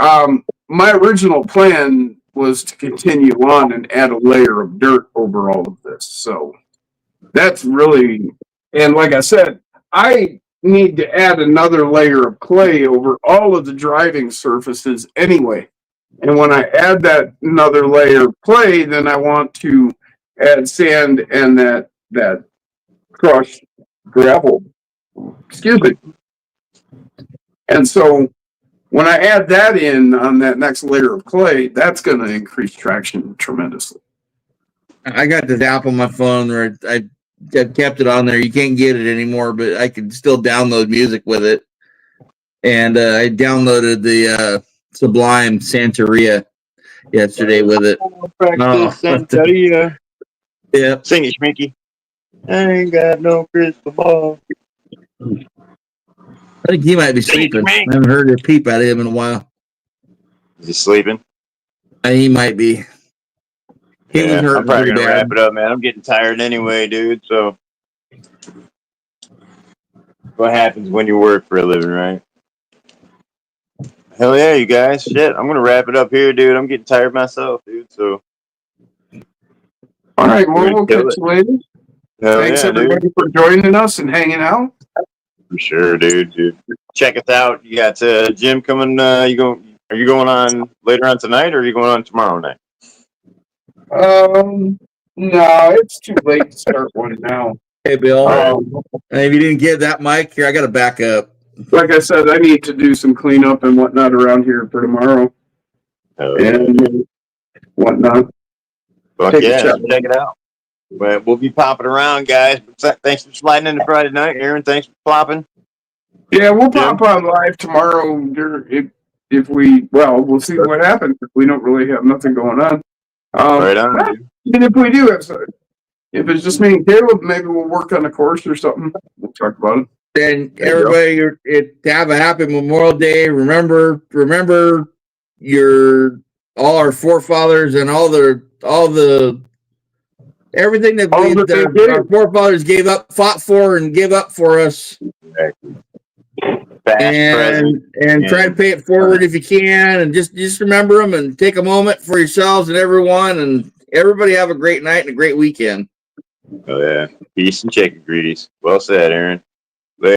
Speaker 2: My original plan was to continue on and add a layer of dirt over all of this. So that's really, and like I said, I need to add another layer of clay over all of the driving surfaces anyway. And when I add that another layer of clay, then I want to add sand and that crushed gravel. Excuse me. And so when I add that in on that next layer of clay, that's going to increase traction tremendously.
Speaker 3: I got this app on my phone where I kept it on there. You can't get it anymore, but I can still download music with it. And I downloaded the Sublime Santeria yesterday with it.
Speaker 1: Practice Santeria.
Speaker 3: Yeah.
Speaker 1: Sing it, Schminky. I ain't got no crystal ball.
Speaker 3: I think he might be sleeping. I haven't heard a peep out of him in a while.
Speaker 1: Is he sleeping?
Speaker 3: He might be. He was
Speaker 1: I'm
Speaker 3: hurting
Speaker 1: probably
Speaker 3: pretty
Speaker 1: gonna
Speaker 3: bad.
Speaker 1: wrap it up, man. I'm getting tired anyway, dude. So, what happens when you work for a living, right? Hell yeah, you guys. Shit, I'm gonna wrap it up here, dude. I'm getting tired myself, dude. So,
Speaker 2: all right, well, we'll
Speaker 1: kill
Speaker 2: catch
Speaker 1: it.
Speaker 2: you later.
Speaker 1: Hell
Speaker 2: Thanks
Speaker 1: yeah,
Speaker 2: everybody
Speaker 1: dude.
Speaker 2: for joining us and hanging out.
Speaker 1: For sure, dude. Check us out. You got Jim coming. Are you going on later on tonight, or are you going on tomorrow night?
Speaker 2: No, it's too late to start one now.
Speaker 3: Hey, Bill. If you didn't get that mic here, I got to back up.
Speaker 2: Like I said, I need to do some cleanup and whatnot around here for tomorrow and whatnot.
Speaker 1: Fuck
Speaker 2: Take a
Speaker 1: yeah,
Speaker 2: shot.
Speaker 1: check it out. But we'll be popping around, guys. Thanks for sliding into Friday night, Aaron. Thanks for plopping.
Speaker 2: Yeah, we'll
Speaker 1: Jim?
Speaker 2: pop on live tomorrow if we'll see what happens if we don't really have nothing going on.
Speaker 1: Right on.
Speaker 2: Even if we do have something, if it's just me and Caleb, maybe we'll work on a course or something. We'll talk about it.
Speaker 3: And everybody, have a happy Memorial Day. Remember all our forefathers and all the everything that our forefathers fought for and gave up for us. And try to pay it forward if you can, and just remember them and take a moment for yourselves and everyone, and everybody have a great night and a great weekend.
Speaker 1: Oh yeah, peace and chicken greedies. Well said, Aaron.